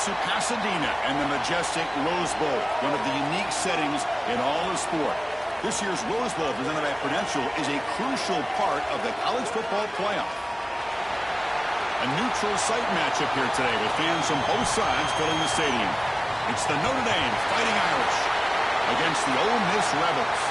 to Pasadena and the majestic Rose Bowl, one of the unique settings in all of sport. This year's Rose Bowl, presented by Prudential, is a crucial part of the college football playoff. A neutral site matchup here today with fans from both sides filling the stadium. It's the Notre Dame Fighting Irish against the Ole Miss Rebels.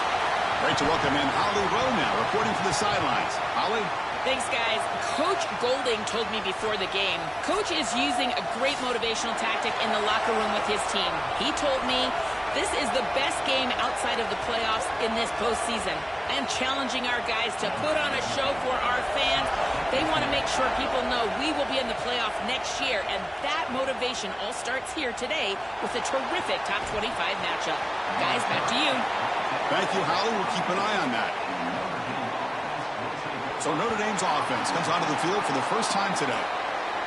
Great to welcome in Holly Rowe now, reporting from the sidelines. Holly? Thanks, guys. Coach Golding told me before the game, Coach is using a great motivational tactic in the locker room with his team. He told me this is the best game outside of the playoffs in this postseason. And challenging our guys to put on a show for our fans. They want to make sure people know we will be in the playoff next year. And that motivation all starts here today with a terrific top 25 matchup. Guys, back to you. Thank you, Holly. We'll keep an eye on that. So Notre Dame's offense comes onto the field for the first time today.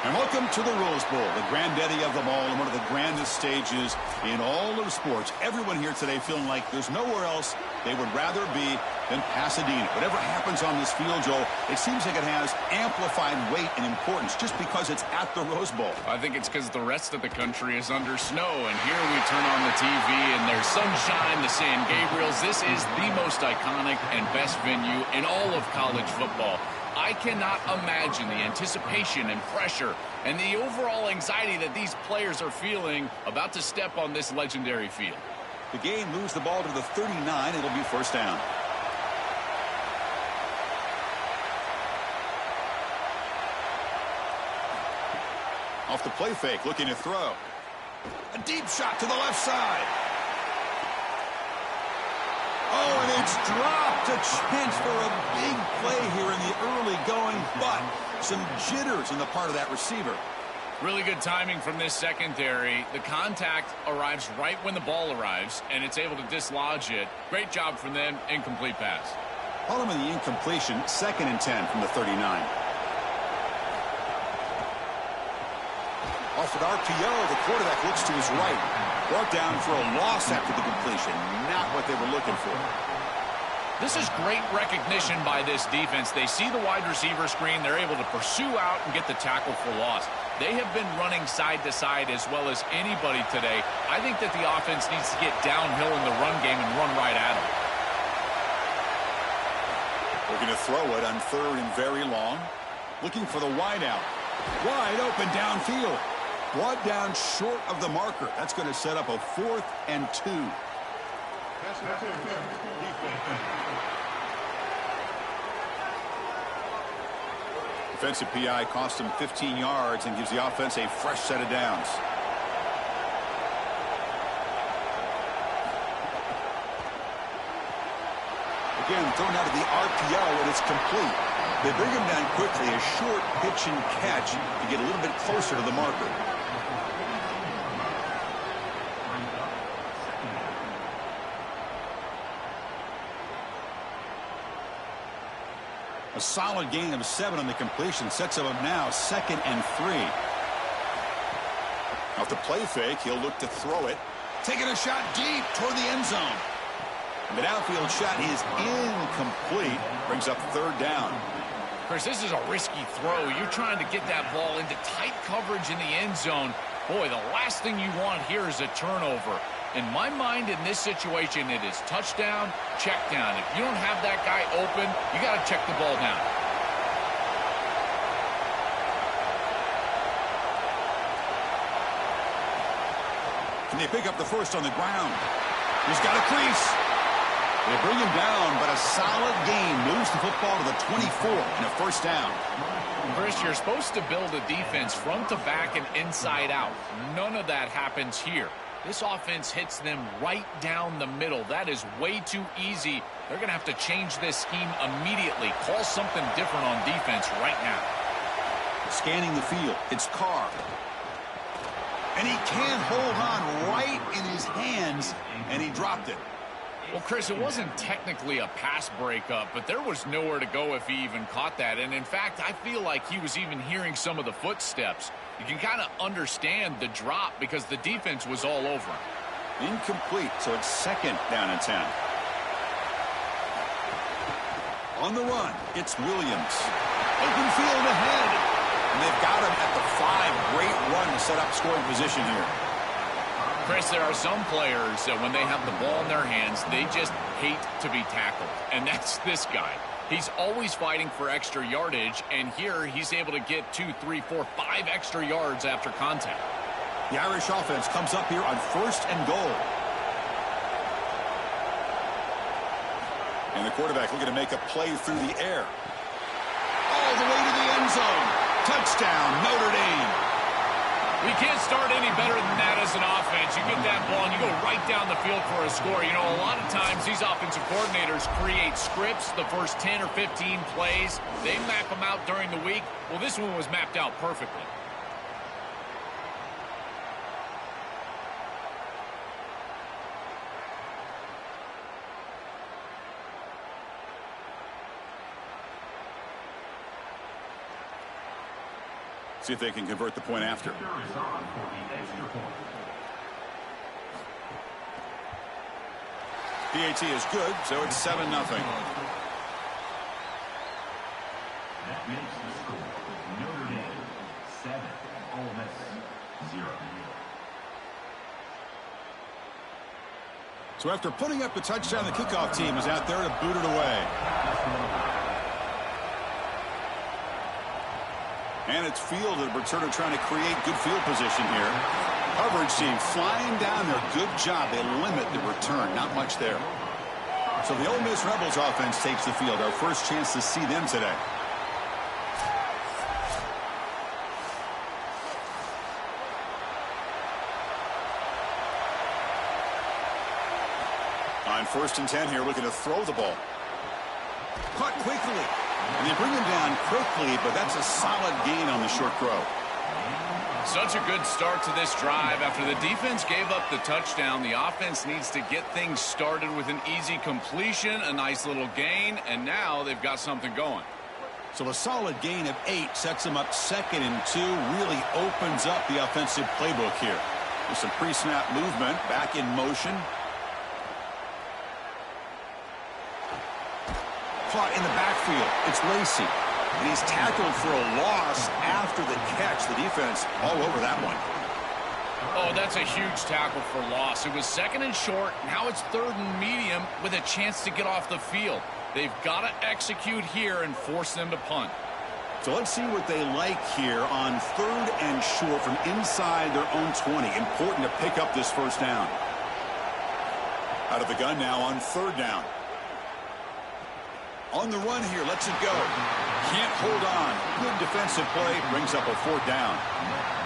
And welcome to the Rose Bowl, the granddaddy of them all and one of the grandest stages in all of sports. Everyone here today feeling like there's nowhere else they would rather be than Pasadena. Whatever happens on this field, Joel, it seems like it has amplified weight and importance just because it's at the Rose Bowl. I think it's because the rest of the country is under snow, and here we turn on the TV and there's sunshine, the San Gabriels. This is the most iconic and best venue in all of college football. I cannot imagine the anticipation and pressure and the overall anxiety that these players are feeling about to step on this legendary field. The game moves the ball to the 39. It'll be first down. Off the play fake, looking to throw. A deep shot to the left side. Oh, and it's dropped. A chance for a big play here in the early going, but some jitters on the part of that receiver. Really good timing from this secondary. The contact arrives right when the ball arrives, and it's able to dislodge it. Great job from them. Incomplete pass. Following the incompletion, 2nd and 10 from the 39. Off an RPO, the quarterback looks to his right. Brought down for a loss after the completion. Not what they were looking for. This is great recognition by this defense. They see the wide receiver screen. They're able to pursue out and get the tackle for loss. They have been running side to side as well as anybody today. I think that the offense needs to get downhill in the run game and run right at them. We're going to throw it on 3rd and very long. Looking for the wide out. Wide open downfield. Brought down short of the marker. That's going to set up a 4th and 2. Defensive PI cost him 15 yards and gives the offense a fresh set of downs. Again, thrown out of the RPO, and it's complete. They bring him down quickly, a short pitch and catch to get a little bit closer to the marker. A solid gain of 7 on the completion sets him up now 2nd and 3. Off the play fake, he'll look to throw it. Taking a shot deep toward the end zone. The downfield shot is incomplete. Brings up 3rd down. Chris, this is a risky throw. You're trying to get that ball into tight coverage in the end zone. Boy, the last thing you want here is a turnover. In my mind, in this situation, it is touchdown, check down. If you don't have that guy open, you got to check the ball down. Can they pick up the first on the ground? He's got a crease. They bring him down, but a solid gain moves the football to the 24 and a first down. Chris, you're supposed to build a defense front to back and inside out. None of that happens here. This offense hits them right down the middle. That is way too easy. They're going to have to change this scheme immediately. Call something different on defense right now. Scanning the field, it's Carr. And he can't hold on right in his hands, and he dropped it. Well, Chris, it wasn't technically a pass breakup, but there was nowhere to go if he even caught that. And in fact, I feel like he was even hearing some of the footsteps. You can kind of understand the drop because the defense was all over him. Incomplete, so it's 2nd down and 10. On the run, it's Williams. Open field ahead. And they've got him at the 5. Great run to set up scoring position here. Chris, there are some players that when they have the ball in their hands, they just hate to be tackled. And that's this guy. He's always fighting for extra yardage, and here he's able to get 2, 3, 4, 5 extra yards after contact. The Irish offense comes up here on 1st and goal. And the quarterback looking to make a play through the air. All the way to the end zone. Touchdown, Notre Dame. We can't start any better than that as an offense. You get that ball and you go right down the field for a score. You know, a lot of times these offensive coordinators create scripts, the first 10 or 15 plays. They map them out during the week. Well, this one was mapped out perfectly. See if they can convert the point after. PAT is good, so it's 7-0. That makes the score Notre Dame 7, Ole Miss 0. So after putting up the touchdown, the kickoff team is out there to boot it away. And it's Field and returner trying to create good field position here. Coverage team flying down there. Good job. They limit the return. Not much there. So the Ole Miss Rebels offense takes the field. Our first chance to see them today. On 1st and 10 here, looking to throw the ball. Caught quickly. And they bring him down quickly, but that's a solid gain on the short throw. Such a good start to this drive. After the defense gave up the touchdown, the offense needs to get things started with an easy completion, a nice little gain, and now they've got something going. So a solid gain of 8 sets them up 2nd and 2, really opens up the offensive playbook here. With some pre-snap movement, back in motion. Caught in the backfield. It's Lacey. And he's tackled for a loss after the catch. The defense all over that one. Oh, that's a huge tackle for loss. It was 2nd and short. Now it's 3rd and medium with a chance to get off the field. They've got to execute here and force them to punt. So let's see what they like here on 3rd and short from inside their own 20. Important to pick up this first down. Out of the gun now on 3rd down. On the run here, lets it go. Can't hold on. Good defensive play. Brings up a 4th down.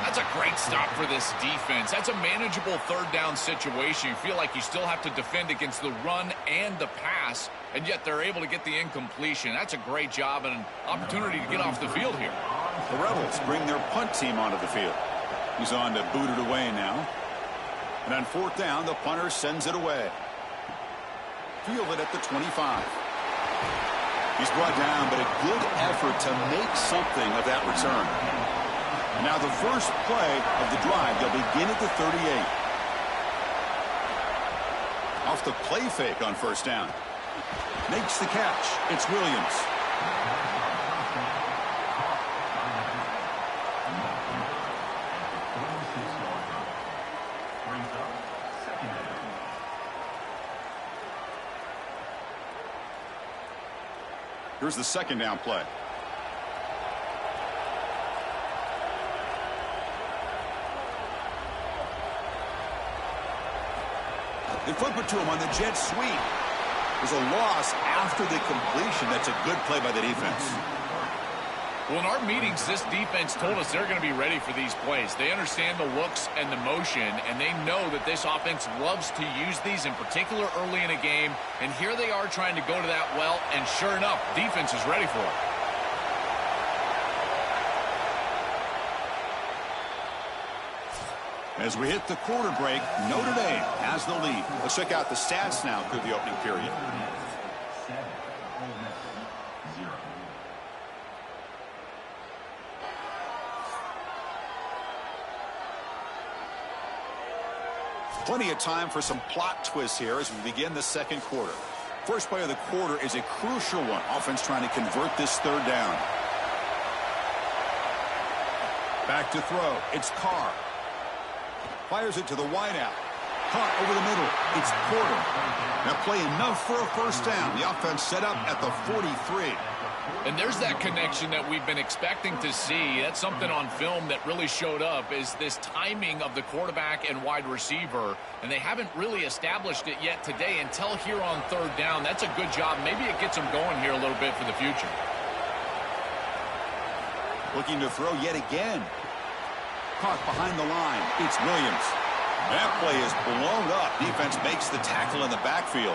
That's a great stop for this defense. That's a manageable 3rd down situation. You feel like you still have to defend against the run and the pass, and yet they're able to get the incompletion. That's a great job and an opportunity to get off the field here. The Rebels bring their punt team onto the field. He's on to boot it away now. And on 4th down, the punter sends it away. Fielded at the 25. He's brought down, but a good effort to make something of that return. And now the first play of the drive, they'll begin at the 38. Off the play fake on 1st down. Makes the catch. It's Williams. Here's the 2nd down play. They flip it to him on the jet sweep. There's a loss after the completion. That's a good play by the defense. Well, in our meetings, this defense told us they're going to be ready for these plays. They understand the looks and the motion, and they know that this offense loves to use these, in particular early in a game. And here they are trying to go to that well, and sure enough, defense is ready for it. As we hit the quarter break, Notre Dame has the lead. Let's check out the stats now through the opening period. 7, Ole Miss 0. Plenty of time for some plot twists here as we begin the 2nd quarter. First play of the quarter is a crucial one. Offense trying to convert this 3rd down. Back to throw. It's Carr. Fires it to the wideout. Caught over the middle. It's Porter. That play enough for a first down. The offense set up at the 43. And there's that connection that we've been expecting to see. That's something on film that really showed up, is this timing of the quarterback and wide receiver. And they haven't really established it yet today until here on third down. That's a good job. Maybe it gets them going here a little bit for the future. Looking to throw yet again. Caught behind the line. It's Williams. That play is blown up. Defense makes the tackle in the backfield.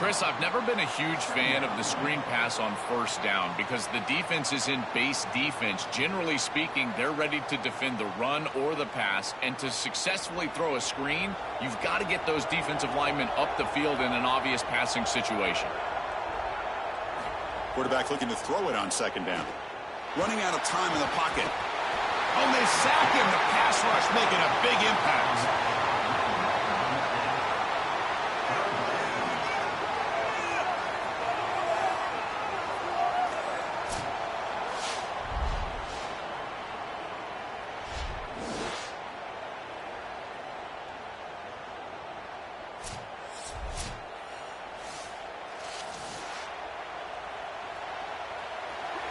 Chris, I've never been a huge fan of the screen pass on first down because the defense is in base defense. Generally speaking, they're ready to defend the run or the pass, and to successfully throw a screen, you've got to get those defensive linemen up the field in an obvious passing situation. Quarterback looking to throw it on second down. Running out of time in the pocket. Oh, they sack him. The pass rush making a big impact.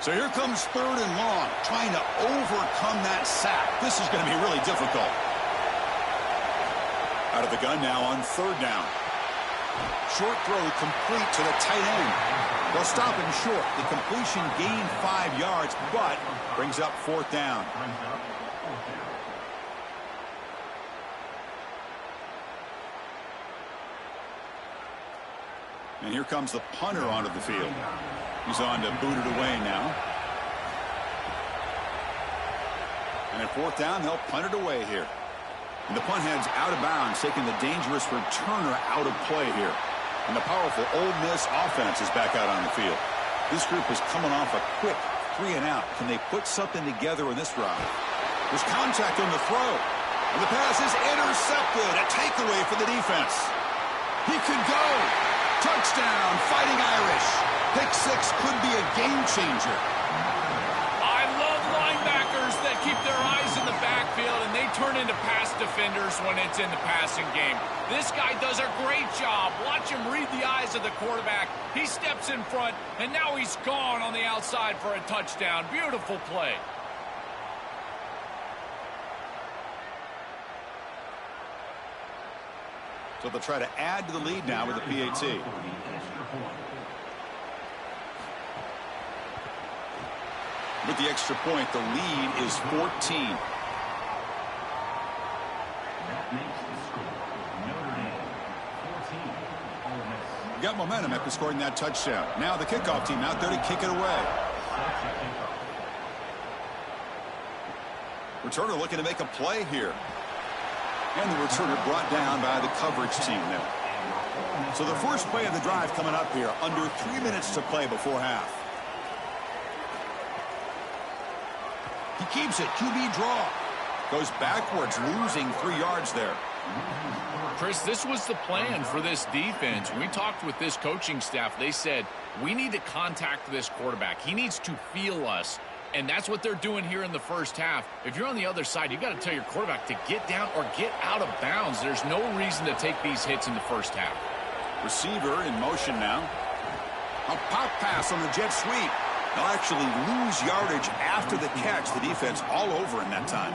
So here comes third and long, trying to overcome that sack. This is going to be really difficult. Out of the gun now on third down. Short throw complete to the tight end. They'll stop him short. The completion gained 5 yards, but brings up fourth down. And here comes the punter onto the field. He's on to boot it away now. And at fourth down, they'll punt it away here. And the punt heads out of bounds, taking the dangerous returner out of play here. And the powerful Ole Miss offense is back out on the field. This group is coming off a quick 3 and out. Can they put something together in this drive? There's contact on the throw. And the pass is intercepted. A takeaway for the defense. He could go. Touchdown, Fighting Irish. Pick six could be a game changer. I love linebackers that keep their eyes in the backfield and they turn into pass defenders when it's in the passing game. This guy does a great job. Watch him read the eyes of the quarterback. He steps in front, and now he's gone on the outside for a touchdown. Beautiful play. So they'll try to add to the lead now with the PAT. With the extra point, the lead is 14. That makes the score Notre Dame 14, Ole Miss. Got momentum after scoring that touchdown. Now the kickoff team out there to kick it away. Returner looking to make a play here. And the returner brought down by the coverage team there. So the first play of the drive coming up here. Under 3 minutes to play before half. He keeps it. QB draw. Goes backwards, losing 3 yards there. Chris, this was the plan for this defense. We talked with this coaching staff. They said, we need to contact this quarterback. He needs to feel us. And that's what they're doing here in the first half. If you're on the other side, you got to tell your quarterback to get down or get out of bounds. There's no reason to take these hits in the first half. Receiver in motion now. A pop pass on the jet sweep. They'll actually lose yardage after the catch. The defense all over in that time.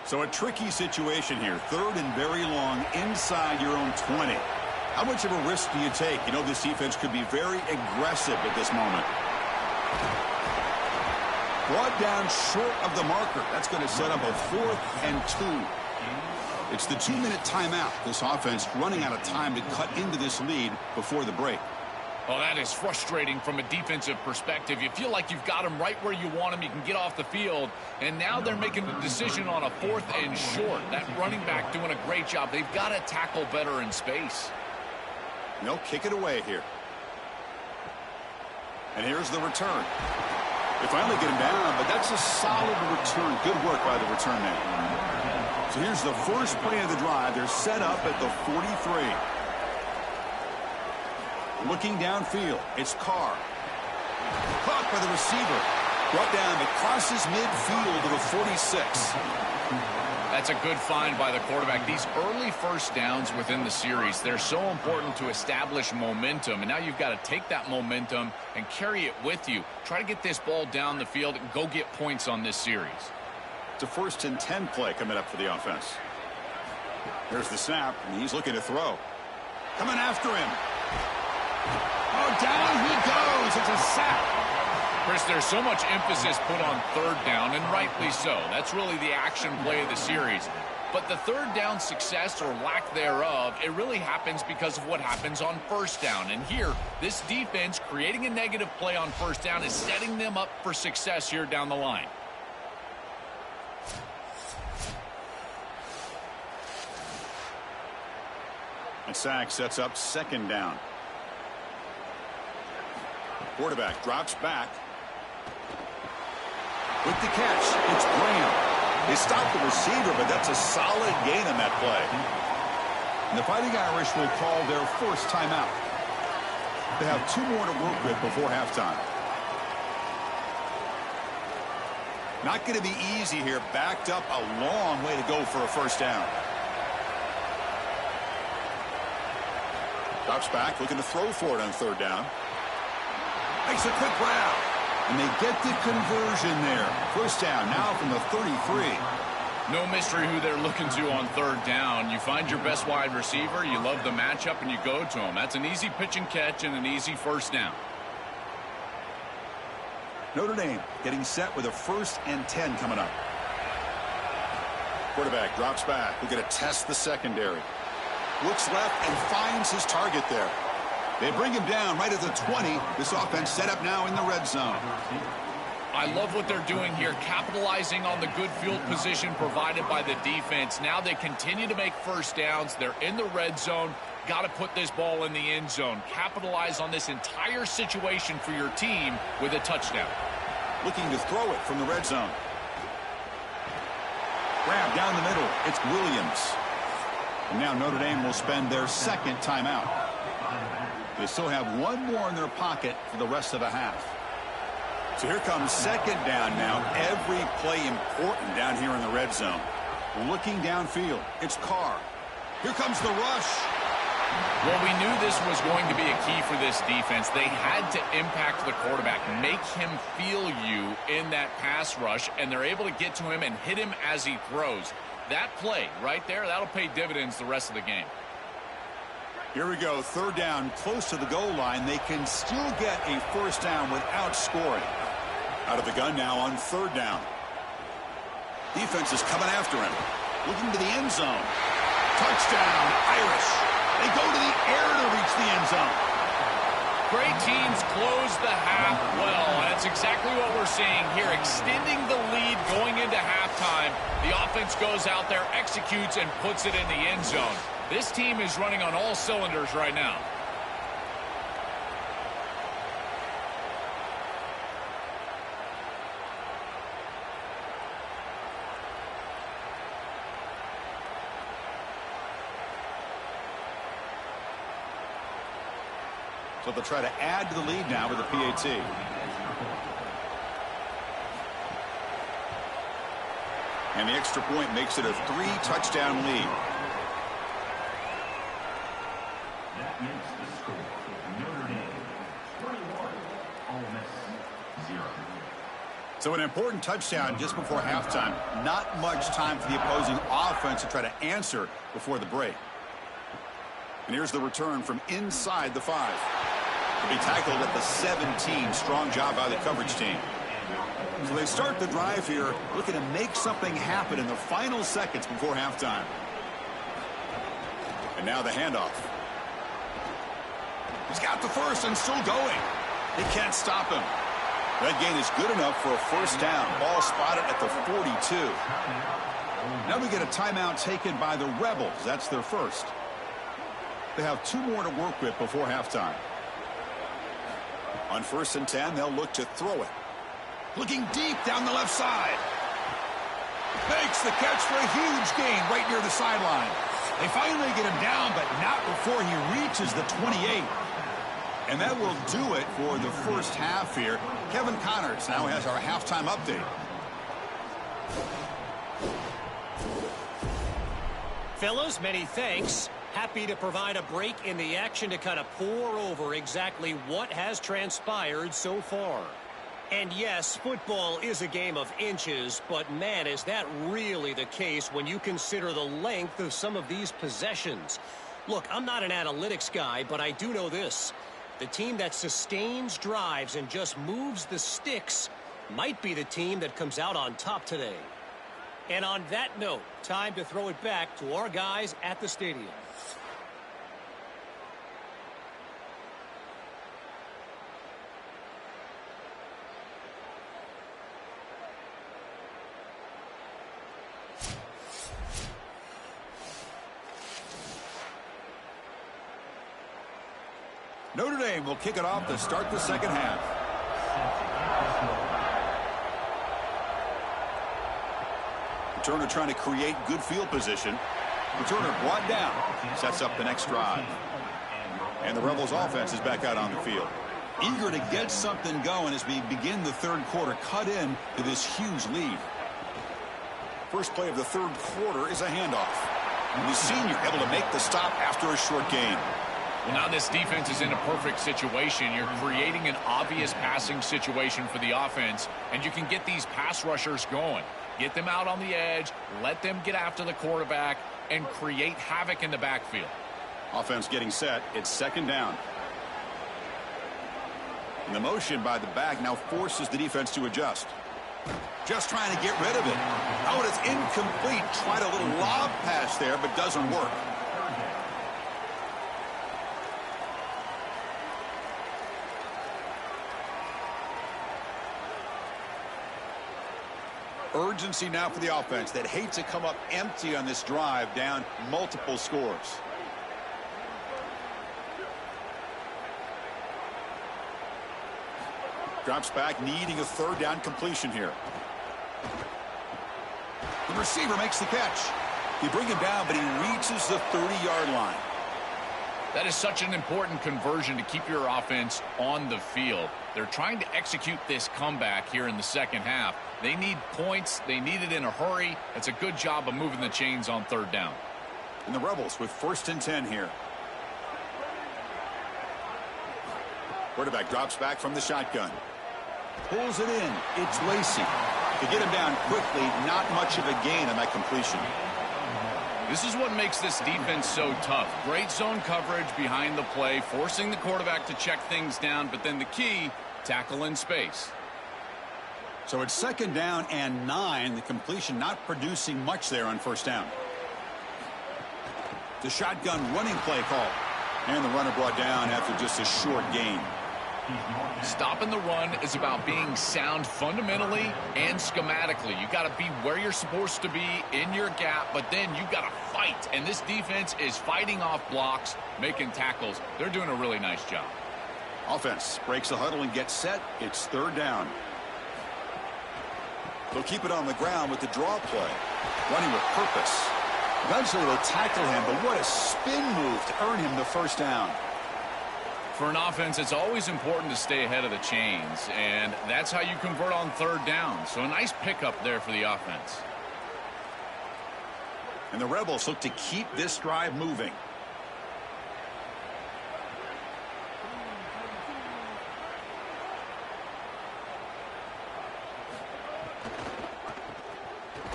So a tricky situation here. Third and very long inside your own 20. How much of a risk do you take? You know, this defense could be very aggressive at this moment. Brought down short of the marker. That's going to set up a 4th and 2. It's the 2-minute timeout. This offense running out of time to cut into this lead before the break. Oh, that is frustrating from a defensive perspective. You feel like you've got him right where you want him. You can get off the field. And now they're making the decision on a 4th and short. That running back doing a great job. They've got to tackle better in space. They'll kick it away here. And here's the return. They finally get him down, but that's a solid return. Good work by the return man. So here's the first play of the drive. They're set up at the 43. Looking downfield, it's Carr. Caught by the receiver. Brought down, but crosses midfield to the 46. That's a good find by the quarterback. These early first downs within the series, they're so important to establish momentum. And now you've got to take that momentum and carry it with you. Try to get this ball down the field and go get points on this series. It's a 1st and 10 play coming up for the offense. There's the snap, and he's looking to throw. Coming after him. Oh, down he goes. It's a sack. Chris, there's so much emphasis put on 3rd down, and rightly so. That's really the action play of the series. But the 3rd down success or lack thereof, it really happens because of what happens on 1st down. And here, this defense creating a negative play on 1st down is setting them up for success here down the line. And sack sets up 2nd down. Quarterback drops back. With the catch, it's Graham. They stopped the receiver, but that's a solid gain on that play. And the Fighting Irish will call their 1st timeout. They have 2 more to work with before halftime. Not going to be easy here. Backed up a long way to go for a 1st down. Drops back, looking to throw for it on 3rd down. Makes a quick grab. And they get the conversion there. 1st down now from the 33. No mystery who they're looking to on 3rd down. You find your best wide receiver, you love the matchup, and you go to him. That's an easy pitch and catch and an easy 1st down. Notre Dame getting set with a 1st and 10 coming up. Quarterback drops back. We're going to test the secondary. Looks left and finds his target there. They bring him down right at the 20. This offense set up now in the red zone. I love what they're doing here, capitalizing on the good field position provided by the defense. Now they continue to make 1st downs. They're in the red zone. Got to put this ball in the end zone. Capitalize on this entire situation for your team with a touchdown. Looking to throw it from the red zone. Grab down the middle. It's Williams. And now Notre Dame will spend their 2nd timeout. They still have 1 more in their pocket for the rest of the half. So here comes 2nd down now. Every play important down here in the red zone. Looking downfield. It's Carr. Here comes the rush. Well, we knew this was going to be a key for this defense. They had to impact the quarterback, make him feel you in that pass rush, and they're able to get to him and hit him as he throws. That play right there, that'll pay dividends the rest of the game. Here we go. 3rd down, close to the goal line. They can still get a 1st down without scoring. Out of the gun now on 3rd down. Defense is coming after him. Looking to the end zone. Touchdown, Irish. They go to the air to reach the end zone. Great teams close the half well, and that's exactly what we're seeing here. Extending the lead going into halftime. The offense goes out there, executes, and puts it in the end zone. This team is running on all cylinders right now. So they'll try to add to the lead now with the PAT. And the extra point makes it a 3-touchdown lead. That makes the score Notre Dame 21, Ole Miss 0. So an important touchdown just before halftime. Not much time for the opposing offense to try to answer before the break. And here's the return from inside the 5. To be tackled at the 17. Strong job by the coverage team. So they start the drive here, looking to make something happen in the final seconds before halftime. And now the handoff. He's got the first and still going. They can't stop him. That gain is good enough for a 1st down. Ball spotted at the 42. Now we get a timeout taken by the Rebels. That's their 1st. They have 2 more to work with before halftime. On 1st and 10, they'll look to throw it. Looking deep down the left side. Makes the catch for a huge gain right near the sideline. They finally get him down, but not before he reaches the 28. And that will do it for the first half here. Kevin Connors now has our halftime update. Fellas, many thanks. Happy to provide a break in the action to kind of pour over exactly what has transpired so far. And yes, football is a game of inches, but man, is that really the case when you consider the length of some of these possessions. Look, I'm not an analytics guy, but I do know this. The team that sustains drives and just moves the sticks might be the team that comes out on top today. And on that note, time to throw it back to our guys at the stadium. Notre Dame will kick it off to start the second half. Returner trying to create good field position. Returner brought down. Sets up the next drive. And the Rebels offense is back out on the field. Eager to get something going as we begin the third quarter. Cut in to this huge lead. First play of the third quarter is a handoff. And the senior able to make the stop after a short gain. Well, now this defense is in a perfect situation. You're creating an obvious passing situation for the offense, and you can get these pass rushers going. Get them out on the edge, let them get after the quarterback, and create havoc in the backfield. Offense getting set. It's second down. And the motion by the back now forces the defense to adjust. Just trying to get rid of it. Oh, it's incomplete. Tried a little lob pass there, but doesn't work. Urgency now for the offense that hate to come up empty on this drive, down multiple scores. Drops back, needing a third down completion here. The receiver makes the catch. You bring him down, but he reaches the 30-yard line. That is such an important conversion to keep your offense on the field. They're trying to execute this comeback here in the second half. They need points. They need it in a hurry. It's a good job of moving the chains on third down. And the Rebels with 1st and 10 here. Quarterback drops back from the shotgun. Pulls it in. It's Lacey. To get him down quickly, not much of a gain on that completion. This is what makes this defense so tough. Great zone coverage behind the play, forcing the quarterback to check things down, but then the key, tackle in space. So it's second down and 9. The completion not producing much there on first down. The shotgun running play call. And the runner brought down after just a short gain. Stopping the run is about being sound fundamentally and schematically. You got to be where you're supposed to be in your gap, but then you got to fight. And this defense is fighting off blocks, making tackles. They're doing a really nice job. Offense breaks the huddle and gets set. It's third down. They'll keep it on the ground with the draw play. Running with purpose. Eventually they'll tackle him, but what a spin move to earn him the first down. For an offense, it's always important to stay ahead of the chains, and that's how you convert on third down. So a nice pickup there for the offense. And the Rebels look to keep this drive moving.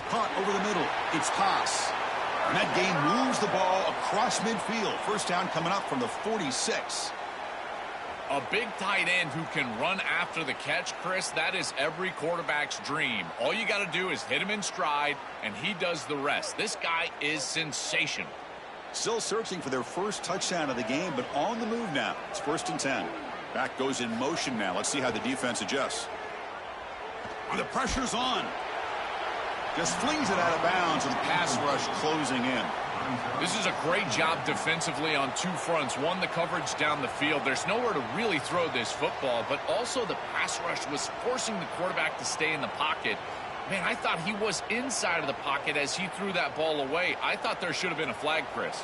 Caught over the middle. It's Haas. And that game moves the ball across midfield. First down coming up from the 46. A big tight end who can run after the catch, Chris, that is every quarterback's dream. All you got to do is hit him in stride, and he does the rest. This guy is sensational. Still searching for their first touchdown of the game, but on the move now. It's 1st and 10. Back goes in motion now. Let's see how the defense adjusts. And the pressure's on. Just flings it out of bounds, and the pass rush closing in. This is a great job defensively on two fronts. One, the coverage down the field. There's nowhere to really throw this football, but also the pass rush was forcing the quarterback to stay in the pocket. Man, I thought he was inside of the pocket as he threw that ball away. I thought there should have been a flag, Chris.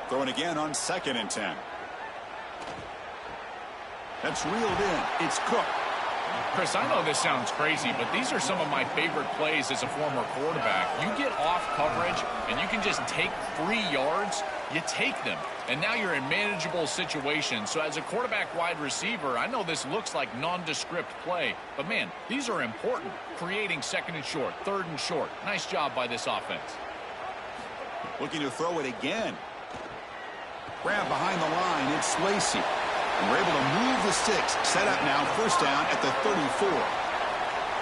Throwing again on 2nd and 10. That's reeled in. It's Cook. Chris, I know this sounds crazy, but these are some of my favorite plays as a former quarterback. You get off coverage, and you can just take 3 yards. You take them, and now you're in manageable situations. So as a quarterback wide receiver, I know this looks like nondescript play, but, man, these are important. Creating 2nd and short, 3rd and short. Nice job by this offense. Looking to throw it again. Grab behind the line. It's Lacy. And we're able to move the sticks. Set up now, 1st down at the 34.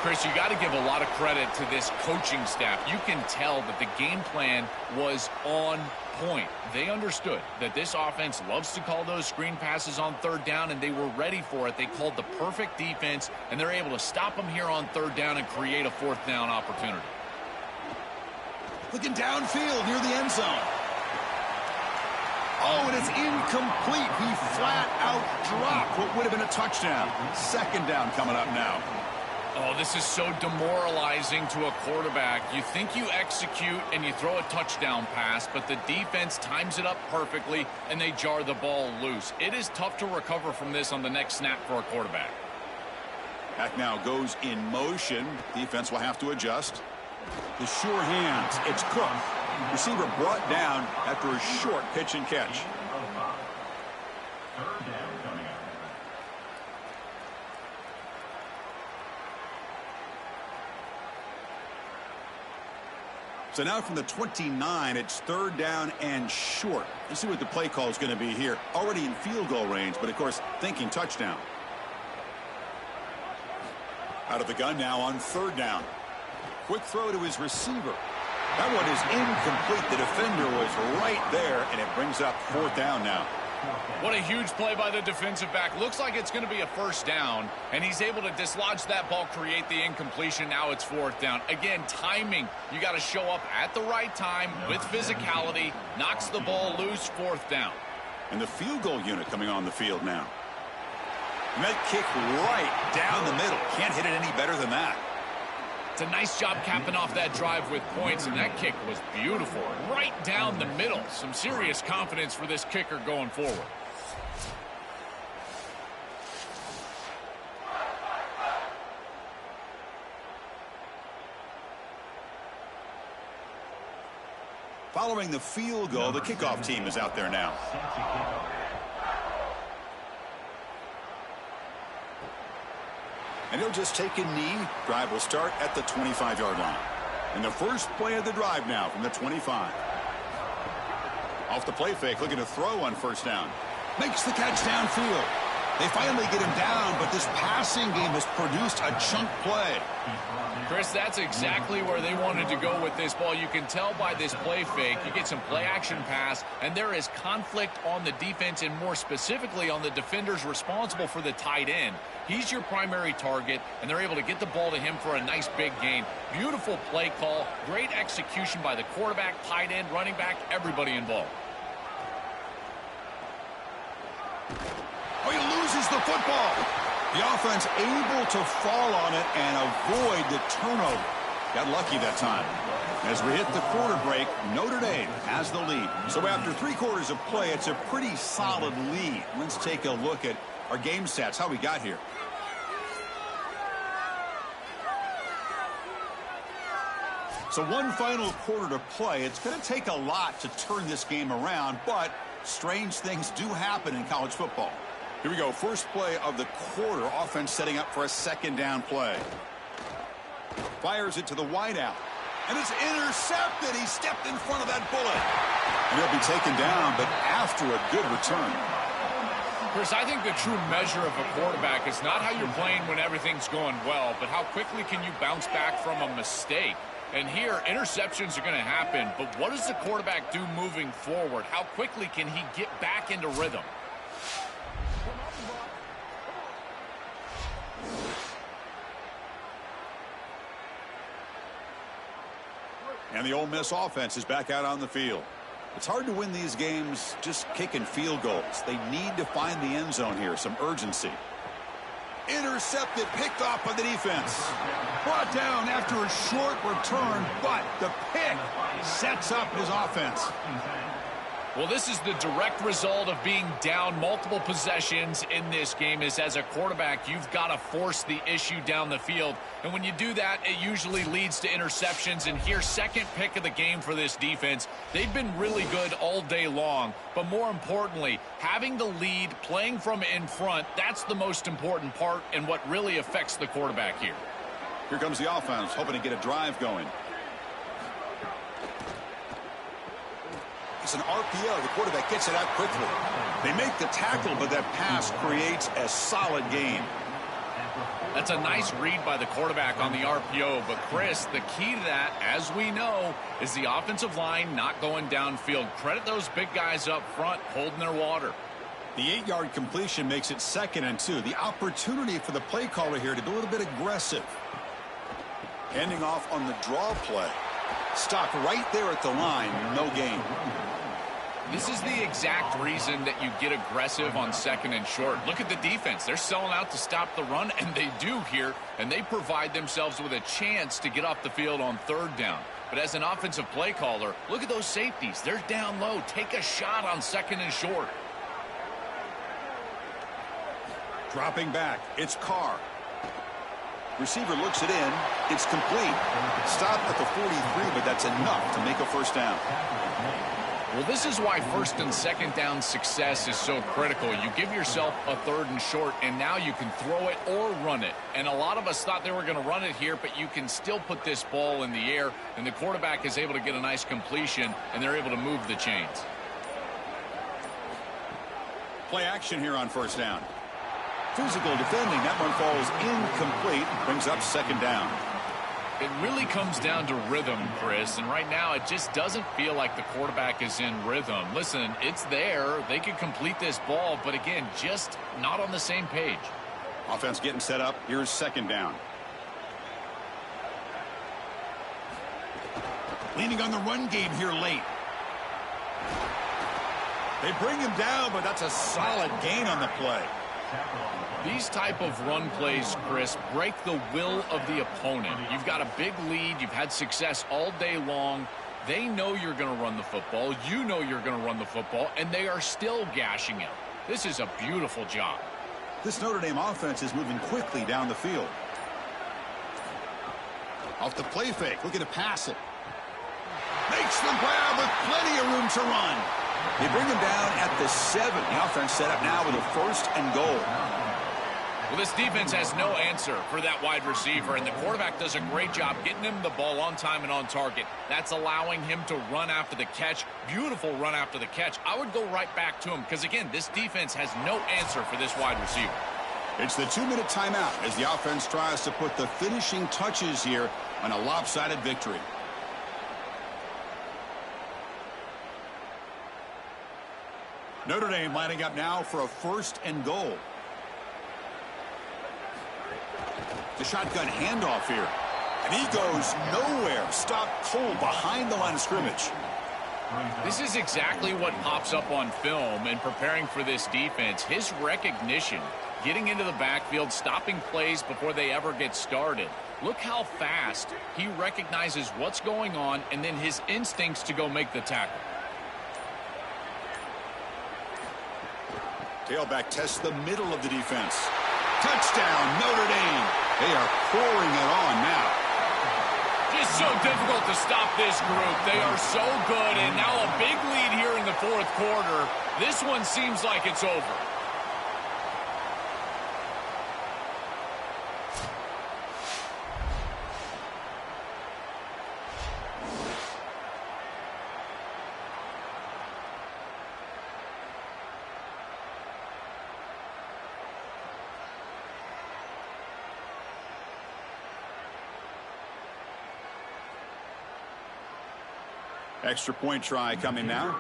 Chris, you got to give a lot of credit to this coaching staff. You can tell that the game plan was on point. They understood that this offense loves to call those screen passes on 3rd down, and they were ready for it. They called the perfect defense, and they're able to stop them here on 3rd down and create a 4th down opportunity. Looking downfield near the end zone. Oh, and it's incomplete. He flat out dropped what would have been a touchdown. 2nd down coming up now. Oh, this is so demoralizing to a quarterback. You think you execute and you throw a touchdown pass, but the defense times it up perfectly and they jar the ball loose. It is tough to recover from this on the next snap for a quarterback. Back now goes in motion. Defense will have to adjust. The sure hands. It's Cook. Receiver brought down after a short pitch and catch. 3rd down coming up. So now from the 29, it's 3rd down and short. Let's see what the play call is going to be here. Already in field goal range, but of course thinking touchdown. Out of the gun now on 3rd down. Quick throw to his receiver. That one is incomplete. The defender was right there, and it brings up 4th down now. What a huge play by the defensive back. Looks like it's going to be a 1st down, and he's able to dislodge that ball, create the incompletion. Now it's 4th down. Again, timing. You got to show up at the right time with physicality. Knocks the ball loose, 4th down. And the field goal unit coming on the field now. And that kick right down the middle. Can't hit it any better than that. It's a nice job capping off that drive with points, and that kick was beautiful. Right down the middle. Some serious confidence for this kicker going forward. Following the field goal, the kickoff team is out there now. And he'll just take a knee. Drive will start at the 25-yard line. And the first play of the drive now from the 25. Off the play fake, looking to throw on 1st down. Makes the catch downfield. They finally get him down, but this passing game has produced a chunk play. Chris, that's exactly where they wanted to go with this ball. You can tell by this play fake. You get some play-action pass, and there is conflict on the defense, and more specifically on the defenders responsible for the tight end. He's your primary target, and they're able to get the ball to him for a nice big gain. Beautiful play call, great execution by the quarterback, tight end, running back, everybody involved. Oh, he loses the football. The offense able to fall on it and avoid the turnover. Got lucky that time. As we hit the quarter break, Notre Dame has the lead. So after 3 quarters of play, it's a pretty solid lead. Let's take a look at our game stats, how we got here. So one final quarter to play. It's going to take a lot to turn this game around, but strange things do happen in college football. Here we go. First play of the quarter. Offense setting up for a 2nd down play. Fires it to the wideout. And it's intercepted. He stepped in front of that bullet. And he'll be taken down, but after a good return. Chris, I think the true measure of a quarterback is not how you're playing when everything's going well, but how quickly can you bounce back from a mistake. And here, interceptions are going to happen, but what does the quarterback do moving forward? How quickly can he get back into rhythm? And the Ole Miss offense is back out on the field. It's hard to win these games just kicking field goals. They need to find the end zone here, some urgency. Intercepted, picked off by the defense. Brought down after a short return, but the pick sets up his offense. Well, this is the direct result of being down multiple possessions in this game. Is as a quarterback, you've got to force the issue down the field. And when you do that, it usually leads to interceptions. And here's second pick of the game for this defense. They've been really good all day long. But more importantly, having the lead, playing from in front, that's the most important part and what really affects the quarterback here. Here comes the offense, hoping to get a drive going. It's an RPO. The quarterback gets it out quickly. They make the tackle, but that pass creates a solid gain. That's a nice read by the quarterback on the RPO. But, Chris, the key to that, as we know, is the offensive line not going downfield. Credit those big guys up front holding their water. The 8-yard completion makes it 2nd and 2. The opportunity for the play caller here to be a little bit aggressive. Handing off on the draw play. Stopped right there at the line. No gain. This is the exact reason that you get aggressive on 2nd and short. Look at the defense. They're selling out to stop the run, and they do here, and they provide themselves with a chance to get off the field on 3rd down. But as an offensive play caller, look at those safeties. They're down low. Take a shot on 2nd and short. Dropping back. It's Carr. Receiver looks it in. It's complete. Stop at the 43, but that's enough to make a 1st down. Well, this is why 1st and 2nd down success is so critical. You give yourself a 3rd and short, and now you can throw it or run it. And a lot of us thought they were going to run it here, but you can still put this ball in the air, and the quarterback is able to get a nice completion, and they're able to move the chains. Play action here on 1st down. Physical defending. That one falls incomplete. Brings up 2nd down. It really comes down to rhythm, Chris, and right now it just doesn't feel like the quarterback is in rhythm. Listen, it's there. They could complete this ball, but again, just not on the same page. Offense getting set up. Here's 2nd down. Leaning on the run game here late. They bring him down, but that's a solid gain on the play. These type of run plays, Chris, break the will of the opponent. You've got a big lead. You've had success all day long. They know you're going to run the football. You know you're going to run the football, and they are still gashing him. This is a beautiful job. This Notre Dame offense is moving quickly down the field. Off the play fake, looking to pass it. Makes the grab with plenty of room to run. They bring him down at the 7. The offense set up now with a 1st and goal. Well, this defense has no answer for that wide receiver, and the quarterback does a great job getting him the ball on time and on target. That's allowing him to run after the catch. Beautiful run after the catch. I would go right back to him because, again, this defense has no answer for this wide receiver. It's the 2-minute timeout as the offense tries to put the finishing touches here on a lopsided victory. Notre Dame lining up now for a 1st and goal. The shotgun handoff here. And he goes nowhere. Stopped cold behind the line of scrimmage. This is exactly what pops up on film in preparing for this defense. His recognition, getting into the backfield, stopping plays before they ever get started. Look how fast he recognizes what's going on and then his instincts to go make the tackle. Tailback tests the middle of the defense. Touchdown, Notre Dame. They are pouring it on now. Just so difficult to stop this group. They are so good, and now a big lead here in the 4th quarter. This one seems like it's over. Extra point try coming now.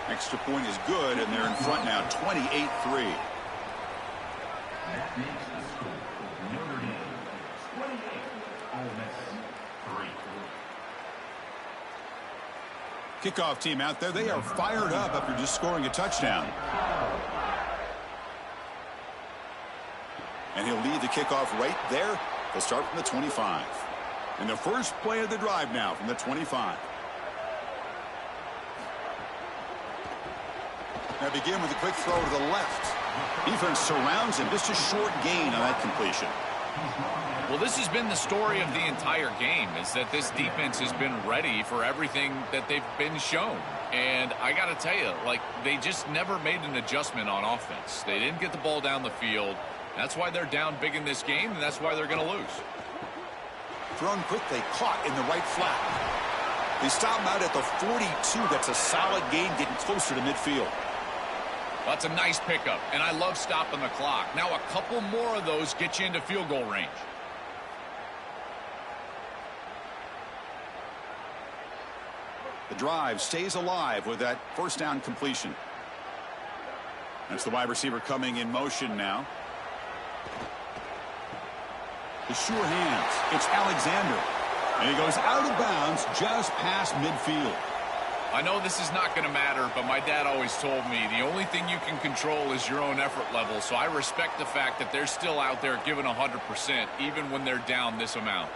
Extra point is good, and they're in front now, 28-3. That makes the score Notre Dame 28, Ole Miss 3. Kickoff team out there. They are fired up after just scoring a touchdown. And he'll lead the kickoff right there. They'll start from the 25. And the first play of the drive now from the 25. Now begin with a quick throw to the left. Defense surrounds him. Just a short gain on that completion. Well, this has been the story of the entire game, is that this defense has been ready for everything that they've been shown. And I got to tell you, like, they just never made an adjustment on offense. They didn't get the ball down the field. That's why they're down big in this game, and that's why they're going to lose. Thrown quickly, caught in the right flat. They stop him out at the 42. That's a solid gain, getting closer to midfield. That's a nice pickup, and I love stopping the clock. Now a couple more of those get you into field goal range. The drive stays alive with that first down completion. That's the wide receiver coming in motion now. The sure hands. It's Alexander. And he goes out of bounds just past midfield. I know this is not going to matter, but my dad always told me the only thing you can control is your own effort level. So I respect the fact that they're still out there giving 100% even when they're down this amount.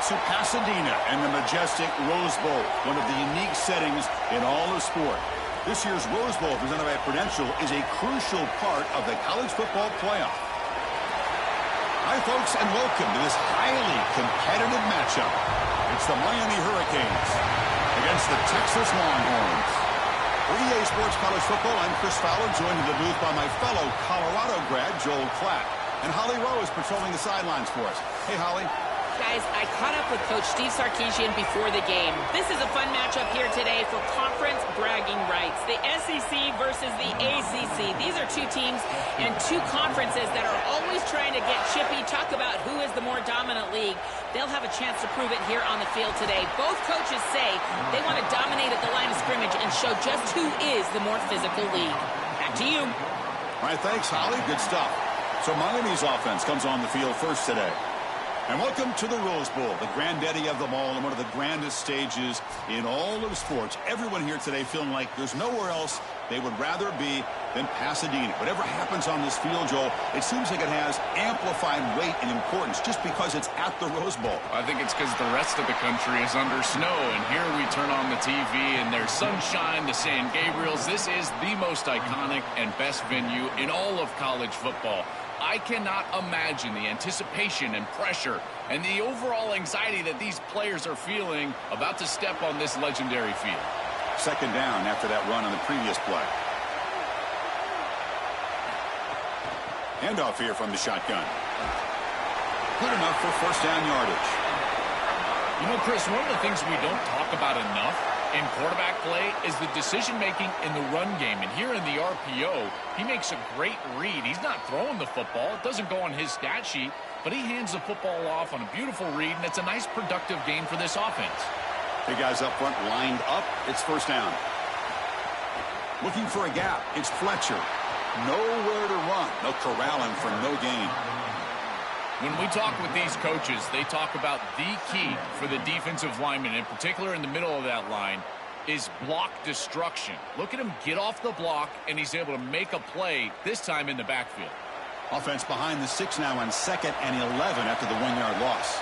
to Pasadena and the majestic Rose Bowl, one of the unique settings in all of sport. This year's Rose Bowl, presented by Prudential, is a crucial part of the college football playoff. Hi, folks, and welcome to this highly competitive matchup. It's the Miami Hurricanes against the Texas Longhorns. For EA Sports College Football, I'm Chris Fowler, joined in the booth by my fellow Colorado grad, Joel Klatt. And Holly Rowe is patrolling the sidelines for us. Hey, Holly. Guys, I caught up with Coach Steve Sarkisian before the game. This is a fun matchup here today for conference bragging rights. The SEC versus the ACC. These are two teams and two conferences that are always trying to get chippy, talk about who is the more dominant league. They'll have a chance to prove it here on the field today. Both coaches say they want to dominate at the line of scrimmage and show just who is the more physical league. Back to you. All right, thanks, Holly. Good stuff. So Miami's offense comes on the field first today. And welcome to the Rose Bowl, the granddaddy of them all and one of the grandest stages in all of sports. Everyone here today feeling like there's nowhere else they would rather be than Pasadena. Whatever happens on this field, Joel, it seems like it has amplified weight and importance just because it's at the Rose Bowl. I think it's because the rest of the country is under snow, and here we turn on the TV and there's sunshine, the San Gabriels. This is the most iconic and best venue in all of college football. I cannot imagine the anticipation and pressure and the overall anxiety that these players are feeling about to step on this legendary field. Second down after that run on the previous play. Handoff here from the shotgun. Good enough for first down yardage. You know, Chris, one of the things we don't talk about enough in quarterback play is the decision-making in the run game. And here in the RPO, he makes a great read. He's not throwing the football. It doesn't go on his stat sheet, but he hands the football off on a beautiful read, and it's a nice, productive game for this offense. Big guys up front lined up. It's first down. Looking for a gap. It's Fletcher. Nowhere to run. They'll corral him for no gain. When we talk with these coaches, they talk about the key for the defensive lineman, in particular in the middle of that line, is block destruction. Look at him get off the block, and he's able to make a play, this time in the backfield. Offense behind the 6 now on 2nd and 11 after the 1-yard loss.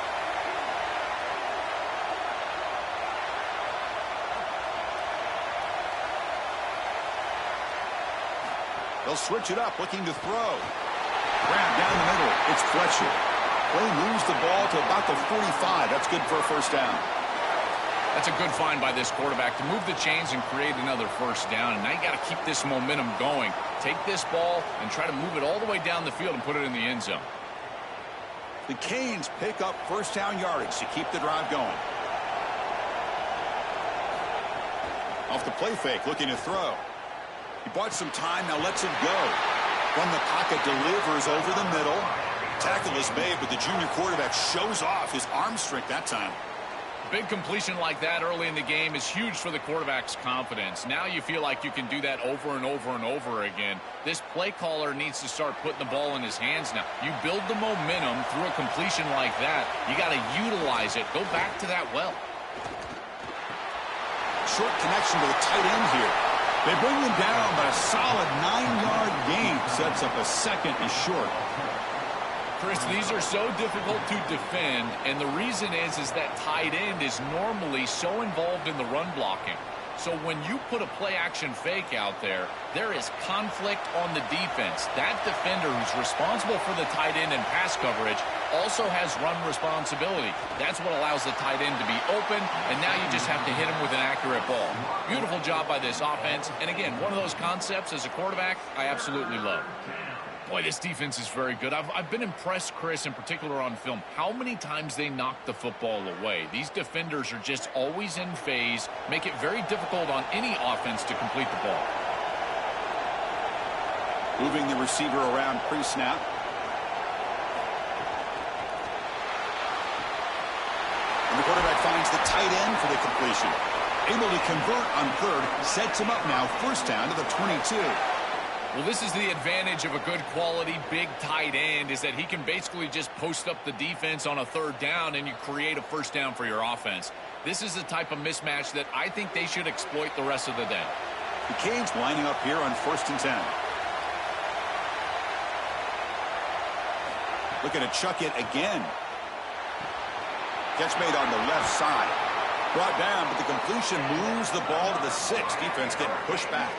They'll switch it up, looking to throw. Grab down the middle. It's Fletcher. Play moves the ball to about the 45. That's good for a first down. That's a good find by this quarterback to move the chains and create another first down. And now you got to keep this momentum going. Take this ball and try to move it all the way down the field and put it in the end zone. The Canes pick up first down yardage to keep the drive going. Off the play fake, looking to throw. He bought some time, now lets it go. From the pocket, delivers over the middle. Tackle is made, but the junior quarterback shows off his arm strength that time. Big completion like that early in the game is huge for the quarterback's confidence. Now you feel like you can do that over and over and over again. This play caller needs to start putting the ball in his hands now. You build the momentum through a completion like that. You got to utilize it. Go back to that well. Short connection to the tight end here. They bring him down, but a solid 9-yard gain sets up a second and short. Chris, these are so difficult to defend, and the reason is that tight end is normally so involved in the run blocking. So when you put a play-action fake out there, there is conflict on the defense. That defender who's responsible for the tight end and pass coverage also has run responsibility. That's what allows the tight end to be open, and now you just have to hit him with an accurate ball. Beautiful job by this offense, and again, one of those concepts as a quarterback I absolutely love. Boy, this defense is very good. I've been impressed, Chris, in particular on film, how many times they knock the football away. These defenders are just always in phase, make it very difficult on any offense to complete the ball. Moving the receiver around pre-snap. And the quarterback finds the tight end for the completion. Able to convert on third, sets him up now, first down to the 22. Well, this is the advantage of a good quality big tight end, is that he can basically just post up the defense on a third down and you create a first down for your offense. This is the type of mismatch that I think they should exploit the rest of the day. The Canes lining up here on 1st and 10. Looking to chuck it again. Catch made on the left side. Brought down, but the completion moves the ball to the 6. Defense getting pushed back.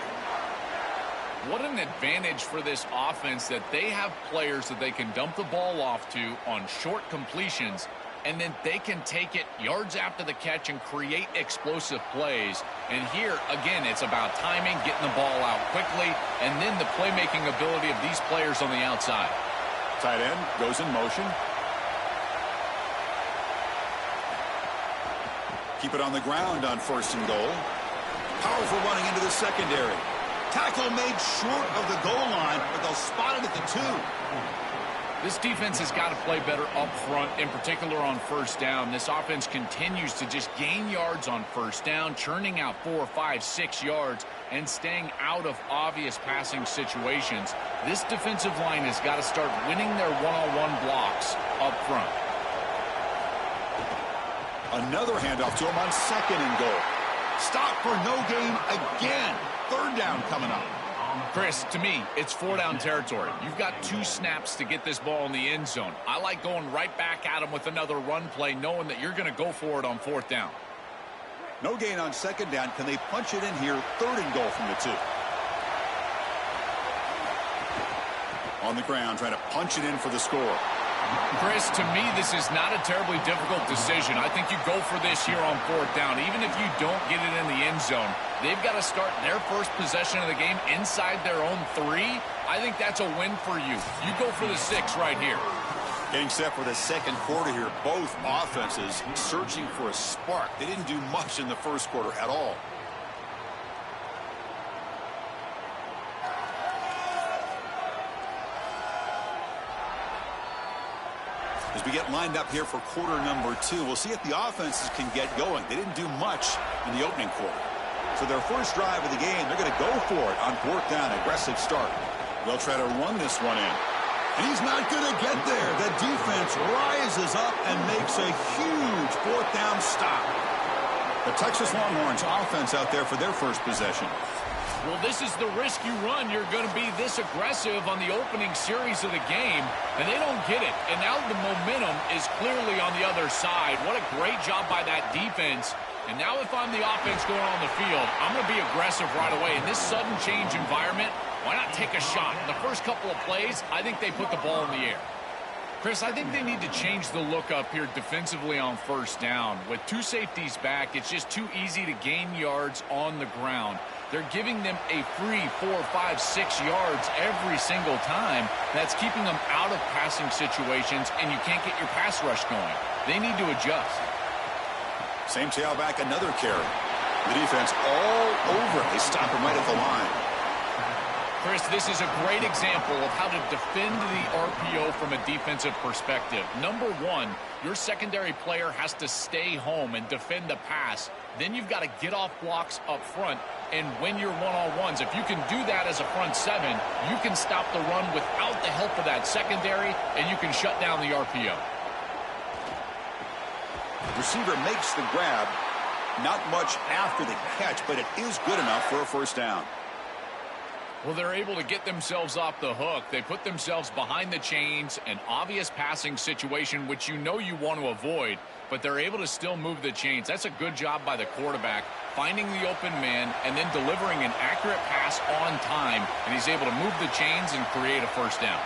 What an advantage for this offense that they have players that they can dump the ball off to on short completions, and then they can take it yards after the catch and create explosive plays. And here, again, it's about timing, getting the ball out quickly, and then the playmaking ability of these players on the outside. Tight end goes in motion. Keep it on the ground on 1st and goal. Powerful running into the secondary. Tackle made short of the goal line, but they'll spot it at the 2. This defense has got to play better up front, in particular on 1st down. This offense continues to just gain yards on 1st down, churning out 4, 5, 6 yards, and staying out of obvious passing situations. This defensive line has got to start winning their one-on-one blocks up front. Another handoff to him on 2nd and goal. Stop for no gain again. 3rd down coming up. Chris, to me, it's 4-down territory. You've got 2 snaps to get this ball in the end zone. I like going right back at him with another run play, knowing that you're going to go for it on 4th down. No gain on 2nd down. Can they punch it in here? 3rd and goal from the 2. On the ground, trying to punch it in for the score. Chris, to me, this is not a terribly difficult decision. I think you go for this here on 4th down. Even if you don't get it in the end zone, they've got to start their first possession of the game inside their own 3. I think that's a win for you. You go for the 6 right here. Getting set for the 2nd quarter here. Both offenses searching for a spark. They didn't do much in the 1st quarter at all. As we get lined up here for quarter number 2, we'll see if the offenses can get going. They didn't do much in the opening quarter. So their first drive of the game, they're going to go for it on 4th down. Aggressive start. They'll try to run this one in. And he's not going to get there. The defense rises up and makes a huge 4th down stop. The Texas Longhorns offense out there for their first possession. Well, this is the risk you run. You're going to be this aggressive on the opening series of the game, and they don't get it. And now the momentum is clearly on the other side. What a great job by that defense. And now if I'm the offense going on the field, I'm going to be aggressive right away. In this sudden change environment, why not take a shot? In the first couple of plays, I think they put the ball in the air. Chris, I think they need to change the look up here defensively on 1st down. With 2 safeties back, it's just too easy to gain yards on the ground. They're giving them a free 4, 5, 6 yards every single time. That's keeping them out of passing situations, and you can't get your pass rush going. They need to adjust. Same tailback, another carry. The defense all over it. They stop him right at the line. Chris, this is a great example of how to defend the RPO from a defensive perspective. Number 1, your secondary player has to stay home and defend the pass. Then you've got to get off blocks up front and win your one-on-ones. If you can do that as a front 7, you can stop the run without the help of that secondary, and you can shut down the RPO. Receiver makes the grab. Not much after the catch, but it is good enough for a 1st down. Well, they're able to get themselves off the hook. They put themselves behind the chains, an obvious passing situation, which you know you want to avoid, but they're able to still move the chains. That's a good job by the quarterback, finding the open man and then delivering an accurate pass on time, and he's able to move the chains and create a 1st down.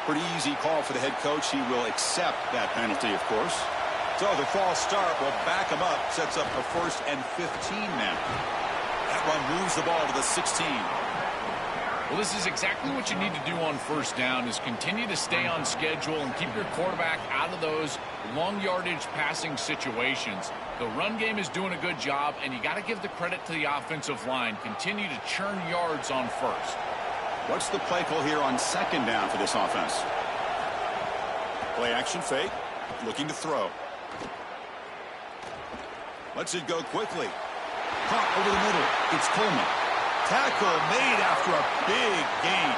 Pretty easy call for the head coach. He will accept that penalty, of course. So the false start will back him up, sets up a 1st and 15 now. That one moves the ball to the 16. Well, this is exactly what you need to do on 1st down is continue to stay on schedule and keep your quarterback out of those long yardage passing situations. The run game is doing a good job, and you got to give the credit to the offensive line. Continue to churn yards on 1st. What's the play call here on 2nd down for this offense? Play action fake, looking to throw. Lets it go quickly. Caught over the middle. It's Coleman. Tackle made after a big gain.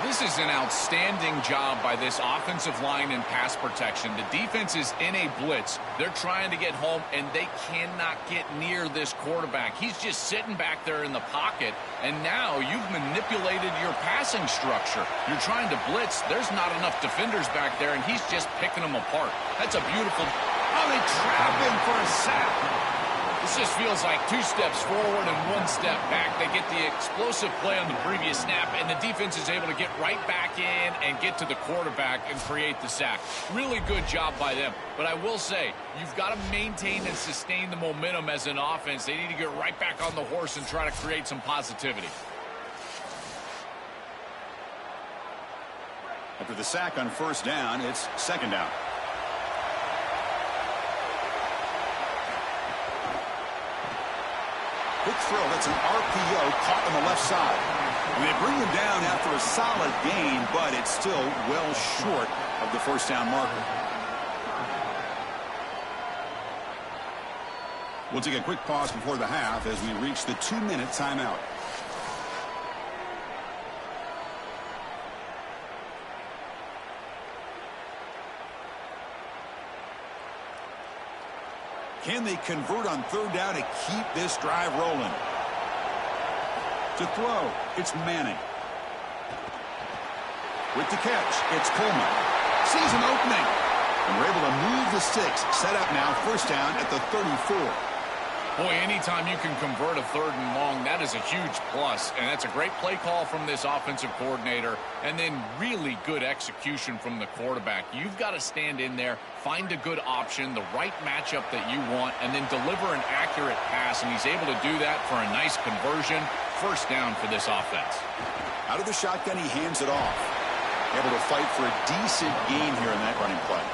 This is an outstanding job by this offensive line in pass protection. The defense is in a blitz. They're trying to get home, and they cannot get near this quarterback. He's just sitting back there in the pocket, and now you've manipulated your passing structure. You're trying to blitz. There's not enough defenders back there, and he's just picking them apart. That's a beautiful... Oh, they trap him for a sack. This just feels like 2 steps forward and 1 step back. They get the explosive play on the previous snap, and the defense is able to get right back in and get to the quarterback and create the sack. Really good job by them. But I will say, you've got to maintain and sustain the momentum as an offense. They need to get right back on the horse and try to create some positivity. After the sack on first down, it's second down. Quick throw, that's an RPO caught on the left side. And they bring him down after a solid gain, but it's still well short of the first down marker. We'll take a quick pause before the half as we reach the 2-minute timeout. Can they convert on third down to keep this drive rolling? To throw, it's Manning. With the catch, it's Coleman. Sees an opening. And we're able to move the sticks. Set up now, first down at the 34. Boy, anytime you can convert a 3rd and long, that is a huge plus. And that's a great play call from this offensive coordinator. And then really good execution from the quarterback. You've got to stand in there, find a good option, the right matchup that you want, and then deliver an accurate pass. And he's able to do that for a nice conversion. First down for this offense. Out of the shotgun, he hands it off. Able to fight for a decent gain here in that running play.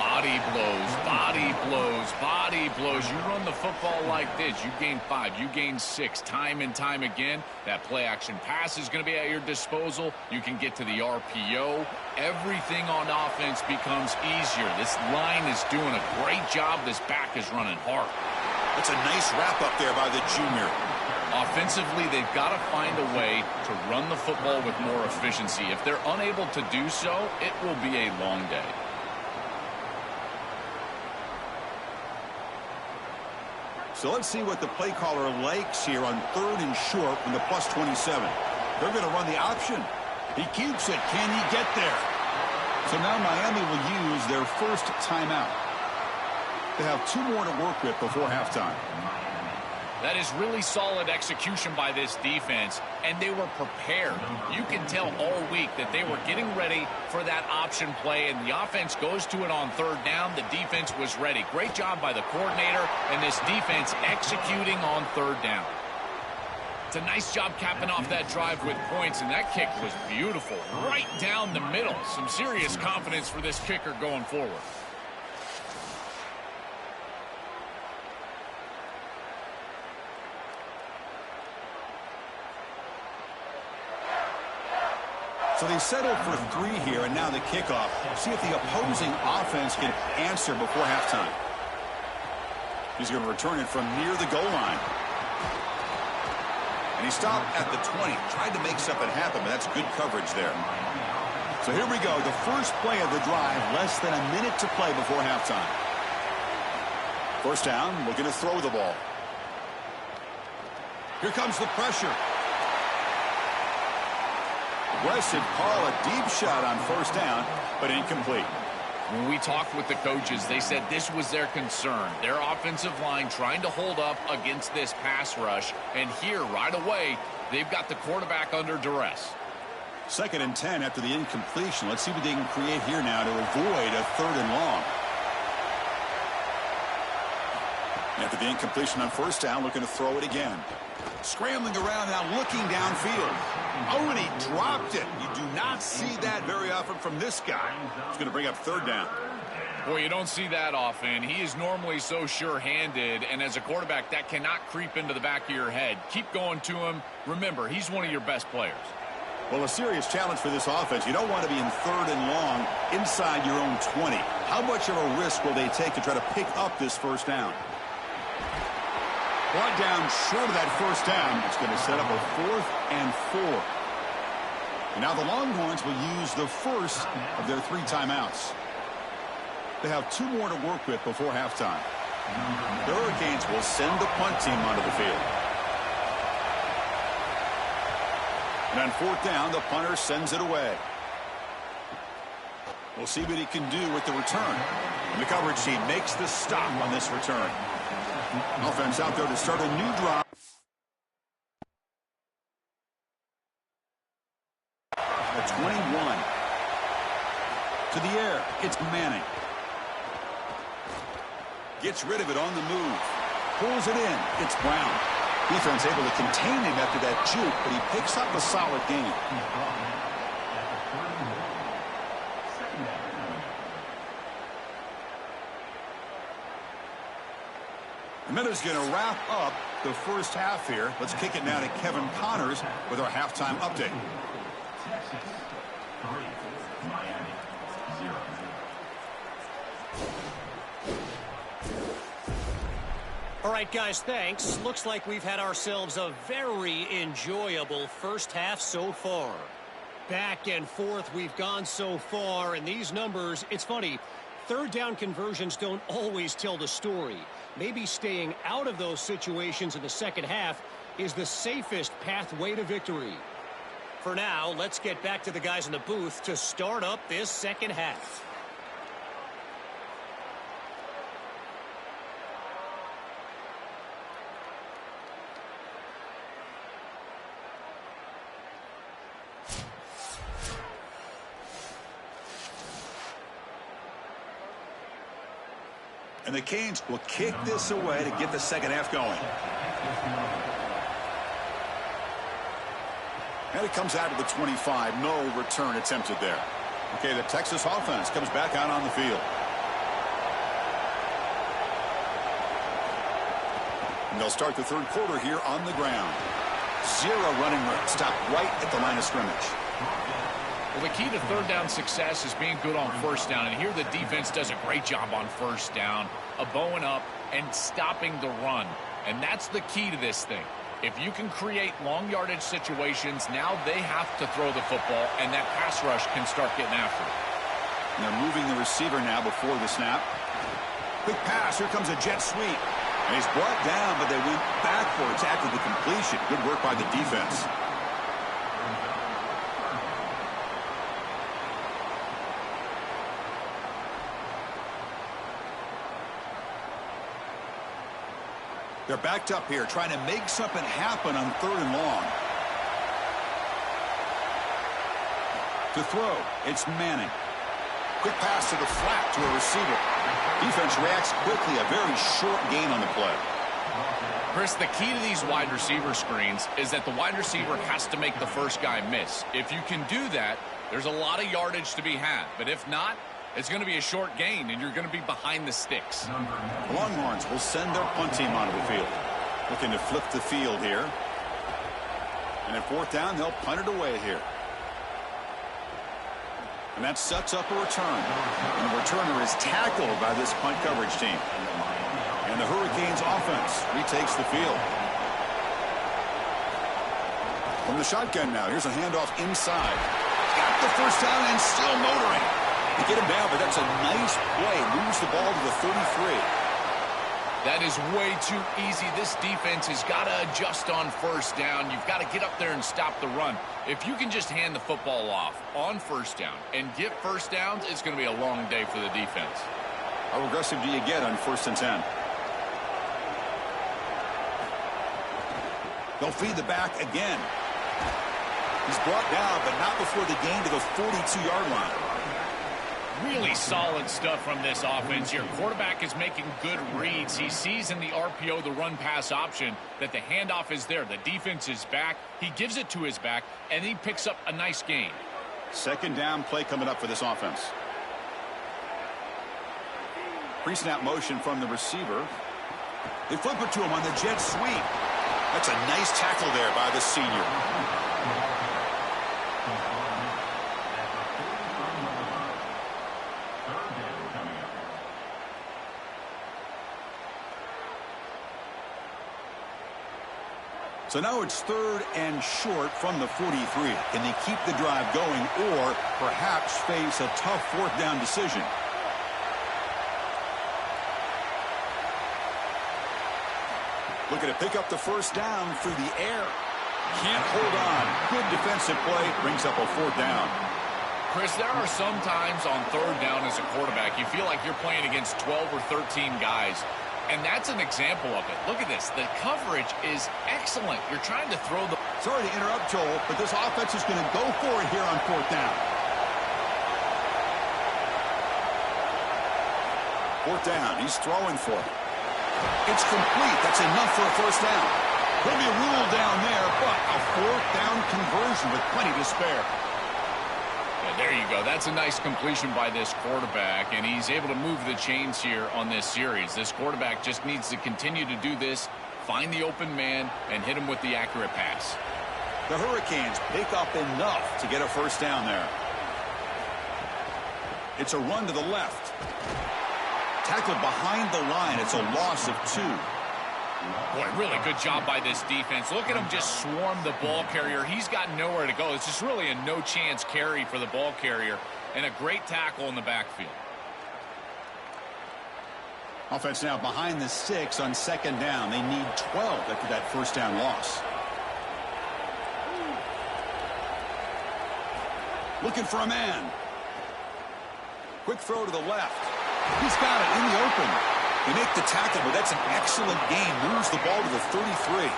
Body blows, body blows, body blows. You run the football like this, you gain 5, you gain 6, time and time again. That play-action pass is going to be at your disposal. You can get to the RPO. Everything on offense becomes easier. This line is doing a great job. This back is running hard. That's a nice wrap-up there by the junior. Offensively, they've got to find a way to run the football with more efficiency. If they're unable to do so, it will be a long day. So let's see what the play caller likes here on 3rd and short from the +27. They're going to run the option. He keeps it. Can he get there? So now Miami will use their first timeout. They have 2 more to work with before halftime. That is really solid execution by this defense, and they were prepared. You can tell all week that they were getting ready for that option play, and the offense goes to it on 3rd down. The defense was ready. Great job by the coordinator and this defense executing on 3rd down. It's a nice job capping off that drive with points, and that kick was beautiful. Right down the middle. Some serious confidence for this kicker going forward. So they settled for 3 here, and now the kickoff. See if the opposing offense can answer before halftime. He's going to return it from near the goal line. And he stopped at the 20. Tried to make something happen, but that's good coverage there. So here we go. The first play of the drive, less than a minute to play before halftime. First down, looking to throw the ball. Here comes the pressure. Aggressive call, a deep shot on first down, but incomplete. When we talked with the coaches, they said this was their concern. Their offensive line trying to hold up against this pass rush. And here, right away, they've got the quarterback under duress. 2nd and 10 after the incompletion. Let's see what they can create here now to avoid a 3rd and long. After the incompletion on first down, looking to throw it again. Scrambling around now, looking downfield. Oh, and he dropped it. You do not see that very often from this guy. He's going to bring up 3rd down. Boy, you don't see that often. He is normally so sure-handed, and as a quarterback, that cannot creep into the back of your head. Keep going to him. Remember, he's one of your best players. Well, a serious challenge for this offense. You don't want to be in 3rd and long inside your own 20. How much of a risk will they take to try to pick up this first down? Brought down short of that first down. It's going to set up a 4th and 4. And now the Longhorns will use the first of their 3 timeouts. They have 2 more to work with before halftime. The Hurricanes will send the punt team onto the field. And on 4th down, the punter sends it away. We'll see what he can do with the return. And the coverage team makes the stop on this return. Offense out there to start a new drive. A 21. To the air, it's Manning. Gets rid of it on the move. Pulls it in. It's Brown. Defense able to contain him after that juke, but he picks up a solid gain. And then is going to wrap up the first half here. Let's kick it now to Kevin Connors with our halftime update. Texas 3, Miami 0. All right, guys, thanks. Looks like we've had ourselves a very enjoyable first half so far. Back and forth we've gone so far, and these numbers, it's funny, 3rd down conversions don't always tell the story. Maybe staying out of those situations in the second half is the safest pathway to victory. For now, let's get back to the guys in the booth to start up this second half. And the Canes will kick this away to get the second half going. And it comes out of the 25. No return attempted there. Okay, the Texas offense comes back out on the field. And they'll start the 3rd quarter here on the ground. 0 running room. Stop right at the line of scrimmage. Well, the key to 3rd down success is being good on 1st down. And here the defense does a great job on 1st down of bowing up and stopping the run. And that's the key to this thing. If you can create long yardage situations, now they have to throw the football, and that pass rush can start getting after it. And they're moving the receiver now before the snap. Quick pass. Here comes a jet sweep. And he's brought down, but they went backwards after the completion. Good work by the defense. They're backed up here, trying to make something happen on 3rd and long. To throw, it's Manning. Quick pass to the flat to a receiver. Defense reacts quickly, a very short gain on the play. Chris, the key to these wide receiver screens is that the wide receiver has to make the first guy miss. If you can do that, there's a lot of yardage to be had. But if not, it's going to be a short gain, and you're going to be behind the sticks. The Longhorns will send their punt team onto the field. Looking to flip the field here. And at 4th down, they'll punt it away here. And that sets up a return. And the returner is tackled by this punt coverage team. And the Hurricanes offense retakes the field. From the shotgun now, here's a handoff inside. Got the first down and still motoring. They get him down, but that's a nice play. Moves the ball to the 33. That is way too easy. This defense has got to adjust on 1st down. You've got to get up there and stop the run. If you can just hand the football off on 1st down and get 1st downs, it's going to be a long day for the defense. How aggressive do you get on 1st and 10? They'll feed the back again. He's brought down, but not before the gain to the 42-yard line. Really solid stuff from this offense. Your quarterback is making good reads. He sees in the RPO, the run-pass option, that the handoff is there. The defense is back. He gives it to his back, and he picks up a nice gain. 2nd down play coming up for this offense. Pre-snap motion from the receiver. They flip it to him on the jet sweep. That's a nice tackle there by the senior. So now it's 3rd and short from the 43. Can they keep the drive going or perhaps face a tough 4th down decision? Looking to pick up the 1st down through the air. Can't hold on. Good defensive play. Brings up a 4th down. Chris, there are some times on 3rd down as a quarterback you feel like you're playing against 12 or 13 guys. And that's an example of it. Look at this. The coverage is excellent. You're trying to throw the... Sorry to interrupt, Joel, but this offense is going to go for it here on 4th down. 4th down. He's throwing for it. It's complete. That's enough for a 1st down. There'll be a rule down there, but a 4th down conversion with plenty to spare. There you go. That's a nice completion by this quarterback, and he's able to move the chains here on this series. This quarterback just needs to continue to do this, find the open man, and hit him with the accurate pass. The Hurricanes pick up enough to get a 1st down there. It's a run to the left. Tackled behind the line. It's a loss of 2. Boy, really good job by this defense. Look at him just swarm the ball carrier. He's got nowhere to go. It's just really a no-chance carry for the ball carrier, and a great tackle in the backfield. Offense now behind the 6 on 2nd down. They need 12 after that 1st down loss. Looking for a man. Quick throw to the left. He's got it in the open. They make the tackle, but that's an excellent game. Moves the ball to the 33.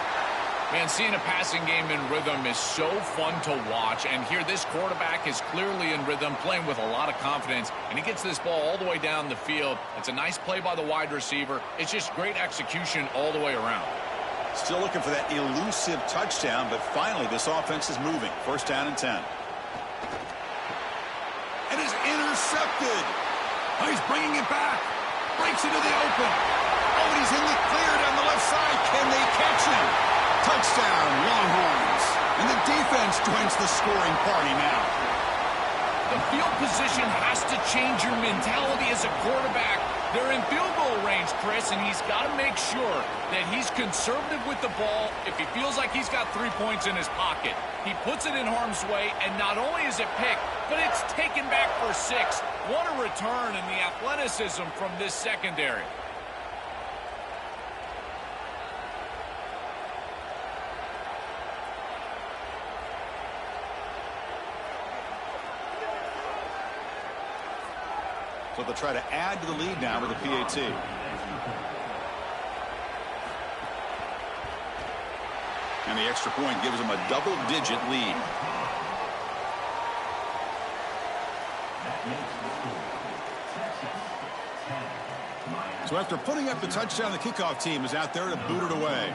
Man, seeing a passing game in rhythm is so fun to watch. And here, this quarterback is clearly in rhythm, playing with a lot of confidence. And he gets this ball all the way down the field. It's a nice play by the wide receiver. It's just great execution all the way around. Still looking for that elusive touchdown, but finally this offense is moving. 1st down and 10. And is intercepted. Oh, he's bringing it back. Breaks into the open. Oh, and he's in the clear down the left side. Can they catch him? Touchdown, Longhorns. And the defense joins the scoring party now. The field position has to change your mentality as a quarterback. They're in field goal range, Chris, and he's got to make sure that he's conservative with the ball. If he feels like he's got 3 points in his pocket, he puts it in harm's way, and not only is it picked, but it's taken back for 6. What a return in the athleticism from this secondary. So they'll try to add to the lead now with a PAT. And the extra point gives them a double-digit lead. So after putting up the touchdown, the kickoff team is out there to boot it away.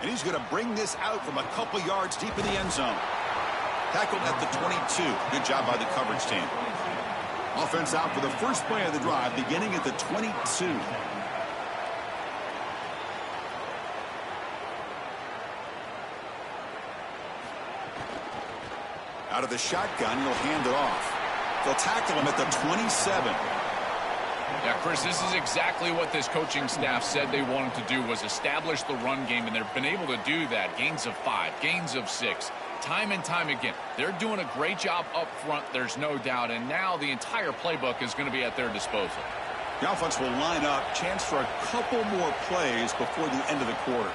And he's going to bring this out from a couple yards deep in the end zone. Tackled at the 22. Good job by the coverage team. Offense out for the first play of the drive, beginning at the 22. Out of the shotgun, he'll hand it off. They'll tackle him at the 27. Yeah, Chris, this is exactly what this coaching staff said they wanted to do, was establish the run game, and they've been able to do that. Gains of 5, gains of 6. Time and time again. They're doing a great job up front, there's no doubt, and now the entire playbook is going to be at their disposal. The offense will line up, chance for a couple more plays before the end of the quarter.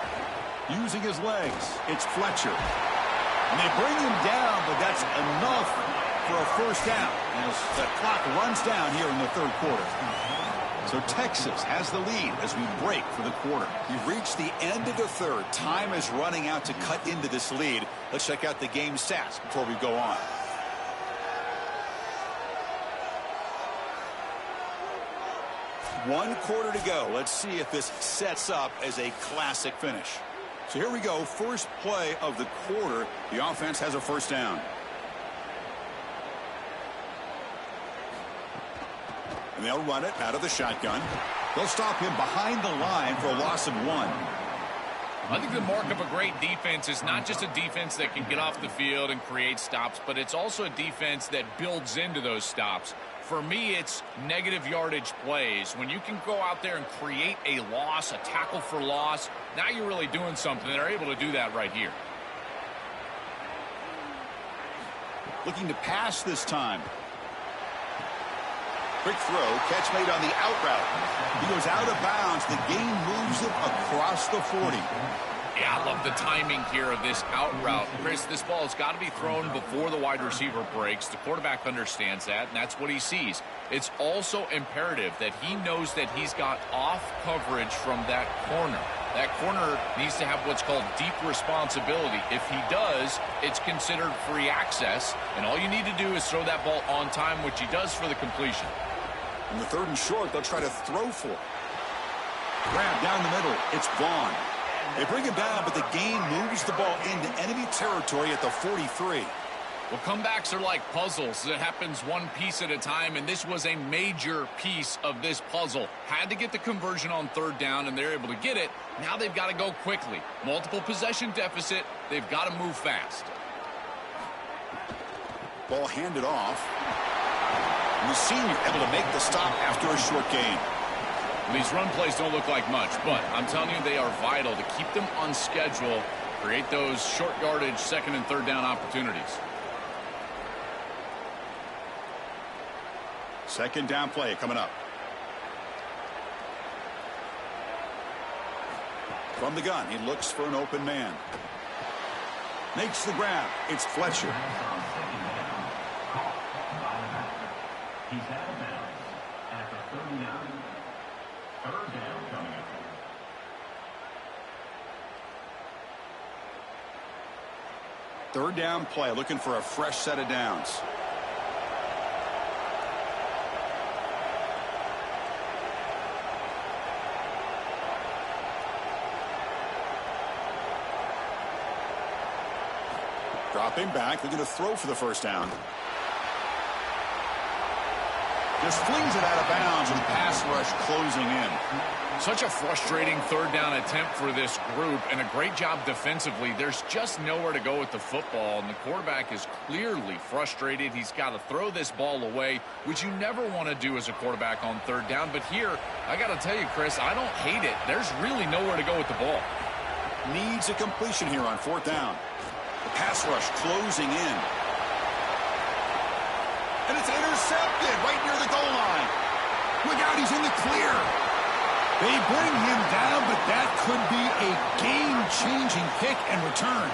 Using his legs, it's Fletcher. And they bring him down, but that's enough for a 1st down as the clock runs down here in the 3rd quarter. So Texas has the lead as we break for the quarter. We've reached the end of the 3rd. Time is running out to cut into this lead. Let's check out the game stats before we go on. One quarter to go. Let's see if this sets up as a classic finish. So here we go. First play of the quarter. The offense has a 1st down. And they'll run it out of the shotgun. They'll stop him behind the line for a loss of 1. I think the mark of a great defense is not just a defense that can get off the field and create stops, but it's also a defense that builds into those stops. For me, it's negative yardage plays. When you can go out there and create a loss, a tackle for loss, now you're really doing something. They're able to do that right here. Looking to pass this time. Quick throw, catch made on the out route. He goes out of bounds. The gain moves him across the 40. Yeah, I love the timing here of this out route. Chris, this ball has got to be thrown before the wide receiver breaks. The quarterback understands that, and that's what he sees. It's also imperative that he knows that he's got off coverage from that corner. That corner needs to have what's called deep responsibility. If he does, it's considered free access, and all you need to do is throw that ball on time, which he does for the completion. On the 3rd and short, they'll try to throw for it. Grab down the middle. It's Vaughn. They bring him down, but the gain moves the ball into enemy territory at the 43. Well, comebacks are like puzzles. It happens one piece at a time, and this was a major piece of this puzzle. Had to get the conversion on 3rd down, and they're able to get it. Now they've got to go quickly. Multiple possession deficit. They've got to move fast. Ball handed off. And the senior able to make the stop after a short gain. These run plays don't look like much, but I'm telling you, they are vital to keep them on schedule, create those short yardage 2nd and 3rd down opportunities. 2nd down play coming up. From the gun, he looks for an open man. Makes the grab. It's Fletcher. He's out of bounds at the 39. 3rd down coming up. 3rd down play, looking for a fresh set of downs. Dropping back, looking to throw for the 1st down. Just flings it out of bounds with pass rush closing in. Such a frustrating 3rd down attempt for this group, and a great job defensively. There's just nowhere to go with the football, and the quarterback is clearly frustrated. He's got to throw this ball away, which you never want to do as a quarterback on 3rd down. But here, I got to tell you, Chris, I don't hate it. There's really nowhere to go with the ball. Needs a completion here on 4th down. The pass rush closing in. And it's intercepted right near the goal line. Look out, he's in the clear. They bring him down, but that could be a game-changing pick and return.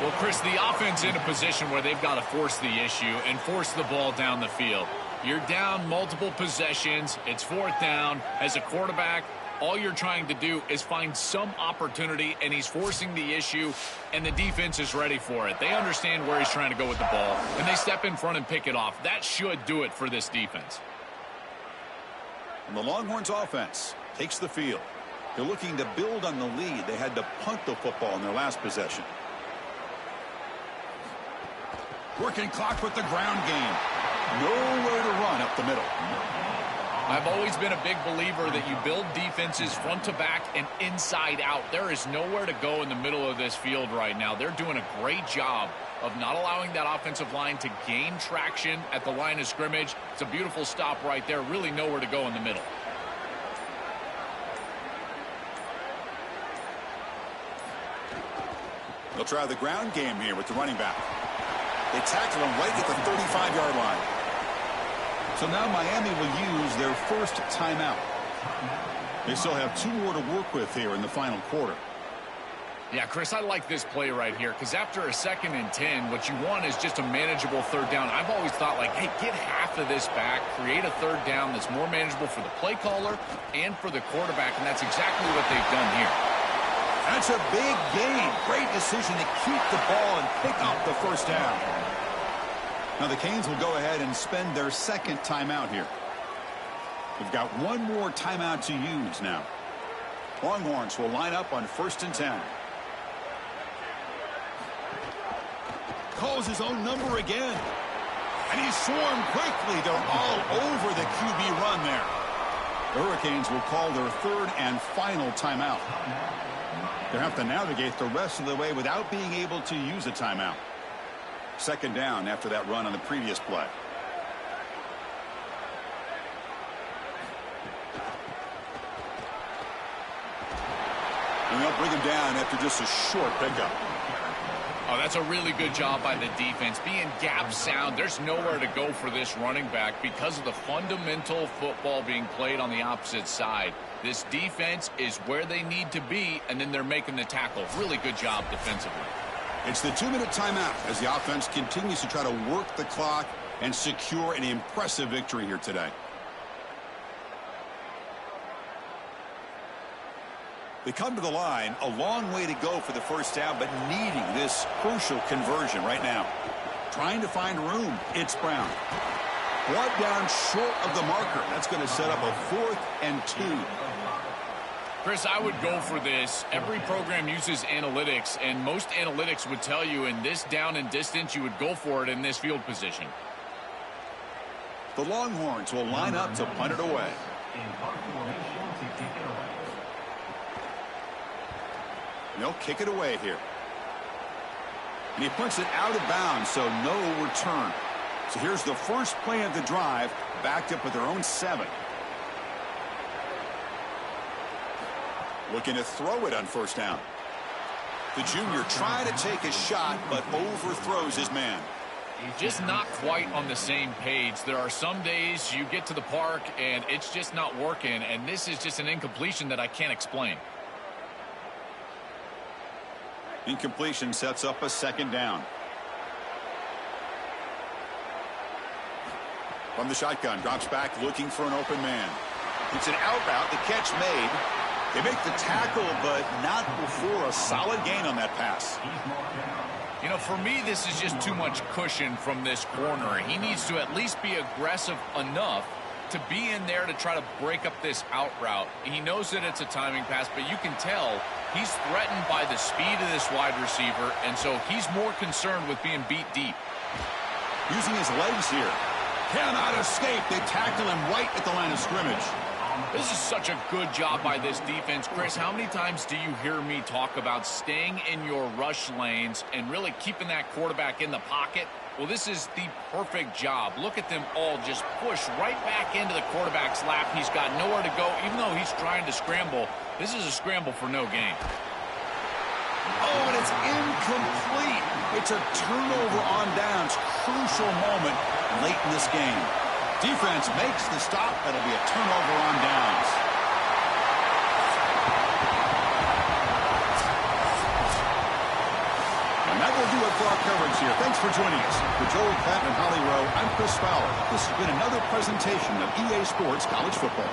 Well, Chris, the offense in a position where they've got to force the issue and force the ball down the field. You're down multiple possessions. It's 4th down. As a quarterback, all you're trying to do is find some opportunity, and he's forcing the issue, and the defense is ready for it. They understand where he's trying to go with the ball, and they step in front and pick it off. That should do it for this defense. And the Longhorns offense takes the field. They're looking to build on the lead. They had to punt the football in their last possession. Working clock with the ground game. Nowhere to run up the middle. I've always been a big believer that you build defenses front to back and inside out. There is nowhere to go in the middle of this field right now. They're doing a great job of not allowing that offensive line to gain traction at the line of scrimmage. It's a beautiful stop right there. Really nowhere to go in the middle. They'll try the ground game here with the running back. They tackle him right at the 35-yard line. So now Miami will use their first timeout. They still have 2 more to work with here in the final quarter. Yeah, Chris, I like this play right here because after a 2nd and 10, what you want is just a manageable 3rd down. I've always thought, like, hey, get half of this back, create a 3rd down that's more manageable for the play caller and for the quarterback, and that's exactly what they've done here. That's a big gain. Great decision to keep the ball and pick up the 1st down. Now the Canes will go ahead and spend their 2nd timeout here. We've got 1 more timeout to use now. Longhorns will line up on 1st and 10. Calls his own number again. And he's swarmed quickly. They're all over the QB run there. The Hurricanes will call their 3rd and final timeout. They'll have to navigate the rest of the way without being able to use a timeout. 2nd down after that run on the previous play. And they'll bring him down after just a short pickup. Oh, that's a really good job by the defense. Being gap sound, there's nowhere to go for this running back because of the fundamental football being played on the opposite side. This defense is where they need to be, and then they're making the tackle. Really good job defensively. It's the 2-minute timeout as the offense continues to try to work the clock and secure an impressive victory here today. They come to the line, a long way to go for the first down, but needing this crucial conversion right now. Trying to find room. It's Brown. Brought down short of the marker. That's going to set up a 4th and 2. Chris, I would go for this. Every program uses analytics, and most analytics would tell you in this down and distance, you would go for it in this field position. The Longhorns will line up to punt it away. They'll kick it away here. And he punts it out of bounds, so no return. So here's the first play of the drive, backed up with their own 7. Looking to throw it on first down. The junior trying to take a shot, but overthrows his man. Just not quite on the same page. There are some days you get to the park and it's just not working, and this is just an incompletion that I can't explain. Incompletion sets up a 2nd down. From the shotgun, drops back looking for an open man. It's an out route, the catch made. They make the tackle, but not before a solid gain on that pass. You know, for me, this is just too much cushion from this corner. He needs to at least be aggressive enough to be in there to try to break up this out route. He knows that it's a timing pass, but you can tell he's threatened by the speed of this wide receiver, and so he's more concerned with being beat deep. Using his legs here. Cannot escape. They tackle him right at the line of scrimmage. This is such a good job by this defense. Chris, how many times do you hear me talk about staying in your rush lanes and really keeping that quarterback in the pocket? Well, this is the perfect job. Look at them all just push right back into the quarterback's lap. He's got nowhere to go, even though he's trying to scramble. This is a scramble for no gain. Oh, and it's incomplete. It's a turnover on downs. Crucial moment late in this game. Defense makes the stop. That'll be a turnover on downs. And that will do it for our coverage here. Thanks for joining us. For Joel Patton and Holly Rowe, I'm Chris Fowler. This has been another presentation of EA Sports College Football.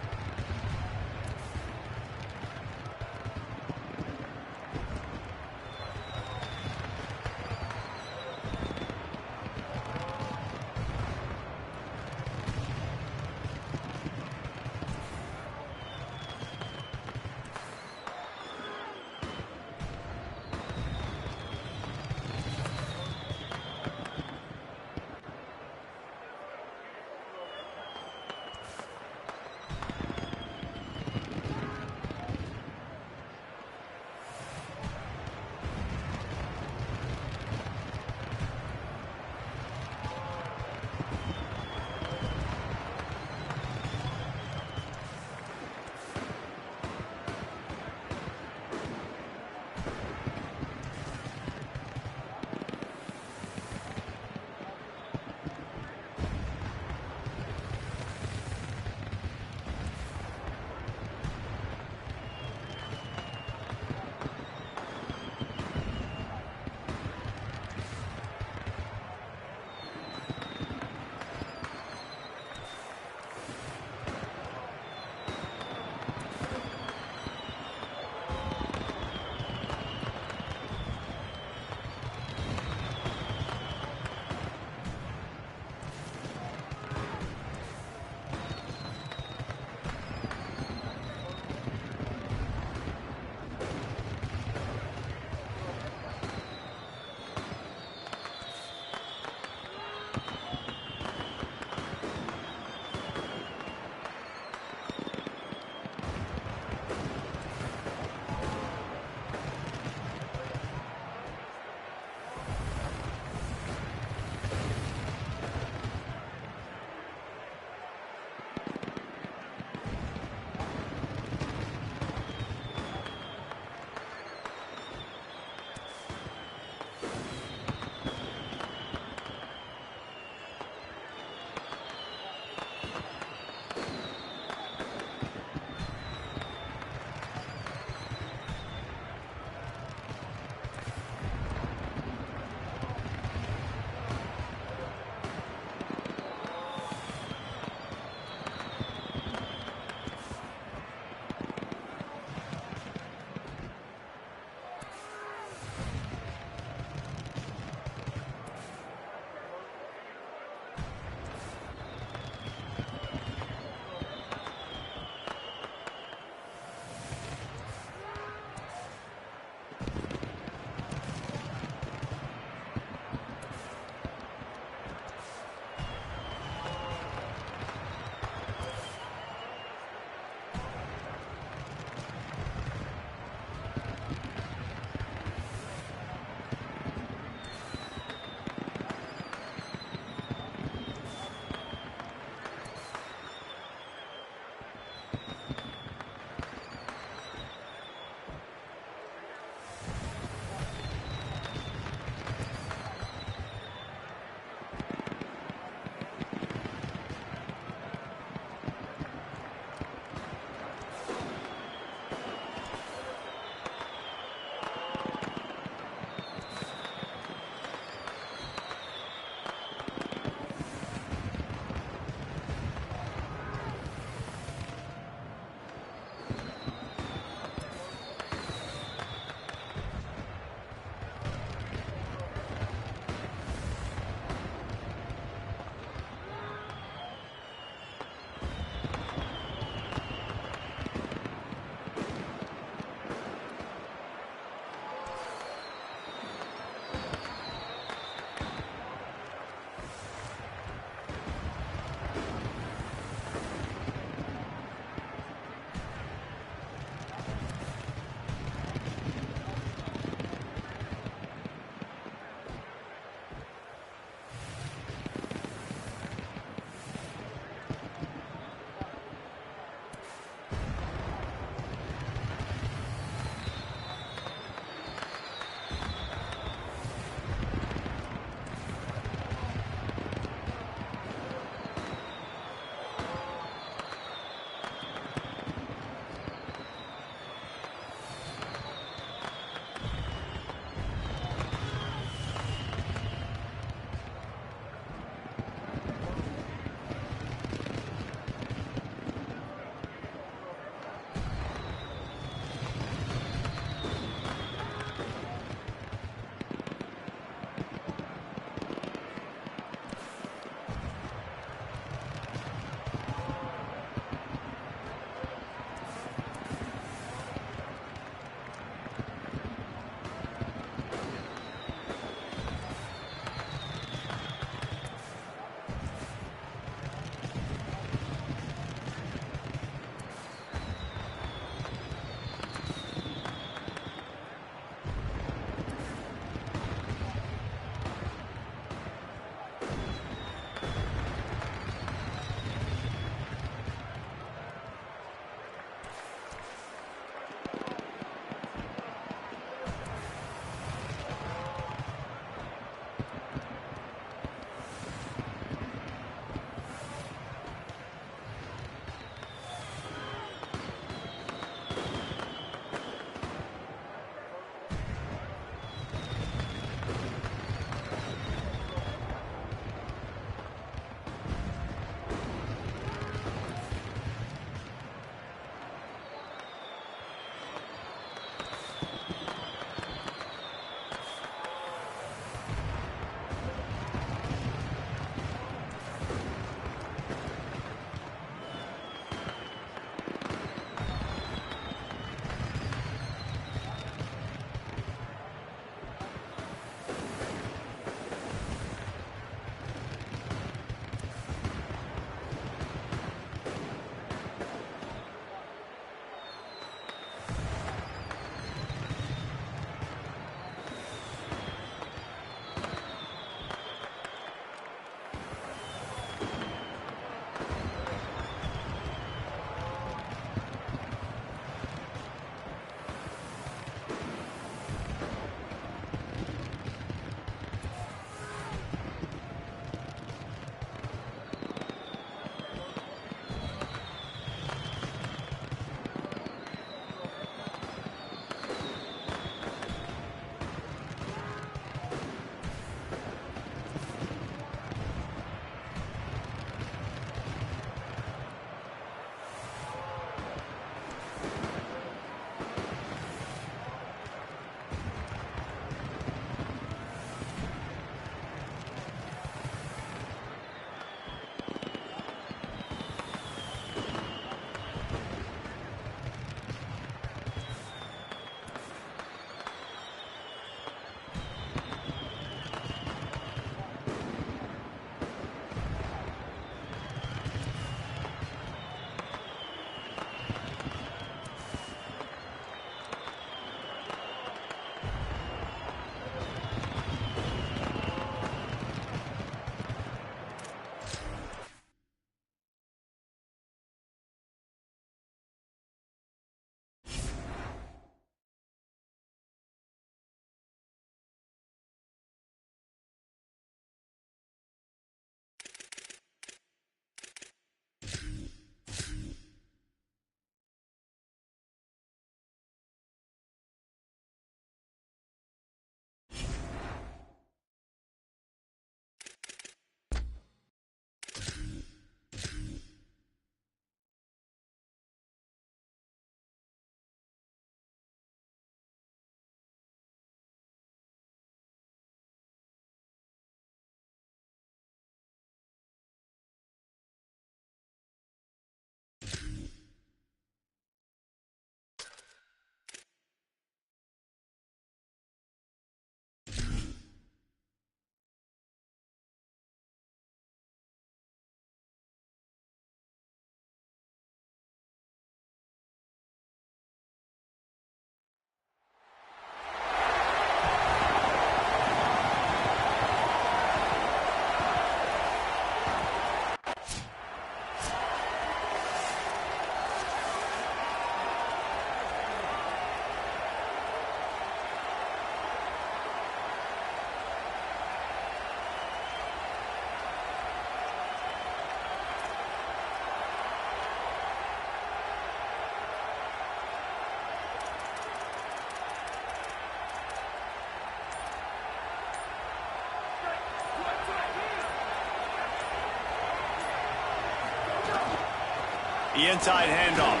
The inside handoff.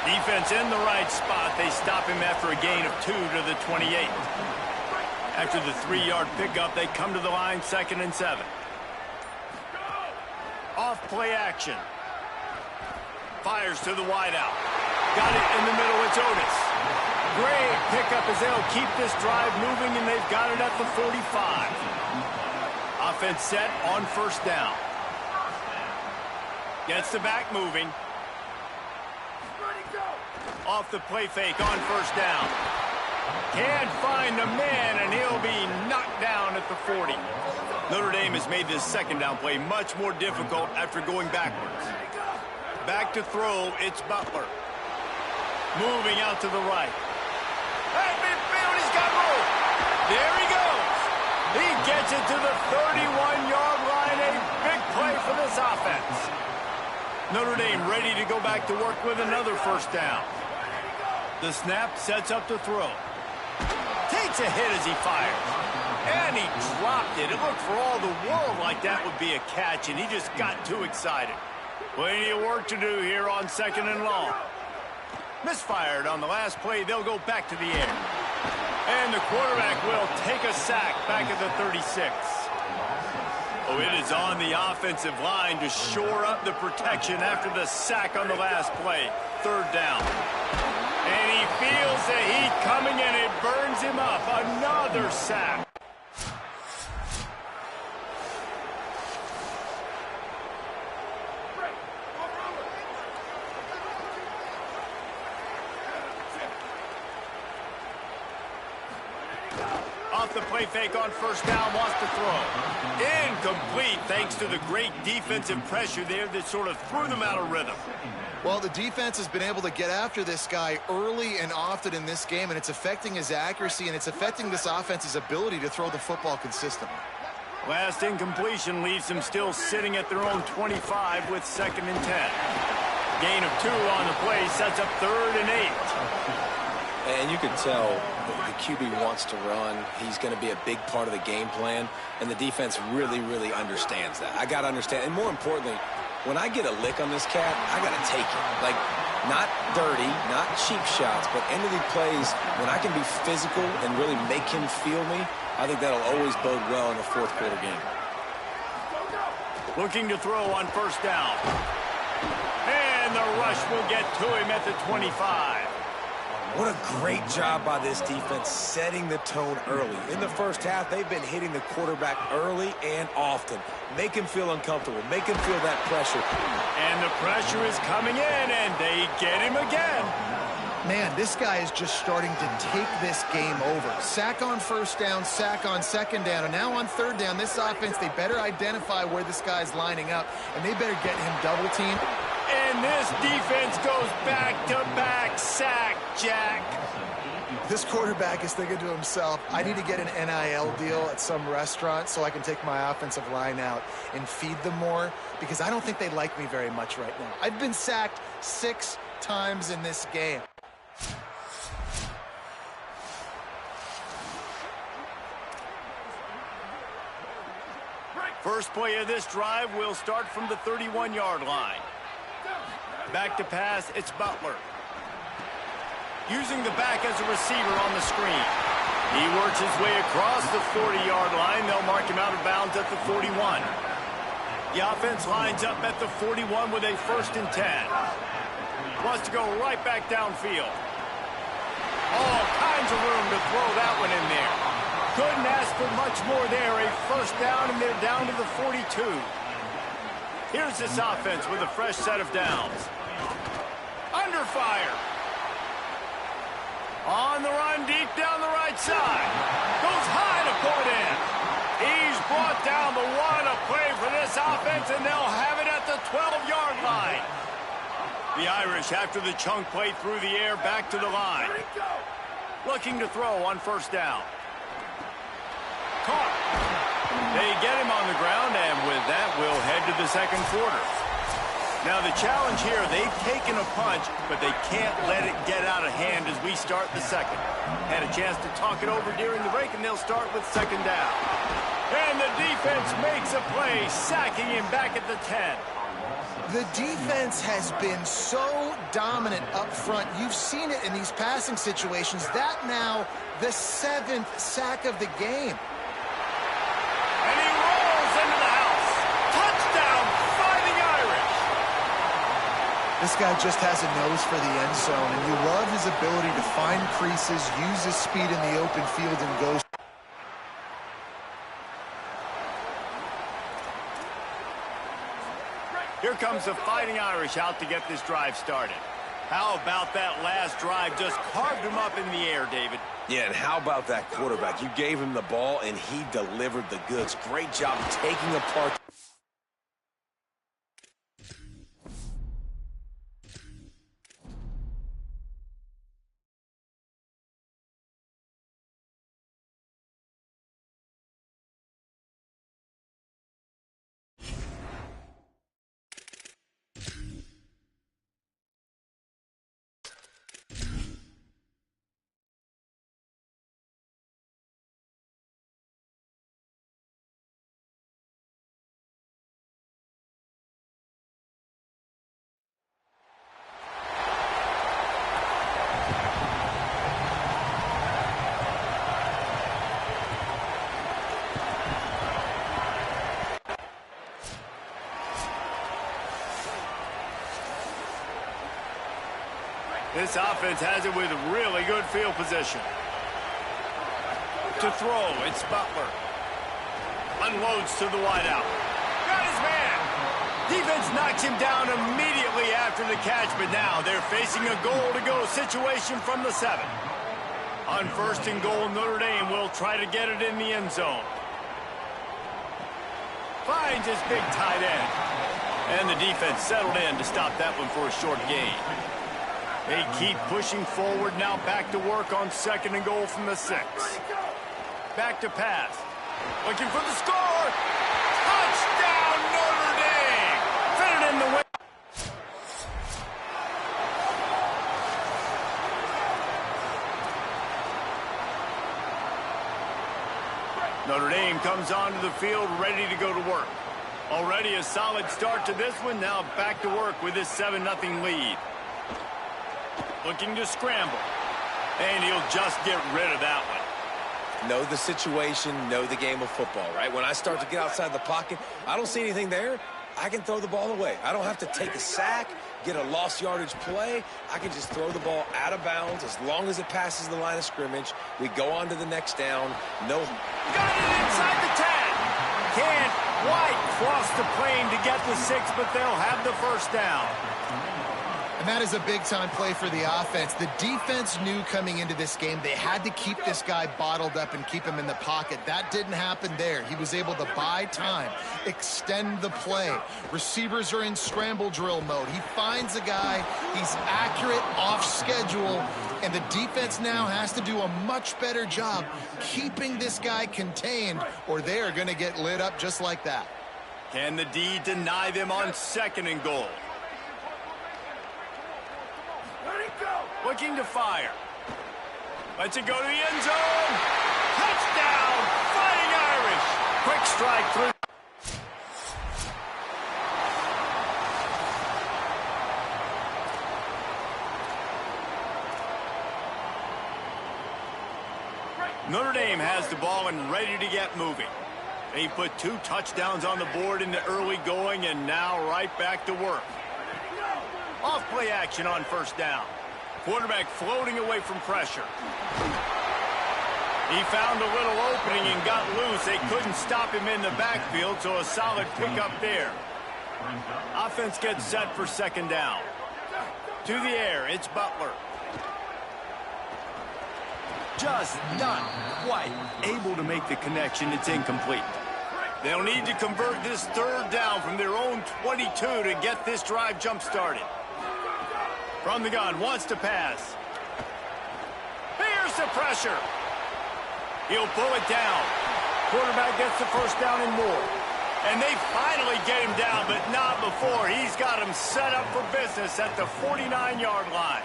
Defense in the right spot. They stop him after a gain of 2 to the 28. After the 3-yard pickup, they come to the line 2nd and 7. Off play action. Fires to the wideout. Got it in the middle. It's Otis. Great pickup as they'll keep this drive moving, and they've got it at the 45. Offense set on 1st down. Gets the back moving. Off the play fake on 1st down. Can't find the man, and he'll be knocked down at the 40. Notre Dame has made this 2nd down play much more difficult after going backwards. Back to throw, it's Butler. Moving out to the right. Hey, midfield, he's got room. There he goes. He gets it to the 31-yard line. A big play for this offense. Notre Dame ready to go back to work with another 1st down. The snap sets up the throw. Takes a hit as he fires. And he dropped it. It looked for all the world like that would be a catch, and he just got too excited. Plenty of work to do here on 2nd and long. Misfired on the last play. They'll go back to the air. And the quarterback will take a sack back at the 36. Oh, it is on the offensive line to shore up the protection after the sack on the last play. 3rd down. And he feels the heat coming, and it burns him up. Another sack. Off the play fake on 1st down, wants to throw. Incomplete thanks to the great defensive pressure there that sort of threw them out of rhythm. Well, the defense has been able to get after this guy early and often in this game, and it's affecting his accuracy, and it's affecting this offense's ability to throw the football consistently. Last incompletion leaves them still sitting at their own 25 with 2nd and 10. Gain of 2 on the play sets up 3rd and 8. And you can tell the QB wants to run. He's going to be a big part of the game plan, and the defense really, really understands that. I got to understand, and more importantly, when I get a lick on this cat, I got to take it. Like, not dirty, not cheap shots, but end of the plays, when I can be physical and really make him feel me, I think that'll always bode well in a 4th quarter game. Looking to throw on 1st down. And the rush will get to him at the 25. What a great job by this defense setting the tone early. In the 1st half, they've been hitting the quarterback early and often. Make him feel uncomfortable. Make him feel that pressure. And the pressure is coming in, and they get him again. Man, this guy is just starting to take this game over. Sack on 1st down, sack on 2nd down, and now on 3rd down, this offense, they better identify where this guy's lining up, and they better get him double-teamed. And this defense goes back-to-back sack, Jack. This quarterback is thinking to himself, I need to get an NIL deal at some restaurant so I can take my offensive line out and feed them more, because I don't think they like me very much right now. I've been sacked 6 times in this game. First play of this drive will start from the 31-yard line. Back to pass, it's Butler. Using the back as a receiver on the screen. He works his way across the 40-yard line. They'll mark him out of bounds at the 41. The offense lines up at the 41 with a 1st and 10. Wants to go right back downfield. All kinds of room to throw that one in there. Couldn't ask for much more there. A 1st down, and they're down to the 42. Here's this offense with a fresh set of downs. Under fire. On the run, deep down the right side. Goes high to pull it in. He's brought down, but what a play for this offense, and they'll have it at the 12-yard line. The Irish, after the chunk play through the air, back to the line. Looking to throw on 1st down. Caught. They get him on the ground, and with that, we'll head to the 2nd quarter. Now, the challenge here, they've taken a punch, but they can't let it get out of hand as we start the 2nd. Had a chance to talk it over during the break, and they'll start with 2nd down. And the defense makes a play, sacking him back at the 10. The defense has been so dominant up front. You've seen it in these passing situations. That now the 7th sack of the game. And he rolls into the house. Touchdown, Fighting Irish. This guy just has a nose for the end zone, and you love his ability to find creases, use his speed in the open field, and go. Here comes the Fighting Irish out to get this drive started. How about that last drive? Just carved him up in the air, David. Yeah, and how about that quarterback? You gave him the ball, and he delivered the goods. Great job taking apart. This offense has it with really good field position. To throw, it's Butler. Unloads to the wideout. Got his man. Defense knocks him down immediately after the catch, but now they're facing a goal-to-go situation from the 7. On 1st and goal, Notre Dame will try to get it in the end zone. Finds his big tight end. And the defense settled in to stop that one for a short gain. They keep pushing forward, now back to work on 2nd and goal from the 6. Back to pass. Looking for the score. Touchdown, Notre Dame. Fit it in the way. Notre Dame comes onto the field ready to go to work. Already a solid start to this one. Now back to work with this 7-0 lead. Looking to scramble. And he'll just get rid of that one. Know the situation, know the game of football, right? When I start to get outside the pocket, I don't see anything there. I can throw the ball away. I don't have to take a sack, get a lost yardage play. I can just throw the ball out of bounds as long as it passes the line of scrimmage. We go on to the next down. No. Got it inside the 10. Can't quite cross the plane to get the 6, but they'll have the first down. And that is a big-time play for the offense. The defense knew coming into this game they had to keep this guy bottled up and keep him in the pocket. That didn't happen there. He was able to buy time, extend the play. Receivers are in scramble drill mode. He finds a guy, he's accurate, off schedule, and the defense now has to do a much better job keeping this guy contained, or they are going to get lit up just like that. Can the D deny them on 2nd and goal? Looking to fire. Lets it go to the end zone. Touchdown, Fighting Irish. Quick strike through. Notre Dame has the ball and ready to get moving. They put 2 touchdowns on the board in the early going and now right back to work. Off play action on 1st down. Quarterback floating away from pressure. He found a little opening and got loose. They couldn't stop him in the backfield, so a solid pickup there. Offense gets set for 2nd down. To the air, it's Butler. Just not quite able to make the connection. It's incomplete. They'll need to convert this 3rd down from their own 22 to get this drive jump-started. From the gun, wants to pass. Here's the pressure. He'll pull it down. Quarterback gets the 1st down and more. And they finally get him down, but not before. He's got him set up for business at the 49-yard line.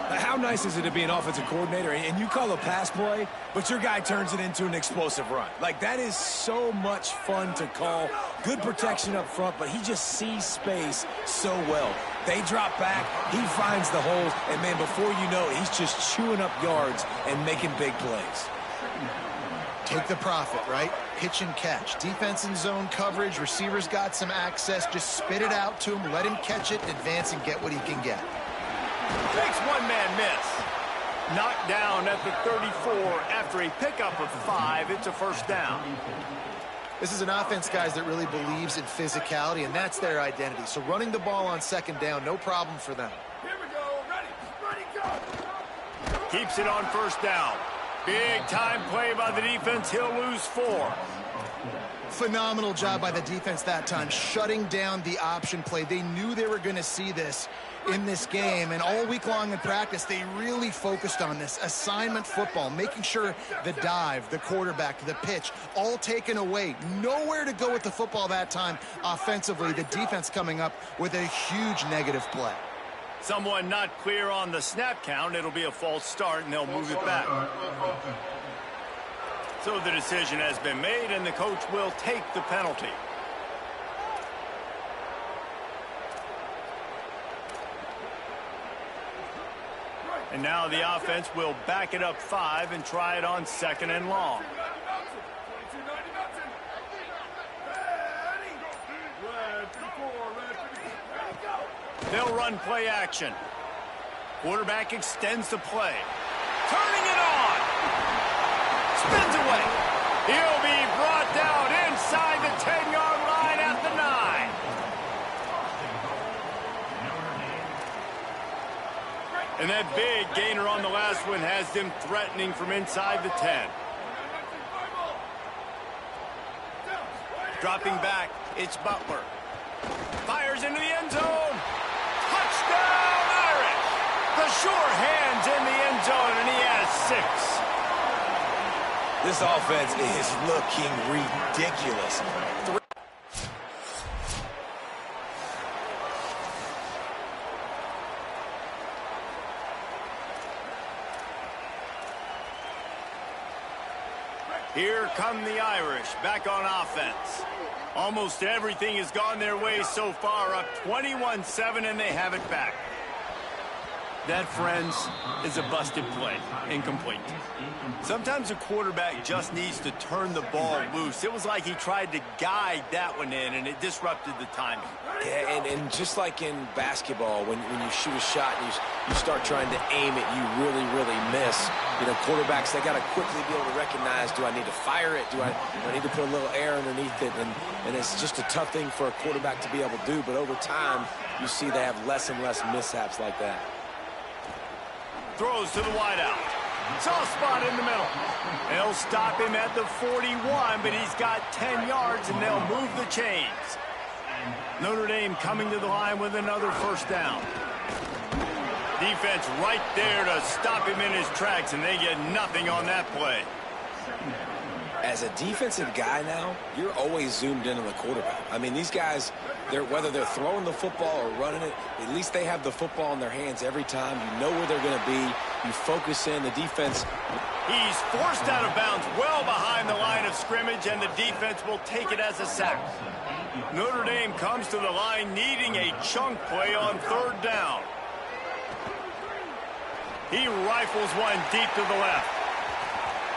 How nice is it to be an offensive coordinator and you call a pass play, but your guy turns it into an explosive run? Like, that is so much fun to call. Good protection up front, but he just sees space so well. They drop back, he finds the holes, and, man, before you know it, he's just chewing up yards and making big plays. Take the profit, right? Pitch and catch. Defense in zone coverage. Receivers got some access. Just spit it out to him. Let him catch it, advance, and get what he can get. Makes one man miss. Knocked down at the 34 after a pickup of 5. It's a first down. This is an offense, guys, that really believes in physicality, and that's their identity. So running the ball on second down, no problem for them. Here we go. Ready, go. Keeps it on first down. Big time play by the defense. He'll lose 4. Phenomenal job by the defense that time, shutting down the option play. They knew they were going to see this in this game, and all week long in practice, they really focused on this assignment football, making sure the dive, the quarterback, the pitch, all taken away. Nowhere to go with the football that time offensively. The defense coming up with a huge negative play. Someone not clear on the snap count. It'll be a false start, and they'll move it back. So the decision has been made, and the coach will take the penalty. And now the offense will back it up 5 and try it on second and long. They'll run play action. Quarterback extends the play. Turning it on. Spins away. He'll be brought down inside the 10-yard line at the 9. And that big gainer on the last one has them threatening from inside the 10. Dropping back, it's Butler. Fires into the end zone. Touchdown, Irish. The sure hands in the end zone, and he has 6. This offense is looking ridiculous. Here come the Irish back on offense. Almost everything has gone their way so far, up 21-7, and they have it back. That, friends, is a busted play. Incomplete. Sometimes a quarterback just needs to turn the ball loose. It was like he tried to guide that one in, and it disrupted the timing. Yeah, and just like in basketball, when you shoot a shot and you start trying to aim it, you really, really miss. You know, quarterbacks, they got to quickly be able to recognize, do I need to fire it? Do I need to put a little air underneath it? And it's just a tough thing for a quarterback to be able to do. But over time, you see they have less and less mishaps like that. Throws to the wideout. Soft spot in the middle. They'll stop him at the 41, but he's got 10 yards, and they'll move the chains. Notre Dame coming to the line with another first down. Defense right there to stop him in his tracks, and they get nothing on that play. As a defensive guy now, you're always zoomed in on the quarterback. I mean, these guys, whether they're throwing the football or running it, at least they have the football in their hands every time. You know where they're going to be. You focus in. The defense. He's forced out of bounds well behind the line of scrimmage, and the defense will take it as a sack. Notre Dame comes to the line needing a chunk play on third down. He rifles one deep to the left.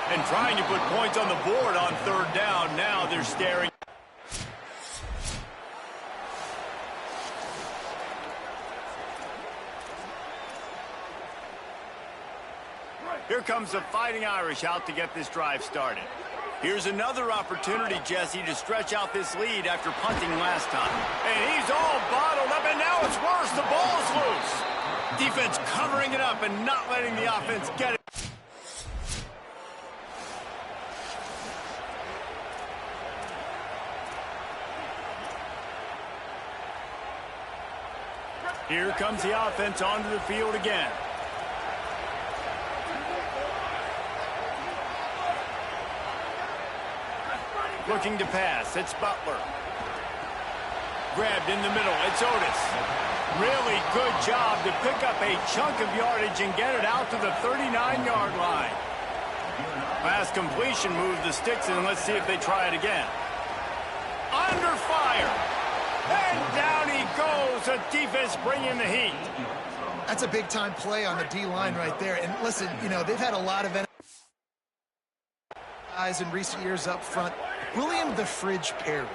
And trying to put points on the board on third down. Now they're staring. Here comes the Fighting Irish out to get this drive started. Here's another opportunity, Jesse, to stretch out this lead after punting last time. And he's all bottled up, and now it's worse. The ball's loose. Defense covering it up and not letting the offense get it. Here comes the offense onto the field again. Looking to pass. It's Butler. Grabbed in the middle. It's Otis. Really good job to pick up a chunk of yardage and get it out to the 39-yard line. Pass completion moves the sticks, and let's see if they try it again. Under fire. And down he goes. The defense bringing the heat. That's a big-time play on the D-line right there. And listen, you know, they've had a lot of guys in recent years up front. William the Fridge Perry,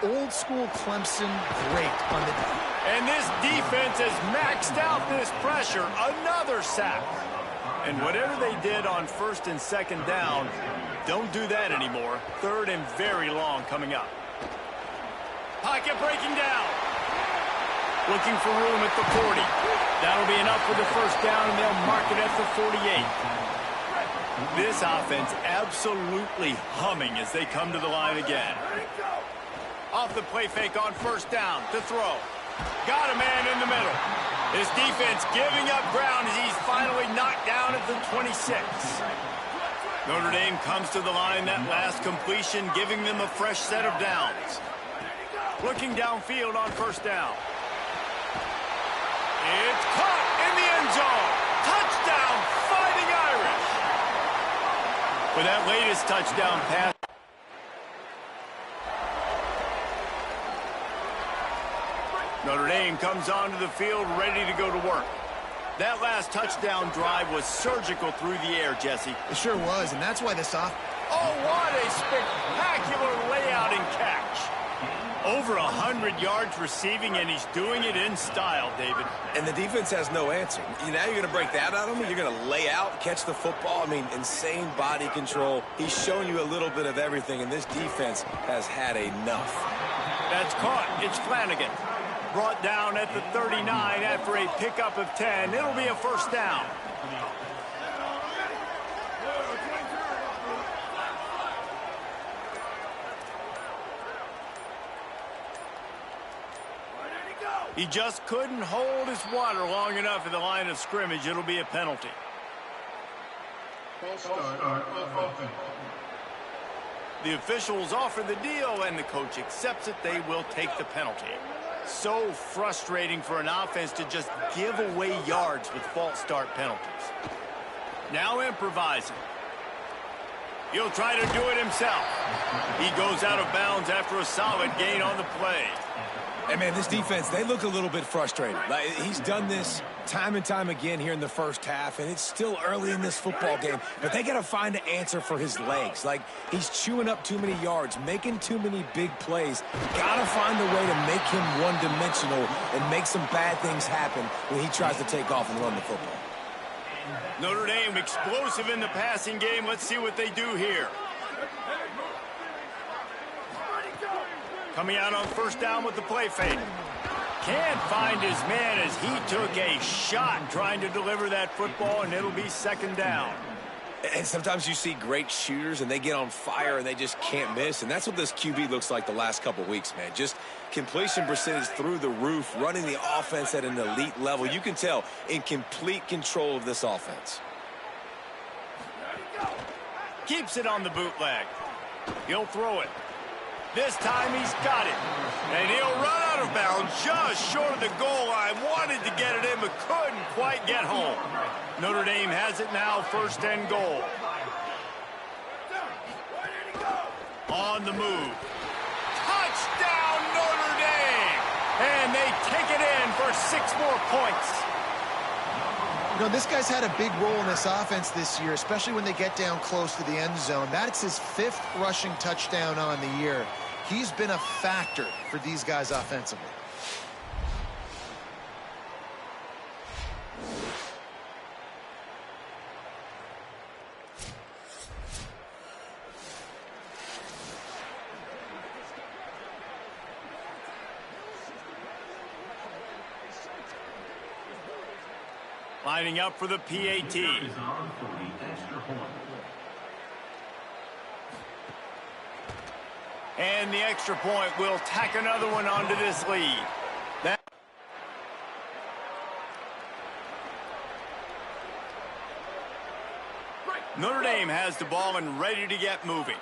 old school Clemson, great on the D. And this defense has maxed out this pressure. Another sack. And whatever they did on first and second down, don't do that anymore. Third and very long coming up. Pocket breaking down. Looking for room at the 40. That'll be enough for the first down, and they'll mark it at the 48. This offense absolutely humming as they come to the line again. Off the play fake on first down to throw. Got a man in the middle. His defense giving up ground as he's finally knocked down at the 26. Notre Dame comes to the line that last completion, giving them a fresh set of downs. Looking downfield on first down. It's caught in the end zone. Touchdown, Fighting Irish. For that latest touchdown pass. Notre Dame comes onto the field ready to go to work. That last touchdown drive was surgical through the air, Jesse. It sure was, and that's why this off. Oh, what a spectacular layout and catch. Over 100 yards receiving, and he's doing it in style, David. And the defense has no answer. Now you're going to break that out of him? You're going to lay out, catch the football? I mean, insane body control. He's shown you a little bit of everything, and this defense has had enough. That's caught. It's Flanagan. Brought down at the 39 after a pickup of 10. It'll be a first down. He just couldn't hold his water long enough at the line of scrimmage. It'll be a penalty. False start. The officials offer the deal, and the coach accepts it. They will take the penalty. So frustrating for an offense to just give away yards with false start penalties. Now improvising. He'll try to do it himself. He goes out of bounds after a solid gain on the play. And, man, this defense, they look a little bit frustrated. Like, he's done this time and time again here in the first half, and it's still early in this football game. But they got to find an answer for his legs. Like, he's chewing up too many yards, making too many big plays. Got to find a way to make him one-dimensional and make some bad things happen when he tries to take off and run the football. Notre Dame explosive in the passing game. Let's see what they do here. Coming out on first down with the play fake. Can't find his man as he took a shot trying to deliver that football, and it'll be second down. And sometimes you see great shooters, and they get on fire, and they just can't miss. And that's what this QB looks like the last couple weeks, man. Just completion percentage through the roof, running the offense at an elite level. You can tell in complete control of this offense. Keeps it on the bootleg. He'll throw it. This time he's got it. And he'll run out of bounds just short of the goal line. Wanted to get it in, but couldn't quite get home. Notre Dame has it now, first and goal. On the move. Touchdown, Notre Dame! And they take it in for 6 more points. You know, this guy's had a big role in this offense this year, especially when they get down close to the end zone. That's his 5th rushing touchdown on the year. He's been a factor for these guys offensively. Lining up for the PAT. And the extra point will tack another one onto this lead. Notre Dame has the ball and ready to get moving.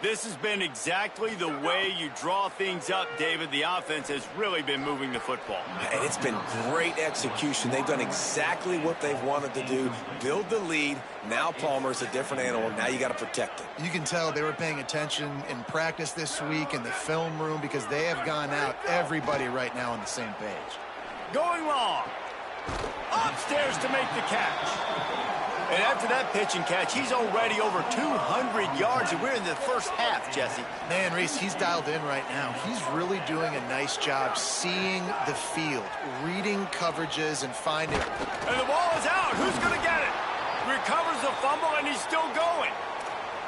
This has been exactly the way you draw things up, David. The offense has really been moving the football. And it's been great execution. They've done exactly what they've wanted to do. Build the lead. Now Palmer's a different animal. Now you got to protect it. You can tell they were paying attention in practice this week in the film room because they have gone out, everybody right now on the same page. Going long. Upstairs to make the catch. And after that pitch and catch, he's already over 200 yards, and we're in the first half, Jesse. Man, Reese, he's dialed in right now. He's really doing a nice job seeing the field, reading coverages, and finding. And the ball is out. Who's going to get it? Recovers the fumble, and he's still going.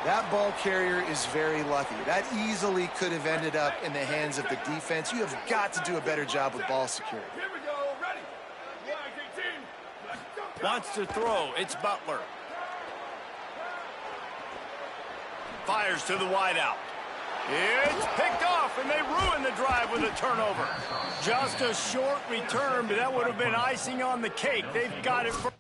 That ball carrier is very lucky. That easily could have ended up in the hands of the defense. You have got to do a better job with ball security. Wants to throw. It's Butler. Fires to the wideout. It's picked off, and they ruin the drive with a turnover. Just a short return, but that would have been icing on the cake. They've got it for...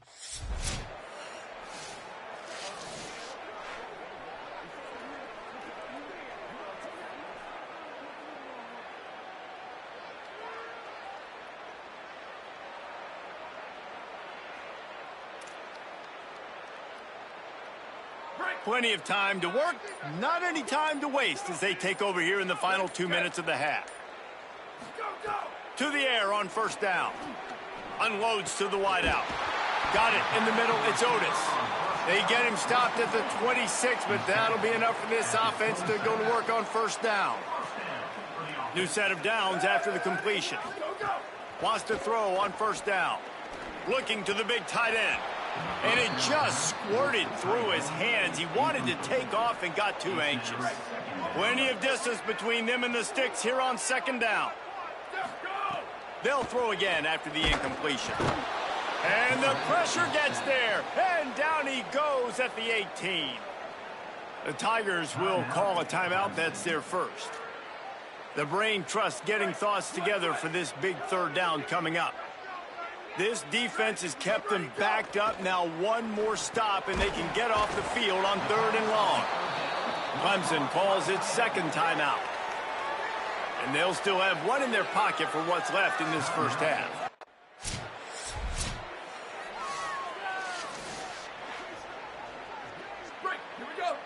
Plenty of time to work, not any time to waste as they take over here in the final 2 minutes of the half. To the air on first down. Unloads to the wideout. Got it in the middle, it's Otis. They get him stopped at the 26, but that'll be enough for this offense to go to work on first down. New set of downs after the completion. Wants to throw on first down. Looking to the big tight end. And it just squirted through his hands. He wanted to take off and got too anxious. Plenty of distance between them and the sticks here on second down. They'll throw again after the incompletion. And the pressure gets there. And down he goes at the 18. The Tigers will call a timeout. That's their first. The brain trust getting thoughts together for this big third down coming up. This defense has kept them backed up. Now one more stop, and they can get off the field on third and long. Clemson calls its second timeout. And they'll still have one in their pocket for what's left in this first half. Here we go.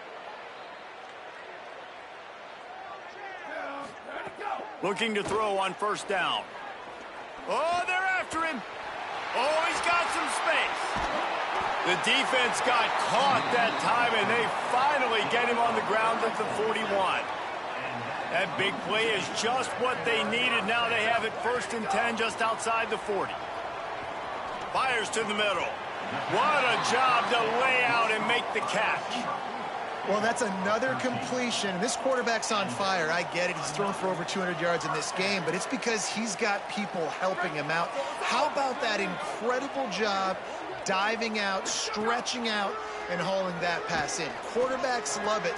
Looking to throw on first down. Oh, they're after him. Oh, he's got some space. The defense got caught that time, and they finally get him on the ground at the 41. That big play is just what they needed. Now they have it first and 10 just outside the 40. Fires to the middle. What a job to lay out and make the catch. Well, that's another completion. This quarterback's on fire. I get it. He's thrown for over 200 yards in this game, but it's because he's got people helping him out. How about that incredible job diving out, stretching out, and hauling that pass in? Quarterbacks love it.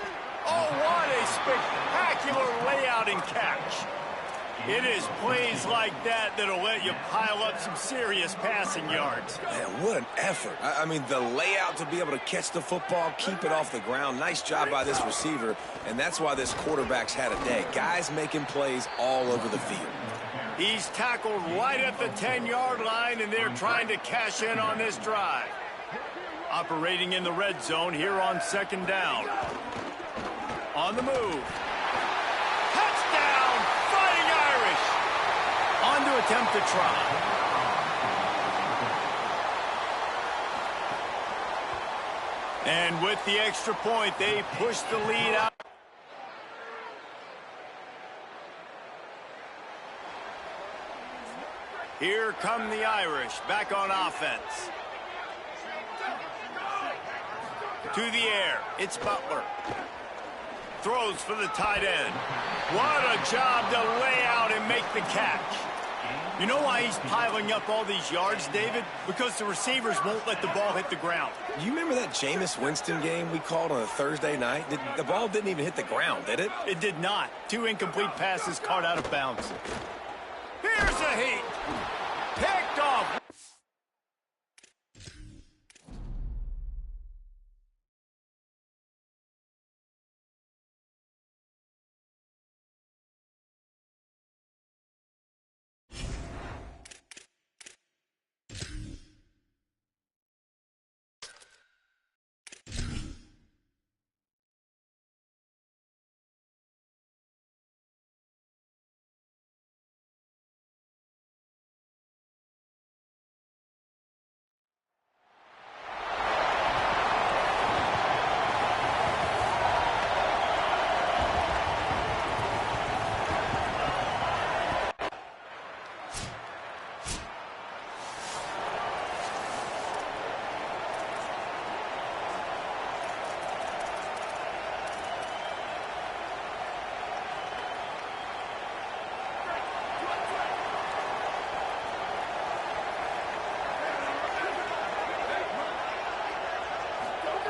Oh, what a spectacular layout and catch. It is plays like that that'll let you pile up some serious passing yards. Man, what an effort. I mean, the layout to be able to catch the football, keep it off the ground. Nice job by this receiver, and that's why this quarterback's had a day. Guys making plays all over the field. He's tackled right at the 10-yard line, and they're trying to cash in on this drive. Operating in the red zone here on second down. On the move. Touchdown, Fighting Irish. On to attempt to try. And with the extra point, they push the lead out. Here come the Irish, back on offense. To the air, it's Butler. Throws for the tight end. What a job to lay out and make the catch. You know why he's piling up all these yards, David? Because the receivers won't let the ball hit the ground. You remember that Jameis Winston game we called on a Thursday night? The ball didn't even hit the ground, did it? It did not. 2 incomplete passes caught out of bounds. Here's a heat. Picked off.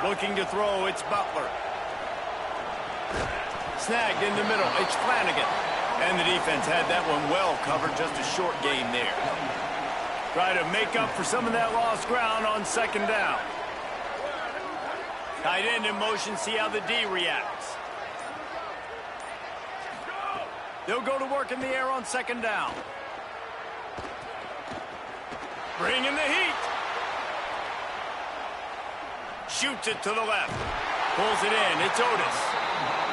Looking to throw, it's Butler. Snagged in the middle, it's Flanagan. And the defense had that one well covered, just a short gain there. Try to make up for some of that lost ground on second down. Tight end in motion, see how the D reacts. They'll go to work in the air on second down. Bring in the heat. Shoots it to the left. Pulls it in. It's Otis.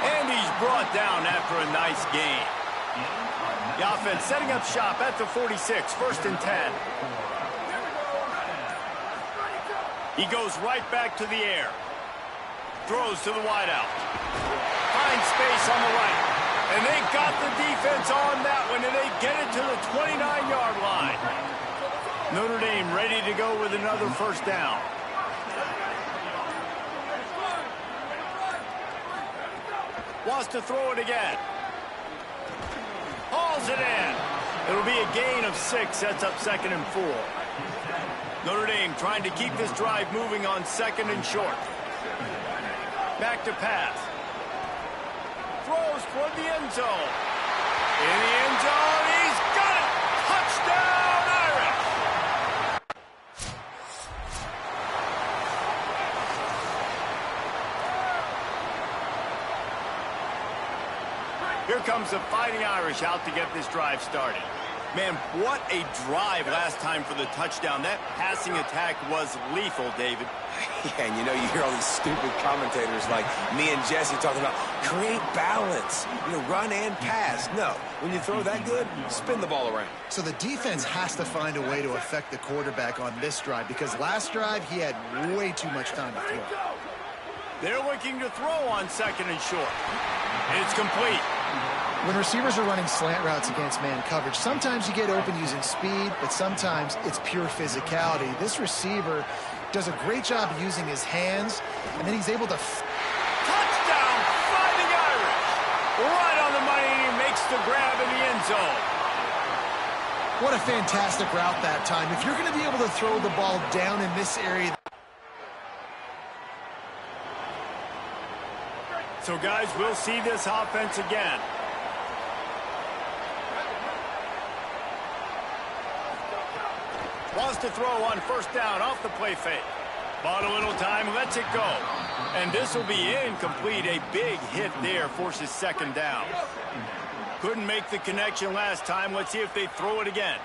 And he's brought down after a nice gain. The offense setting up shop at the 46. 1st and 10. He goes right back to the air. Throws to the wideout. Finds space on the right. And they got the defense on that one, and they get it to the 29-yard line. Notre Dame ready to go with another 1st down. Wants to throw it again. Hauls it in. It'll be a gain of 6. Sets up 2nd and 4. Notre Dame trying to keep this drive moving on 2nd and short. Back to pass. Throws toward the end zone. In the end zone, he's got it! Touchdown, Irish! Here comes the Fighting Irish out to get this drive started. Man, what a drive last time for the touchdown. That passing attack was lethal, David. Yeah, and you know, you hear all these stupid commentators like me and Jesse talking about create balance, run and pass. No, when you throw that good, spin the ball around. So the defense has to find a way to affect the quarterback on this drive because last drive he had way too much time to throw. They're looking to throw on 2nd and short. It's complete. When receivers are running slant routes against man coverage, sometimes you get open using speed, but sometimes it's pure physicality. This receiver does a great job using his hands, and then he's able to... Touchdown, Fighting Irish! Right on the money, and he makes the grab in the end zone. What a fantastic route that time. If you're going to be able to throw the ball down in this area... So, guys, we'll see this offense again. Wants to throw on 1st down off the play fake. Bought a little time, lets it go. And this will be incomplete. A big hit there forces 2nd down. Couldn't make the connection last time. Let's see if they throw it again.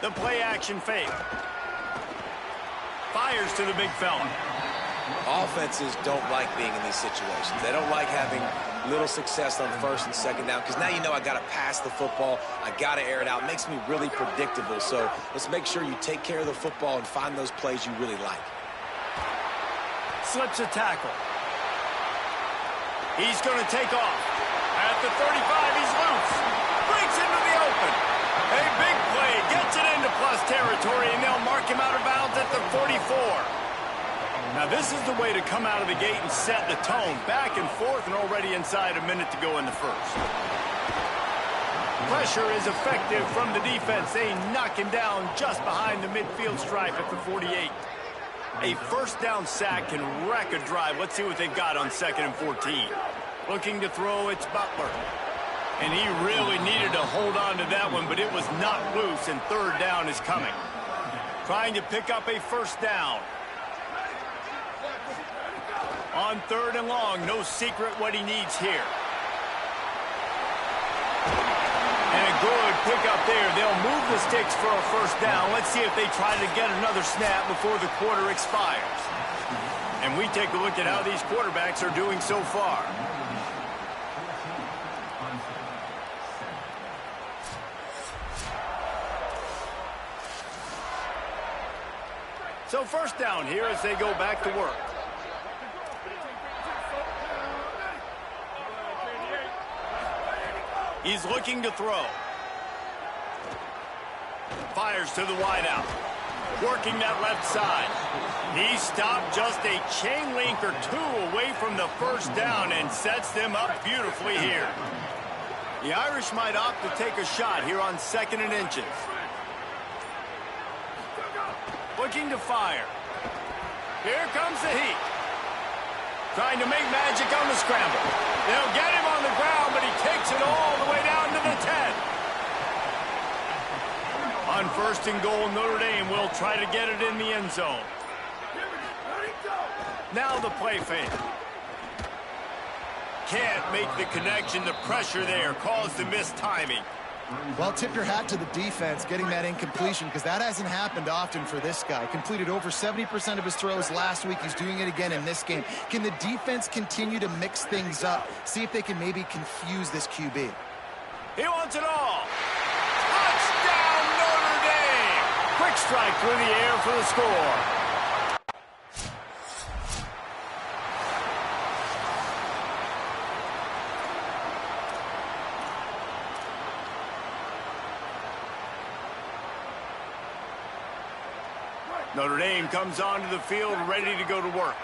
The play action fake. Fires to the big fella. Offenses don't like being in these situations. They don't like having little success on 1st and 2nd down because now you know I got to pass the football. I got to air it out. It makes me really predictable. So let's make sure you take care of the football and find those plays you really like. Slips a tackle. He's going to take off. At the 35, he's loose. Breaks into the open. A big play. Gets it into plus territory, and they'll mark him out of bounds at the 44. Now, this is the way to come out of the gate and set the tone. Back and forth and already inside a minute to go in the 1st. Pressure is effective from the defense. They knock him down just behind the midfield stripe at the 48. A 1st down sack can wreck a drive. Let's see what they've got on 2nd and 14. Looking to throw, it's Butler. And he really needed to hold on to that one, but it was not loose, and 3rd down is coming. Trying to pick up a 1st down. On 3rd and long, no secret what he needs here. And a good pickup there. They'll move the sticks for a 1st down. Let's see if they try to get another snap before the quarter expires. And we take a look at how these quarterbacks are doing so far. So 1st down here as they go back to work. He's looking to throw. Fires to the wideout. Working that left side. He stopped just a chain link or 2 away from the 1st down and sets them up beautifully here. The Irish might opt to take a shot here on 2nd and inches. Looking to fire. Here comes the heat. Trying to make magic on the scramble. They'll get him on the ground, but he takes it all the way down to the 10. On 1st and goal, Notre Dame will try to get it in the end zone. Now the play fake. Can't make the connection. The pressure there caused the missed timing. Well, tip your hat to the defense getting that incompletion, because that hasn't happened often for this guy. Completed over 70% of his throws last week. He's doing it again in this game. Can the defense continue to mix things up? See if they can maybe confuse this QB. He wants it all. Touchdown, Notre Dame! Quick strike through the air for the score. Notre Dame comes onto the field ready to go to work.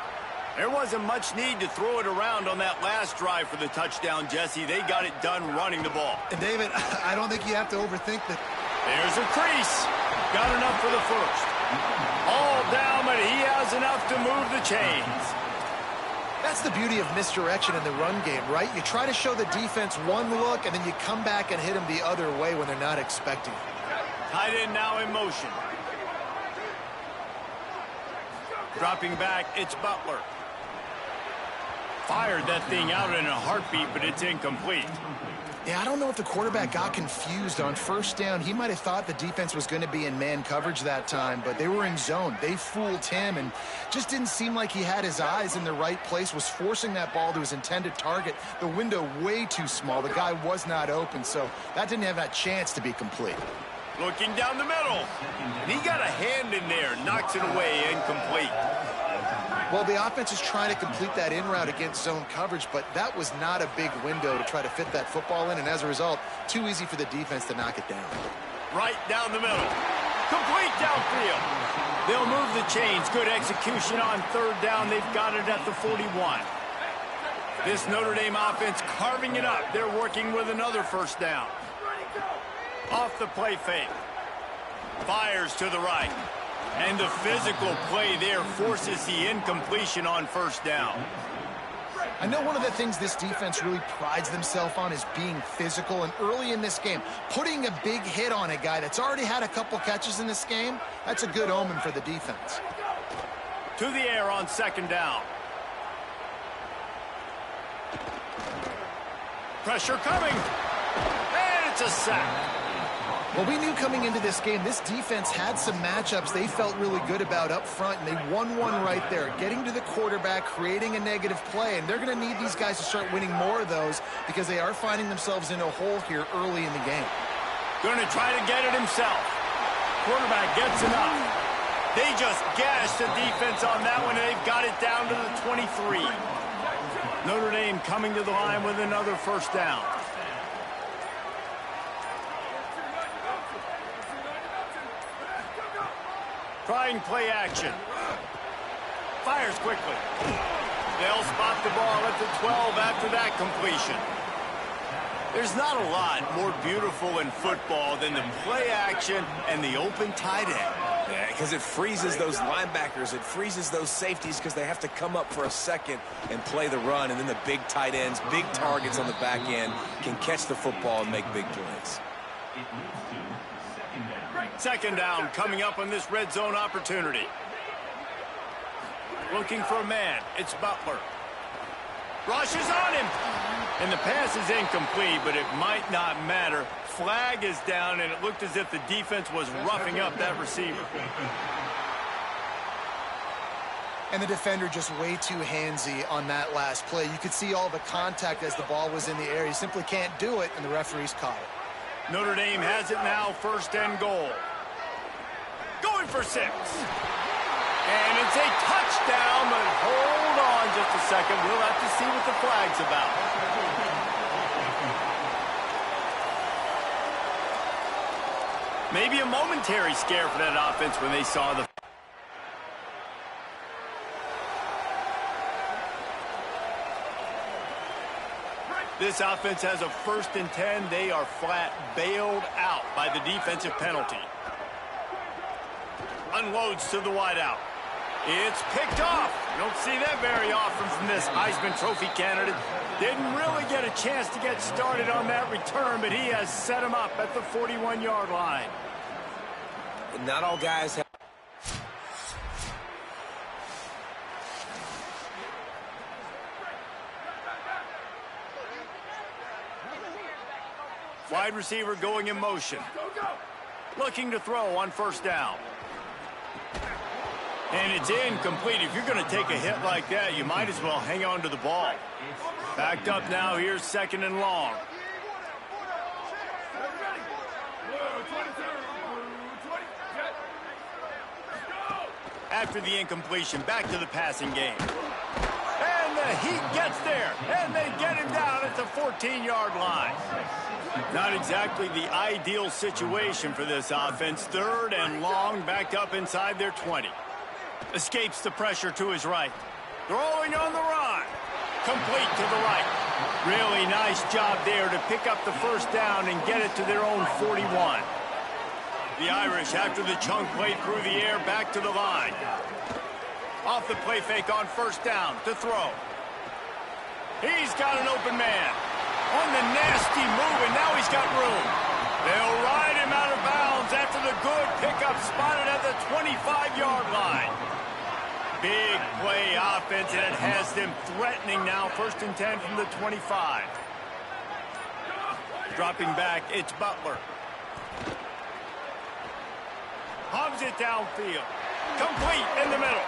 There wasn't much need to throw it around on that last drive for the touchdown, Jesse. They got it done running the ball. And David, I don't think you have to overthink that. There's a crease. Got enough for the first. All down, but he has enough to move the chains. That's the beauty of misdirection in the run game, right? You try to show the defense one look, and then you come back and hit them the other way when they're not expecting it. Tight end now in motion. Dropping back, it's Butler. Fired that thing out in a heartbeat, but it's incomplete. Yeah, I don't know if the quarterback got confused on 1st down. He might have thought the defense was going to be in man coverage that time, but they were in zone. They fooled him and just didn't seem like he had his eyes in the right place, was forcing that ball to his intended target. The window way too small. The guy was not open, so that didn't have that chance to be complete. Looking down the middle. And he got a hand in there, knocks it away, incomplete. Well, the offense is trying to complete that in route against zone coverage, but that was not a big window to try to fit that football in, and as a result, too easy for the defense to knock it down. Right down the middle. Complete downfield. They'll move the chains. Good execution on 3rd down. They've got it at the 41. This Notre Dame offense carving it up. They're working with another 1st down. Off the play fake. Fires to the right. And the physical play there forces the incompletion on 1st down. I know one of the things this defense really prides themselves on is being physical, and early in this game, putting a big hit on a guy that's already had a couple catches in this game, that's a good omen for the defense. To the air on 2nd down. Pressure coming. And it's a sack. Well, we knew coming into this game, this defense had some matchups they felt really good about up front, and they won one right there, getting to the quarterback, creating a negative play, and they're going to need these guys to start winning more of those because they are finding themselves in a hole here early in the game. Going to try to get it himself. Quarterback gets enough. They just gashed the defense on that one, and they've got it down to the 23. Notre Dame coming to the line with another 1st down. Trying play action. Fires quickly. They'll spot the ball at the 12 after that completion. There's not a lot more beautiful in football than the play action and the open tight end. Yeah, because it freezes those linebackers. It freezes those safeties because they have to come up for a second and play the run. And then the big tight ends, big targets on the back end can catch the football and make big plays. 2nd down coming up on this red zone opportunity. Looking for a man. It's Butler. Rushes on him. And the pass is incomplete, but it might not matter. Flag is down, and it looked as if the defense was roughing up that receiver. And the defender just way too handsy on that last play. You could see all the contact as the ball was in the air. He simply can't do it, and the referees caught it. Notre Dame has it now, 1st and goal. Going for 6. And it's a touchdown, but hold on just a second. We'll have to see what the flag's about. Maybe a momentary scare for that offense when they saw the... This offense has a 1st and 10. They are flat bailed out by the defensive penalty. Unloads to the wideout. It's picked off. Don't see that very often from this Heisman Trophy candidate. Didn't really get a chance to get started on that return, but he has set him up at the 41-yard line. Not all guys have... Wide receiver going in motion. Looking to throw on first down. And it's incomplete. If you're going to take a hit like that, you might as well hang on to the ball. Backed up now. Here's second and long. After the incompletion, back to the passing game. And the Heat gets there. And they get him down at the 14-yard line. Not exactly the ideal situation for this offense. Third and long, backed up inside their 20. Escapes the pressure to his right. Throwing on the run. Complete to the right. Really nice job there to pick up the first down and get it to their own 41. The Irish, after the chunk play through the air, back to the line. Off the play fake on first down to throw. He's got an open man. On the nasty move, and now he's got room. They'll ride him out of bounds after the good pickup spotted at the 25-yard line. Big play offense, and it has them threatening now. First and 10 from the 25. Dropping back, it's Butler. Hogs it downfield. Complete in the middle.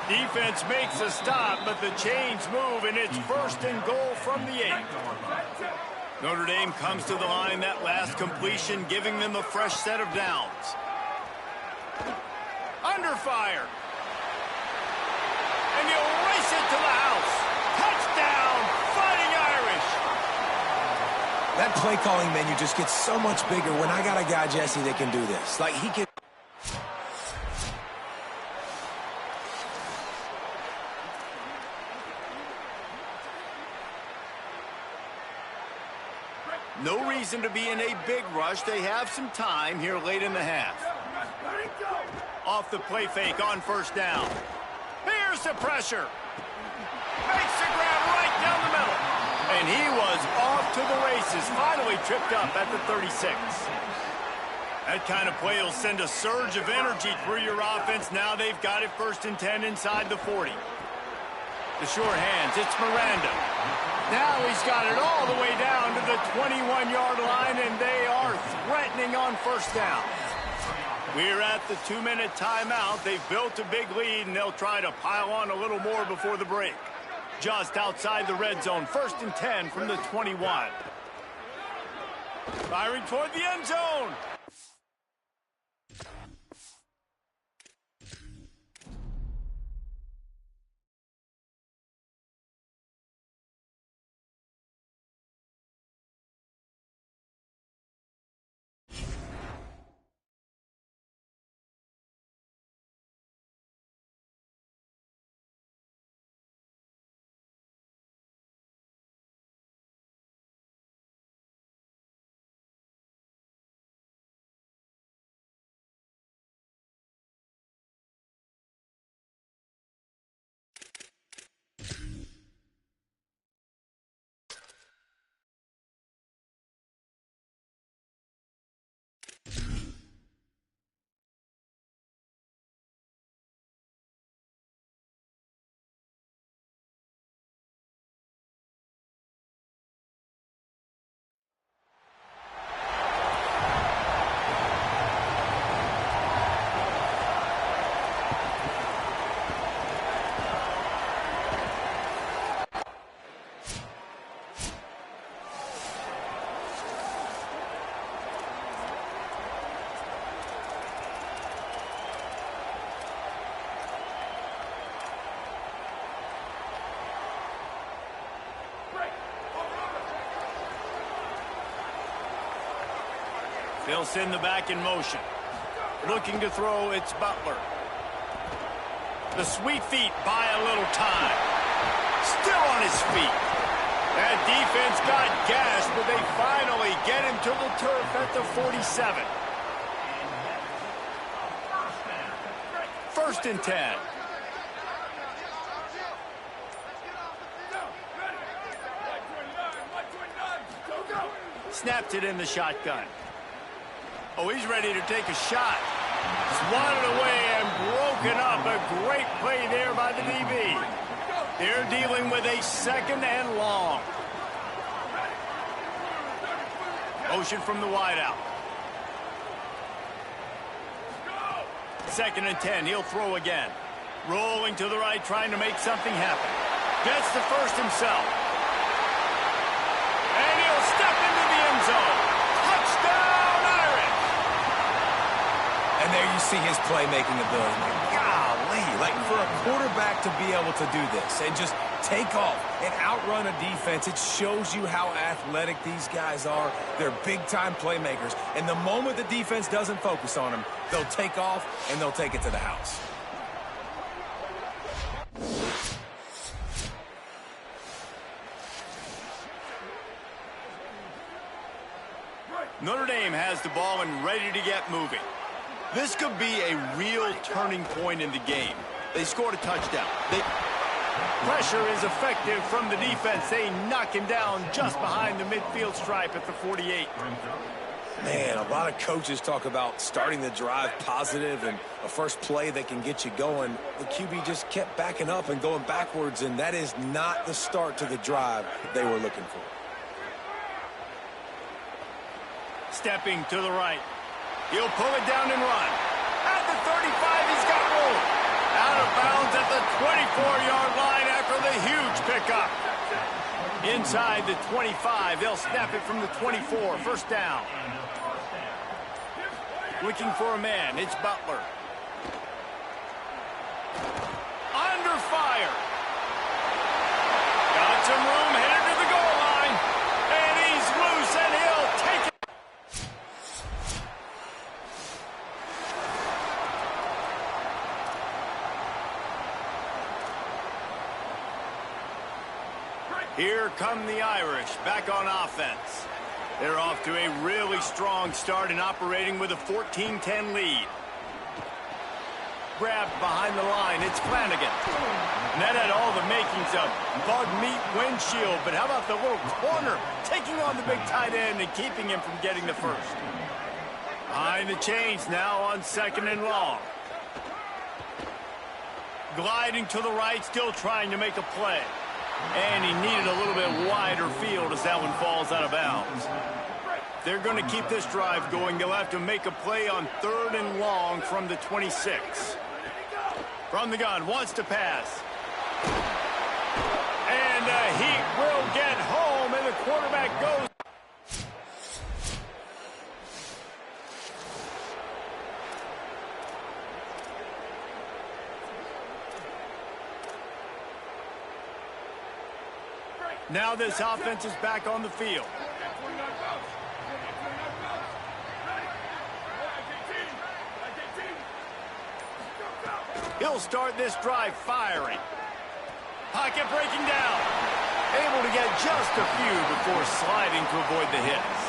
Defense makes a stop, but the chains move, and it's first and goal from the 8. Notre Dame comes to the line, that last completion, giving them a fresh set of downs. Under fire. And he'll race it to the house. Touchdown, Fighting Irish. That play calling menu just gets so much bigger when I got a guy, Jesse, that can do this. Like, he can... No reason to be in a big rush. They have some time here late in the half. Off the play fake on first down. Here's the pressure. Makes the grab right down the middle. And he was off to the races. Finally tripped up at the 36. That kind of play will send a surge of energy through your offense. Now they've got it first and 10 inside the 40. The short hands, it's Miranda. Now he's got it all the way down to the 21-yard line, and they are threatening on first down. We're at the 2-minute timeout. They've built a big lead, and they'll try to pile on a little more before the break. Just outside the red zone, first and 10 from the 21. Firing toward the end zone. They'll send the back in motion. Looking to throw, it's Butler. The sweet feet buy a little time. Still on his feet. That defense got gashed, but they finally get him to the turf at the 47. First and 10. snaps it in the shotgun. Oh, he's ready to take a shot. Swatted away and broken up. A great play there by the DB. They're dealing with a 2nd and long. Motion from the wideout. 2nd and 10. He'll throw again. Rolling to the right, trying to make something happen. Gets the first himself. And he'll step into the end zone. Touchdown, Irish! And there you see his playmaking ability. Golly, like for a quarterback to be able to do this and just take off and outrun a defense, it shows you how athletic these guys are. They're big-time playmakers. And the moment the defense doesn't focus on them, they'll take off and they'll take it to the house. Notre Dame has the ball and ready to get moving. This could be a real turning point in the game. They scored a touchdown. Pressure is effective from the defense. They knock him down just behind the midfield stripe at the 48. Man, a lot of coaches talk about starting the drive positive and a first play that can get you going. The QB just kept backing up and going backwards, and that is not the start to the drive they were looking for. Stepping to the right. He'll pull it down and run. At the 35, he's got room. Out of bounds at the 24-yard line after the huge pickup. Inside the 25, they'll snap it from the 24. First down. Looking for a man. It's Butler. Under fire. Got some room, headed to the goal line. And he's loose, and he'll take it. Here come the Irish, back on offense. They're off to a really strong start and operating with a 14-10 lead. Grabbed behind the line, it's Flanagan. And that had all the makings of bug meat windshield, but how about the little corner taking on the big tight end and keeping him from getting the first? Behind the chains now on 2nd and long. Gliding to the right, still trying to make a play. And he needed a little bit wider field as that one falls out of bounds. They're going to keep this drive going. They'll have to make a play on 3rd and long from the 26. From the gun, wants to pass. And he will get home, and the quarterback goes. Now this offense is back on the field. He'll start this drive firing. Pocket breaking down. Able to get just a few before sliding to avoid the hits.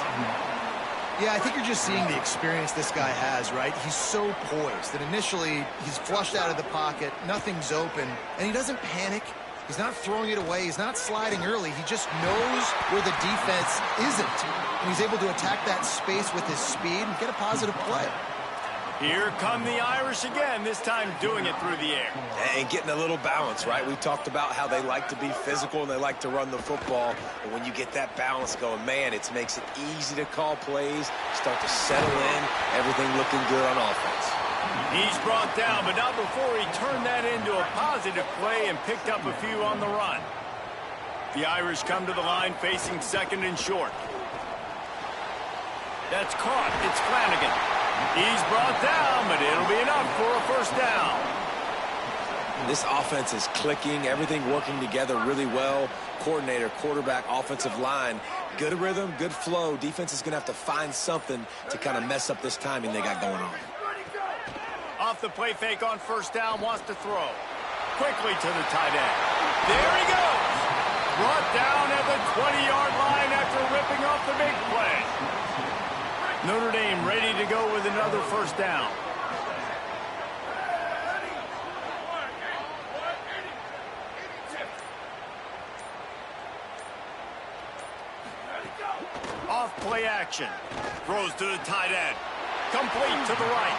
Yeah, I think you're just seeing the experience this guy has, right? He's so poised that initially he's flushed out of the pocket, nothing's open, and he doesn't panic. He's not throwing it away. He's not sliding early. He just knows where the defense isn't. And he's able to attack that space with his speed and get a positive play. Here come the Irish again, this time doing it through the air. And getting a little balance, right? We talked about how they like to be physical and they like to run the football. And when you get that balance going, man, it makes it easy to call plays, start to settle in, everything looking good on offense. He's brought down, but not before he turned that into a positive play and picked up a few on the run. The Irish come to the line facing 2nd and short. That's caught. It's Flanagan. He's brought down, but it'll be enough for a first down. This offense is clicking, everything working together really well. Coordinator, quarterback, offensive line, good rhythm, good flow. Defense is going to have to find something to kind of mess up this timing they got going on. Off the play fake on first down, wants to throw. Quickly to the tight end. There he goes. Brought down at the 20-yard line after ripping off the big play. Notre Dame ready to go with another first down. Off play action. Throws to the tight end. Complete to the right.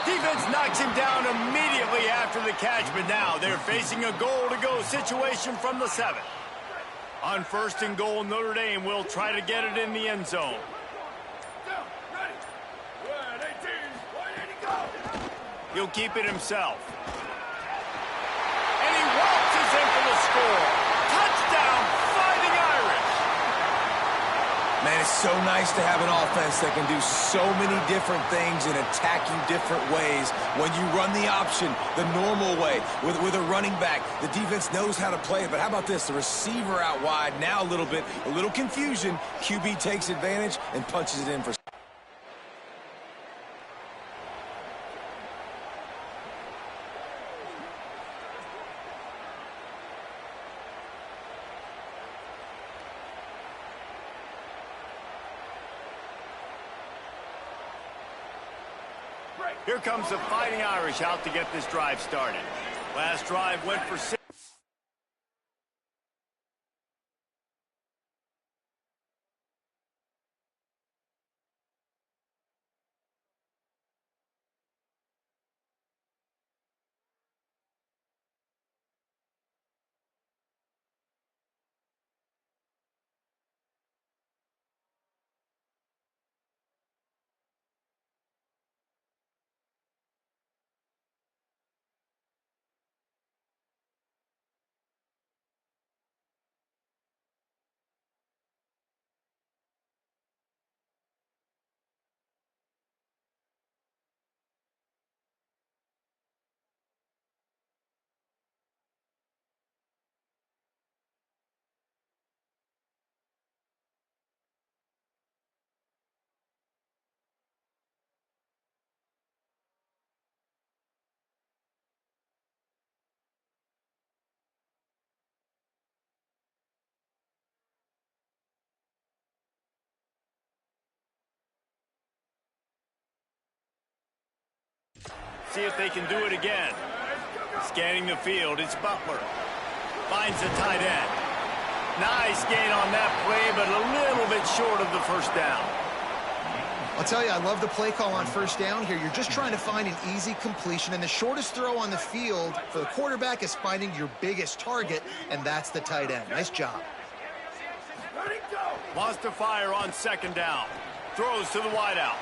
Defense knocks him down immediately after the catch, but now they're facing a goal-to-go situation from the 7. On 1st and goal, Notre Dame will try to get it in the end zone. He'll keep it himself. And he waltzes in for the score. Touchdown, Fighting Irish. Man, it's so nice to have an offense that can do so many different things and attack you different ways. When you run the option, the normal way, with a running back, the defense knows how to play it. But how about this? The receiver out wide, now a little confusion. QB takes advantage and punches it in for. Here comes the Fighting Irish out to get this drive started. Last drive went for 6. See if they can do it again. Scanning the field, it's Butler. Finds the tight end. Nice gain on that play, but a little bit short of the first down. I'll tell you, I love the play call on 1st down here. You're just trying to find an easy completion, and the shortest throw on the field for the quarterback is finding your biggest target, and that's the tight end. Nice job. Wants to fire on 2nd down. Throws to the wideout.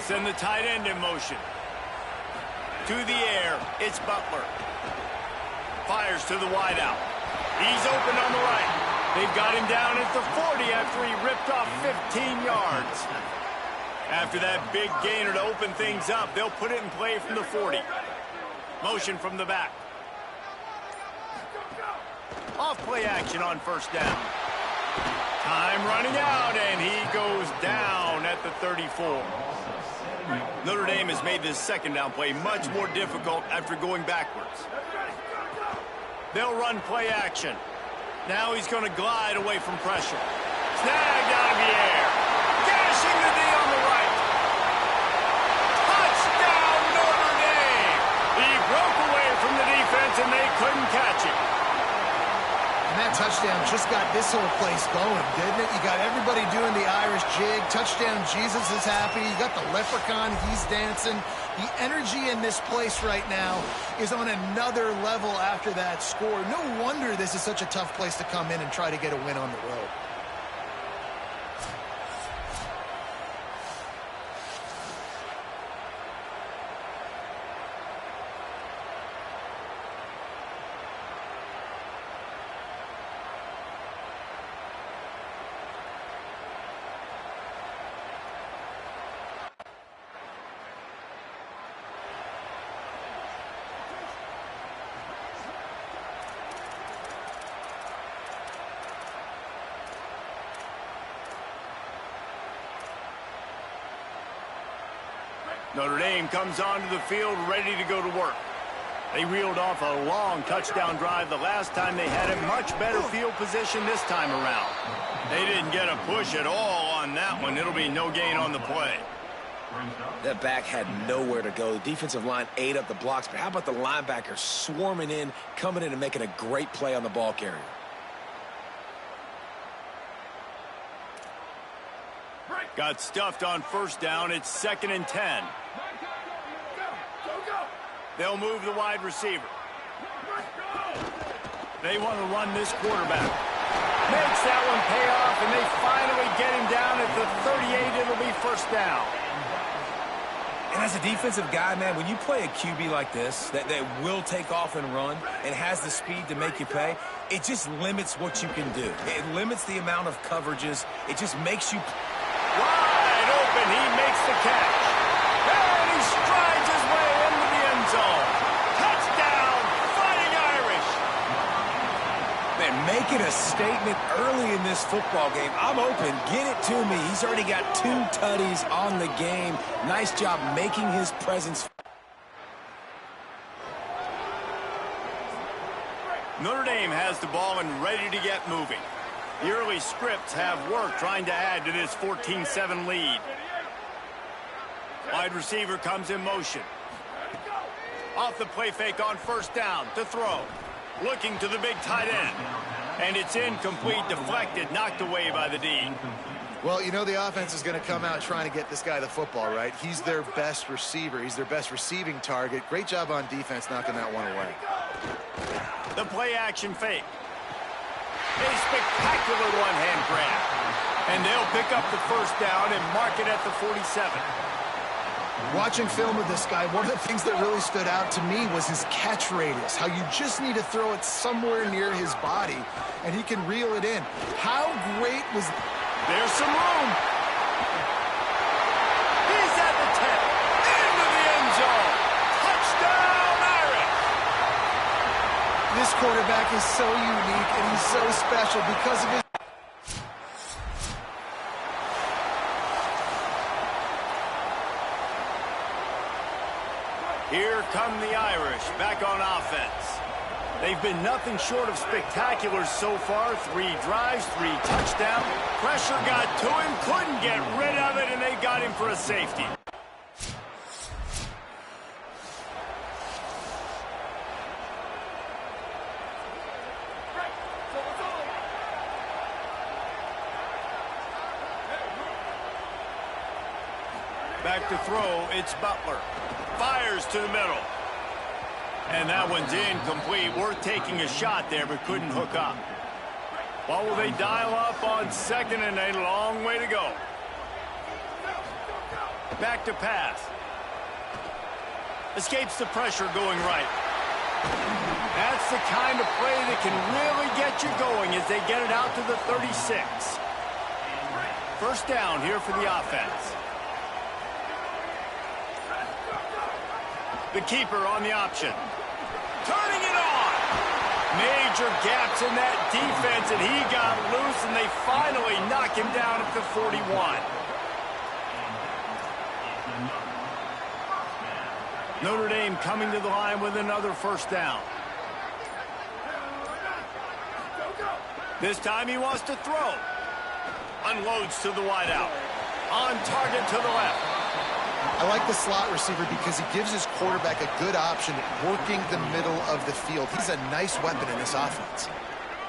Send the tight end in motion. To the air, it's Butler. Fires to the wideout. He's open on the right. They've got him down at the 40 after he ripped off 15 yards. After that big gainer to open things up, they'll put it in play from the 40. Motion from the back. Off play action on 1st down. Time running out, and he goes down at the 34. Notre Dame has made this 2nd down play much more difficult after going backwards. They'll run play action. Now he's going to glide away from pressure. Snagged out of the air. Gashing the D on the right. Touchdown, Notre Dame! He broke away from the defense, and they couldn't catch him. that touchdown just got this whole place going, didn't it? You got everybody doing the Irish jig. Touchdown Jesus is happy. You got the leprechaun, he's dancing. The energy in this place right now is on another level after that score. No wonder this is such a tough place to come in and try to get a win on the road. Notre Dame comes onto the field ready to go to work. They reeled off a long touchdown drive the last time they had a much better field position this time around. They didn't get a push at all on that one. It'll be no gain on the play. That back had nowhere to go. The defensive line ate up the blocks, but how about the linebacker swarming in, coming in and making a great play on the ball carrier? Got stuffed on first down. It's 2nd and 10. They'll move the wide receiver. They want to run this quarterback. Makes that one pay off, and they finally get him down at the 38. It'll be first down. And as a defensive guy, man, when you play a QB like this that will take off and run and has the speed to make you pay, it just limits what you can do. It limits the amount of coverages. It just makes you... Wide open, he makes the catch. And he strides his way into the end zone. Touchdown, Fighting Irish. Man, making a statement early in this football game. I'm open. Get it to me. He's already got 2 tutties on the game. Nice job making his presence. Notre Dame has the ball and ready to get moving. The early scripts have worked trying to add to this 14-7 lead. Wide receiver comes in motion. Off the play fake on first down to throw. Looking to the big tight end. And it's incomplete, deflected, knocked away by the D. Well, you know the offense is going to come out trying to get this guy the football, right? He's their best receiver. He's their best receiving target. Great job on defense knocking that one away. The play action fake. A spectacular one-hand grab. And they'll pick up the first down and mark it at the 47. Watching film of this guy, one of the things that really stood out to me was his catch radius, how you just need to throw it somewhere near his body, and he can reel it in. How great was... There's some room. He's at the 10. Into the end zone. Touchdown, Irish. This quarterback is so unique, and he's so special because of his... Here come the Irish back on offense. They've been nothing short of spectacular so far. 3 drives, 3 touchdowns. Pressure got to him, couldn't get rid of it, and they got him for a safety. Back to throw, it's Butler. Fires to the middle. And that one's incomplete. Worth taking a shot there, but couldn't hook up. Well, will they dial up on second, and a long way to go. Back to pass. Escapes the pressure going right. That's the kind of play that can really get you going as they get it out to the 36. First down here for the offense. The keeper on the option. Turning it on. Major gaps in that defense, and he got loose, and they finally knock him down at the 41. Notre Dame coming to the line with another first down. This time he wants to throw. Unloads to the wideout. On target to the left. I like the slot receiver because he gives his quarterback a good option working the middle of the field. He's a nice weapon in this offense.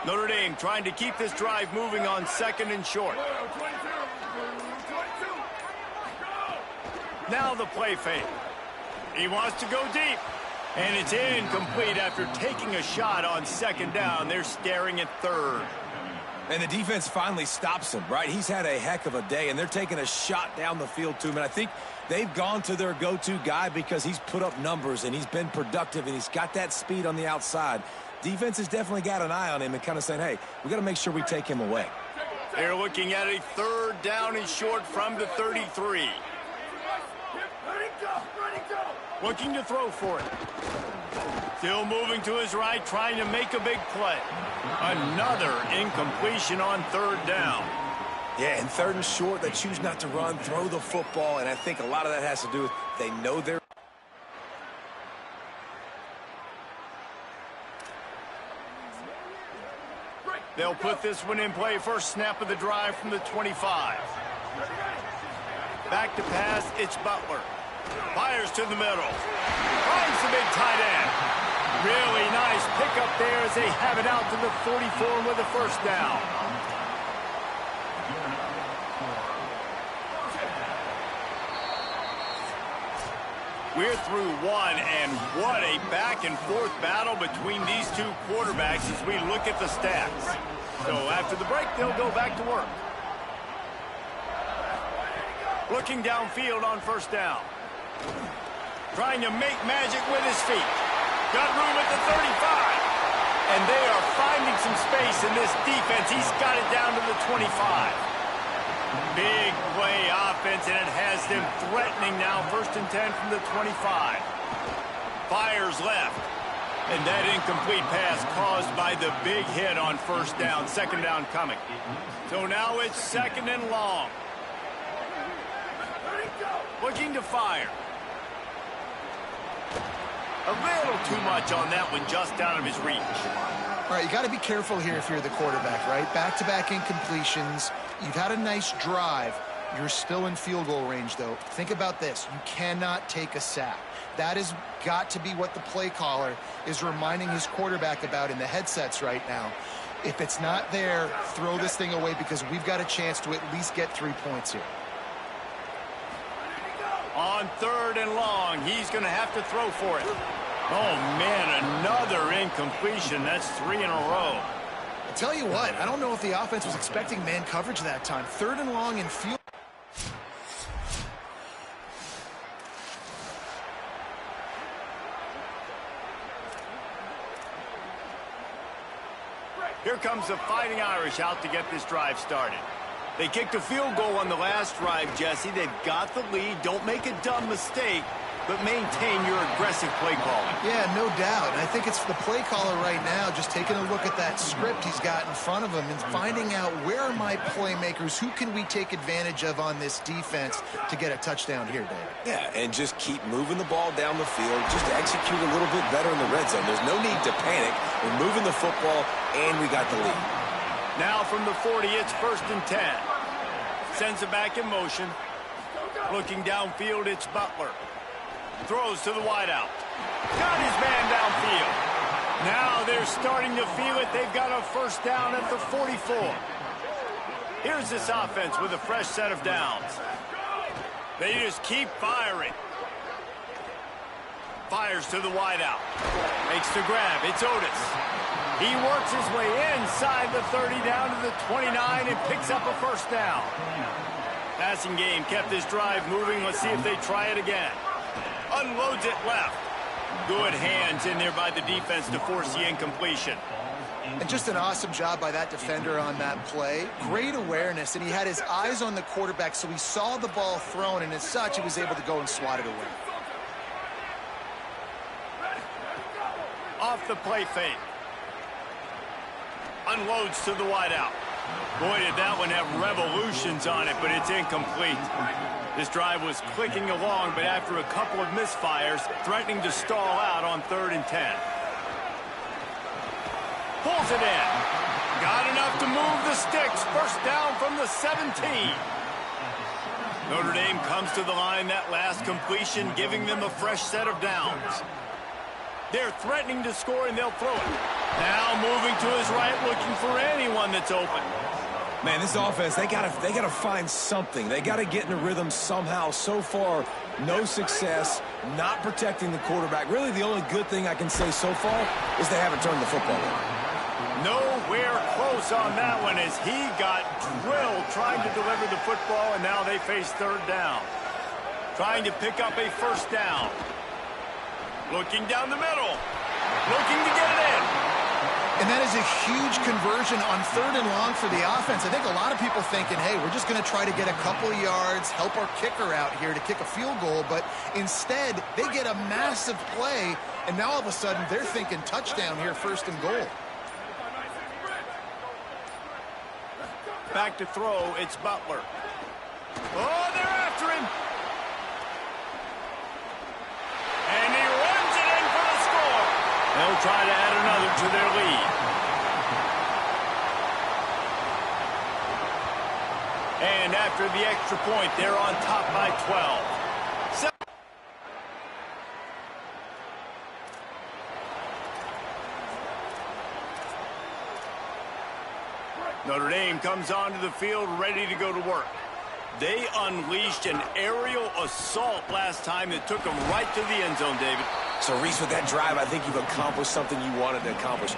Notre Dame trying to keep this drive moving on 2nd and short. Now the play fake. He wants to go deep. And it's incomplete after taking a shot on 2nd down. They're staring at 3rd. And the defense finally stops him, right? He's had a heck of a day, and they're taking a shot down the field to him. And I think they've gone to their go-to guy because he's put up numbers, and he's been productive, and he's got that speed on the outside. Defense has definitely got an eye on him and kind of saying, hey, we got to make sure we take him away. They're looking at a 3rd down and short from the 33. Looking to throw for it. Still moving to his right, trying to make a big play. Another incompletion on 3rd down. Yeah, and 3rd and short, they choose not to run, throw the football, and I think a lot of that has to do with they know they're... They'll put this one in play. First snap of the drive from the 25. Back to pass, it's Butler. Fires to the middle. Finds the big tight end. Really nice pickup there as they have it out to the 44 with a first down. We're through one, and what a back-and-forth battle between these two quarterbacks as we look at the stats. So after the break, they'll go back to work. Looking downfield on first down. Trying to make magic with his feet. Got room at the 35. And they are finding some space in this defense. He's got it down to the 25. Big play offense, and it has them threatening now. 1st and 10 from the 25. Fires left. And that incomplete pass caused by the big hit on first down. 2nd down coming. So now it's 2nd and long. Looking to fire. A little too much on that one, just out of his reach. All right, you got to be careful here if you're the quarterback, right? Back-to-back incompletions. You've had a nice drive. You're still in field goal range, though. Think about this. You cannot take a sack. That has got to be what the play caller is reminding his quarterback about in the headsets right now. If it's not there, throw this thing away because we've got a chance to at least get 3 points here. On 3rd and long, he's going to have to throw for it. Oh, man, another incompletion. That's 3 in a row. I'll tell you what, I don't know if the offense was expecting man coverage that time. 3rd and long and field. Here comes the Fighting Irish out to get this drive started. They kicked a field goal on the last drive, Jesse. They've got the lead. Don't make a dumb mistake, but maintain your aggressive play calling. Yeah, no doubt. And I think it's the play caller right now just taking a look at that script he's got in front of him and finding out where are my playmakers, who can we take advantage of on this defense to get a touchdown here, David. Yeah, and just keep moving the ball down the field, just to execute a little bit better in the red zone. There's no need to panic. We're moving the football, and we got the lead. Now from the 40, it's 1st and 10. Sends it back in motion. Looking downfield, it's Butler. Throws to the wideout. Got his man downfield. Now they're starting to feel it. They've got a first down at the 44. Here's this offense with a fresh set of downs. They just keep firing. Fires to the wideout. Makes the grab. It's Otis. He works his way inside the 30 down to the 29 and picks up a first down. Passing game kept this drive moving. Let's see if they try it again. Unloads it left. Good hands in there by the defense to force the incompletion. And just an awesome job by that defender on that play. Great awareness, and he had his eyes on the quarterback, so he saw the ball thrown, and as such, he was able to go and swat it away. Off the play fake. Unloads to the wideout. Boy, did that one have revolutions on it, but it's incomplete. This drive was clicking along, but after a couple of misfires, threatening to stall out on 3rd and 10. Pulls it in. Got enough to move the sticks. First down from the 17. Notre Dame comes to the line. That last completion giving them a fresh set of downs. They're threatening to score, and they'll throw it. Now moving to his right, looking for anyone that's open. Man, this offense, they gotta find something. They gotta get in a rhythm somehow. So far, no success, not protecting the quarterback. Really, the only good thing I can say so far is they haven't turned the football over. Nowhere close on that one as he got drilled trying to deliver the football, and now they face third down. Trying to pick up a first down. Looking down the middle. Looking to get it in. And that is a huge conversion on third and long for the offense. I think a lot of people thinking, hey, we're just going to try to get a couple of yards, help our kicker out here to kick a field goal. But instead, they get a massive play, and now all of a sudden they're thinking touchdown here, first and goal. Back to throw, it's Butler. Oh, they're after him. And he runs it in for the score. They'll try to add another to their lead. And after the extra point, they're on top by 12. Notre Dame comes onto the field ready to go to work. They unleashed an aerial assault last time that took them right to the end zone, David. So, Reese, with that drive, I think you've accomplished something you wanted to accomplish.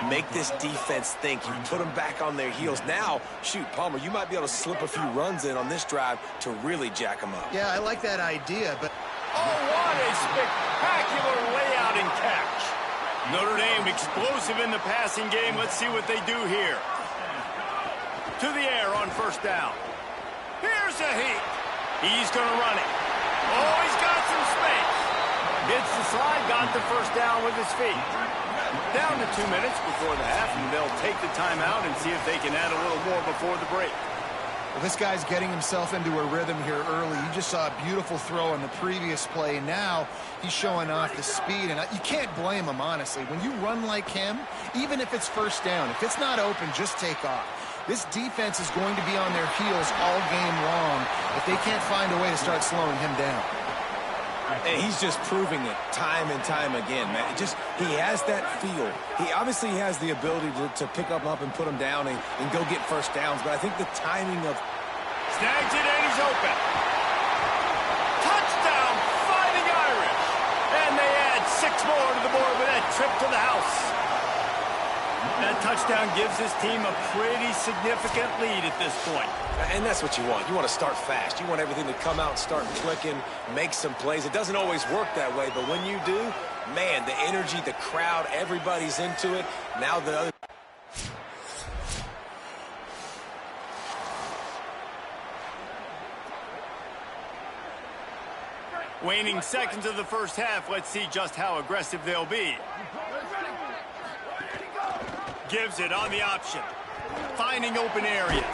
Make this defense think. You put them back on their heels. Now, shoot, Palmer, you might be able to slip a few runs in on this drive to really jack them up. Yeah, I like that idea, but... Oh, what a spectacular layout and catch. Notre Dame explosive in the passing game. Let's see what they do here. To the air on first down. Here's a heat. He's going to run it. Oh, he's got some space. Gets the slide, got the first down with his feet. Down to 2 minutes before the half, and they'll take the timeout and see if they can add a little more before the break. Well, this guy's getting himself into a rhythm here early. You just saw a beautiful throw on the previous play. Now he's showing off the speed, and you can't blame him, honestly. When you run like him, even if it's first down, if it's not open, just take off. This defense is going to be on their heels all game long if they can't find a way to start slowing him down. And he's just proving it time and time again, man. He has that feel. He obviously has the ability to pick up and put him down and go get first downs. But I think the timing of... Snags it and he's open. Touchdown, Fighting Irish. And they add 6 more to the board with that trip to the house. That touchdown gives his team a pretty significant lead at this point. And that's what you want. You want to start fast. You want everything to come out and start clicking, make some plays. It doesn't always work that way, but when you do, man, the energy, the crowd, everybody's into it. Now the other... Waning seconds of the first half. Let's see just how aggressive they'll be. Gives it on the option. Finding open areas.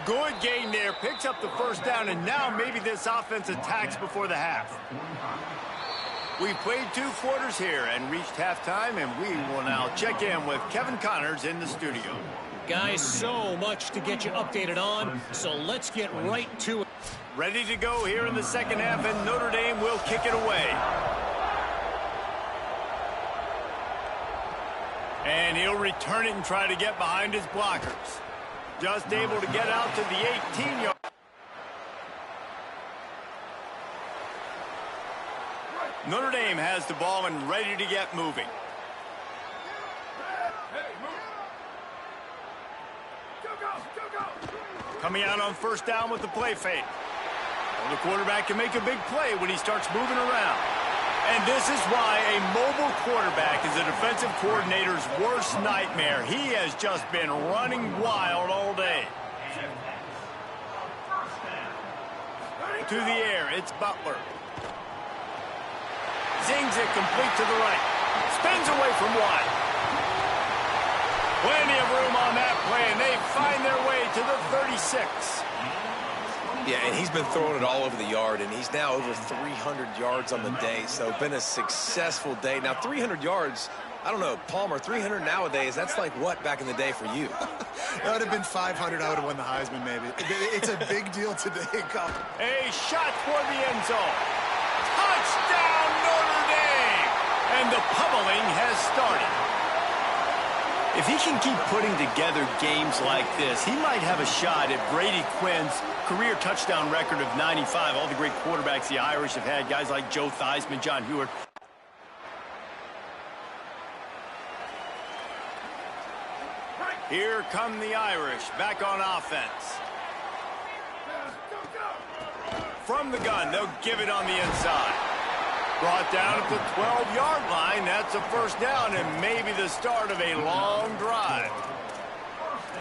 Good gain there. Picks up the first down, and now maybe this offense attacks before the half. We've played 2 quarters here and reached halftime, and we will now check in with Kevin Connors in the studio. Guys, so much to get you updated on, so let's get right to it. Ready to go here in the second half, and Notre Dame will kick it away. And he'll return it and try to get behind his blockers. Just able to get out to the 18-yard. Notre Dame has the ball and ready to get moving. Coming out on first down with the play fake. Well, the quarterback can make a big play when he starts moving around. And this is why a mobile quarterback is a defensive coordinator's worst nightmare. He has just been running wild all day. To the air, it's Butler. Zings it complete to the right. Spins away from wide. Plenty of room on that play, and they find their way to the 36. Yeah, and he's been throwing it all over the yard, and he's now over 300 yards on the day, so been a successful day. Now, 300 yards, I don't know, Palmer, 300 nowadays, that's like what back in the day for you? That would have been 500. I would have won the Heisman, maybe. It's a big deal today. A shot toward the end zone. Touchdown, Notre Dame! And the pummeling has started. If he can keep putting together games like this, he might have a shot at Brady Quinn's career touchdown record of 95. All the great quarterbacks the Irish have had, guys like Joe Theismann, John Hewart. Here come the Irish, back on offense. From the gun, they'll give it on the inside. Brought down at the 12-yard line. That's a first down and maybe the start of a long drive.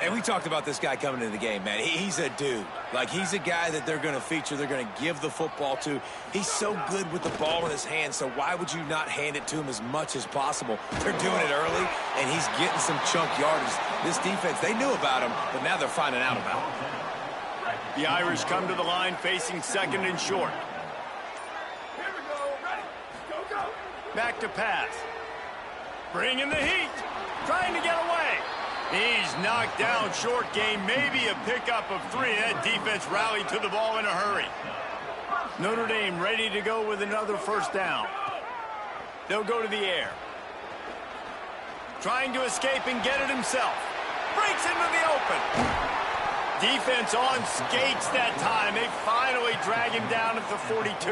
And we talked about this guy coming into the game, man. He's a dude. Like, he's a guy that they're going to feature, they're going to give the football to. He's so good with the ball in his hand, so why would you not hand it to him as much as possible? They're doing it early, and he's getting some chunk yardage. This defense, they knew about him, but now they're finding out about him. The Irish come to the line facing second and short. Back to pass. Bringing the heat. Trying to get away. He's knocked down short game. Maybe a pickup of 3. That defense rallied to the ball in a hurry. Notre Dame ready to go with another first down. They'll go to the air. Trying to escape and get it himself. Breaks into the open. Defense on skates that time. They finally drag him down at the 42.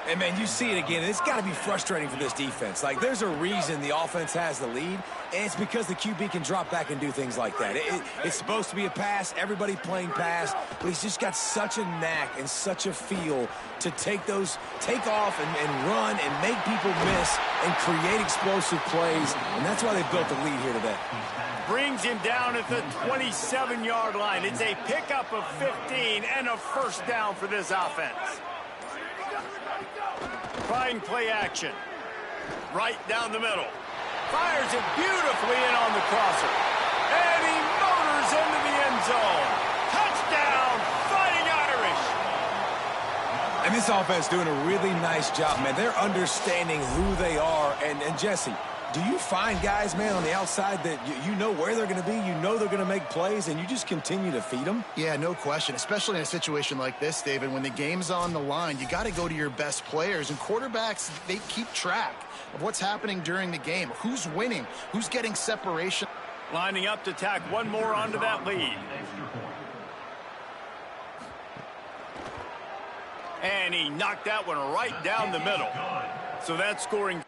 And, man, you see it again. It's got to be frustrating for this defense. Like, there's a reason the offense has the lead, and it's because the QB can drop back and do things like that. It's supposed to be a pass. Everybody playing pass, but he's just got such a knack and such a feel to take off and run and make people miss and create explosive plays, and that's why they built the lead here today. Brings him down at the 27-yard line. It's a pickup of 15 and a first down for this offense. Trying play action. Right down the middle. Fires it beautifully in on the crosser. And he motors into the end zone. Touchdown, Fighting Irish. And this offense doing a really nice job, man. They're understanding who they are. And Jesse, do you find guys, man, on the outside that you know where they're going to be, you know they're going to make plays, and you just continue to feed them? Yeah, no question, especially in a situation like this, David. When the game's on the line, you got to go to your best players. And quarterbacks, they keep track of what's happening during the game, who's winning, who's getting separation. Lining up to tack one more onto that lead. And he knocked that one right down the middle. So that's scoring.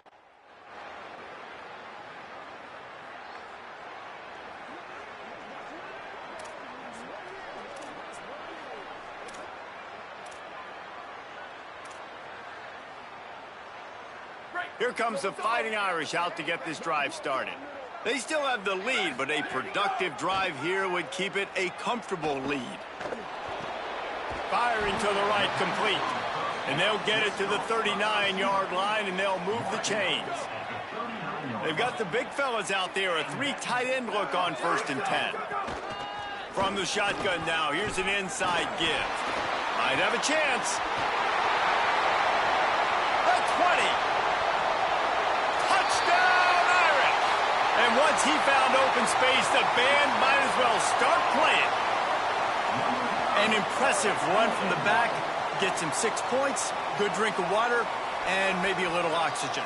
Here comes the Fighting Irish out to get this drive started. They still have the lead, but a productive drive here would keep it a comfortable lead. Firing to the right, complete. And they'll get it to the 39-yard line, and they'll move the chains. They've got the big fellas out there, a 3 tight end look on 1st and 10. From the shotgun now, here's an inside give. Might have a chance. The 20. And once he found open space, the band might as well start playing. An impressive run from the back. Gets him 6 points, good drink of water, and maybe a little oxygen.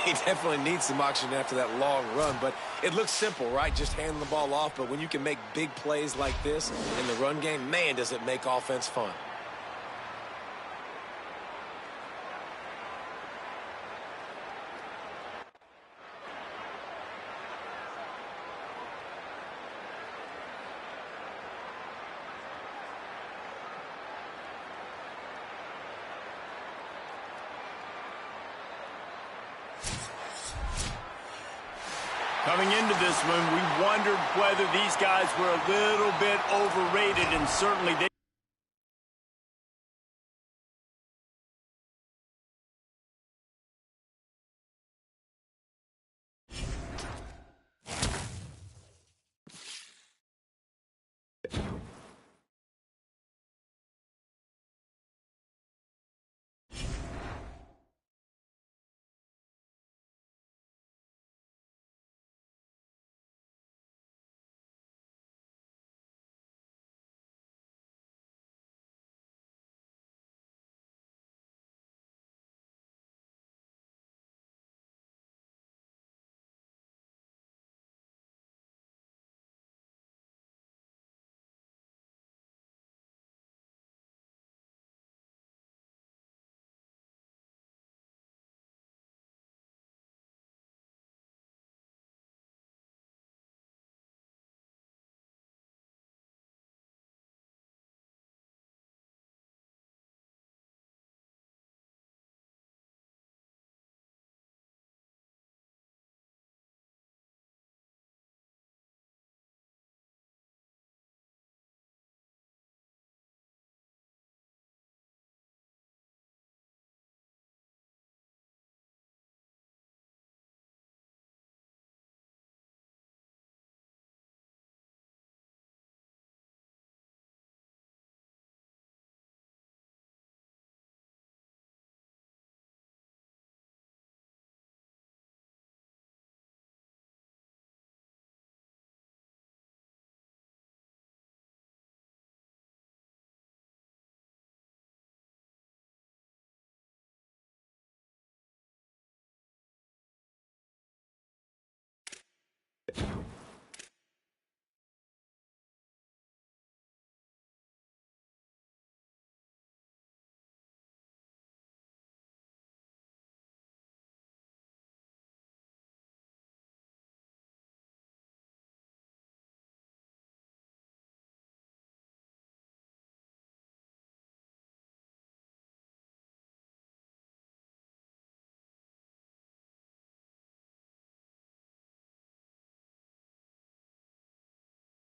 He definitely needs some oxygen after that long run, but it looks simple, right? Just handing the ball off, but when you can make big plays like this in the run game, man, does it make offense fun. Coming into this one, we wondered whether these guys were a little bit overrated, and certainly they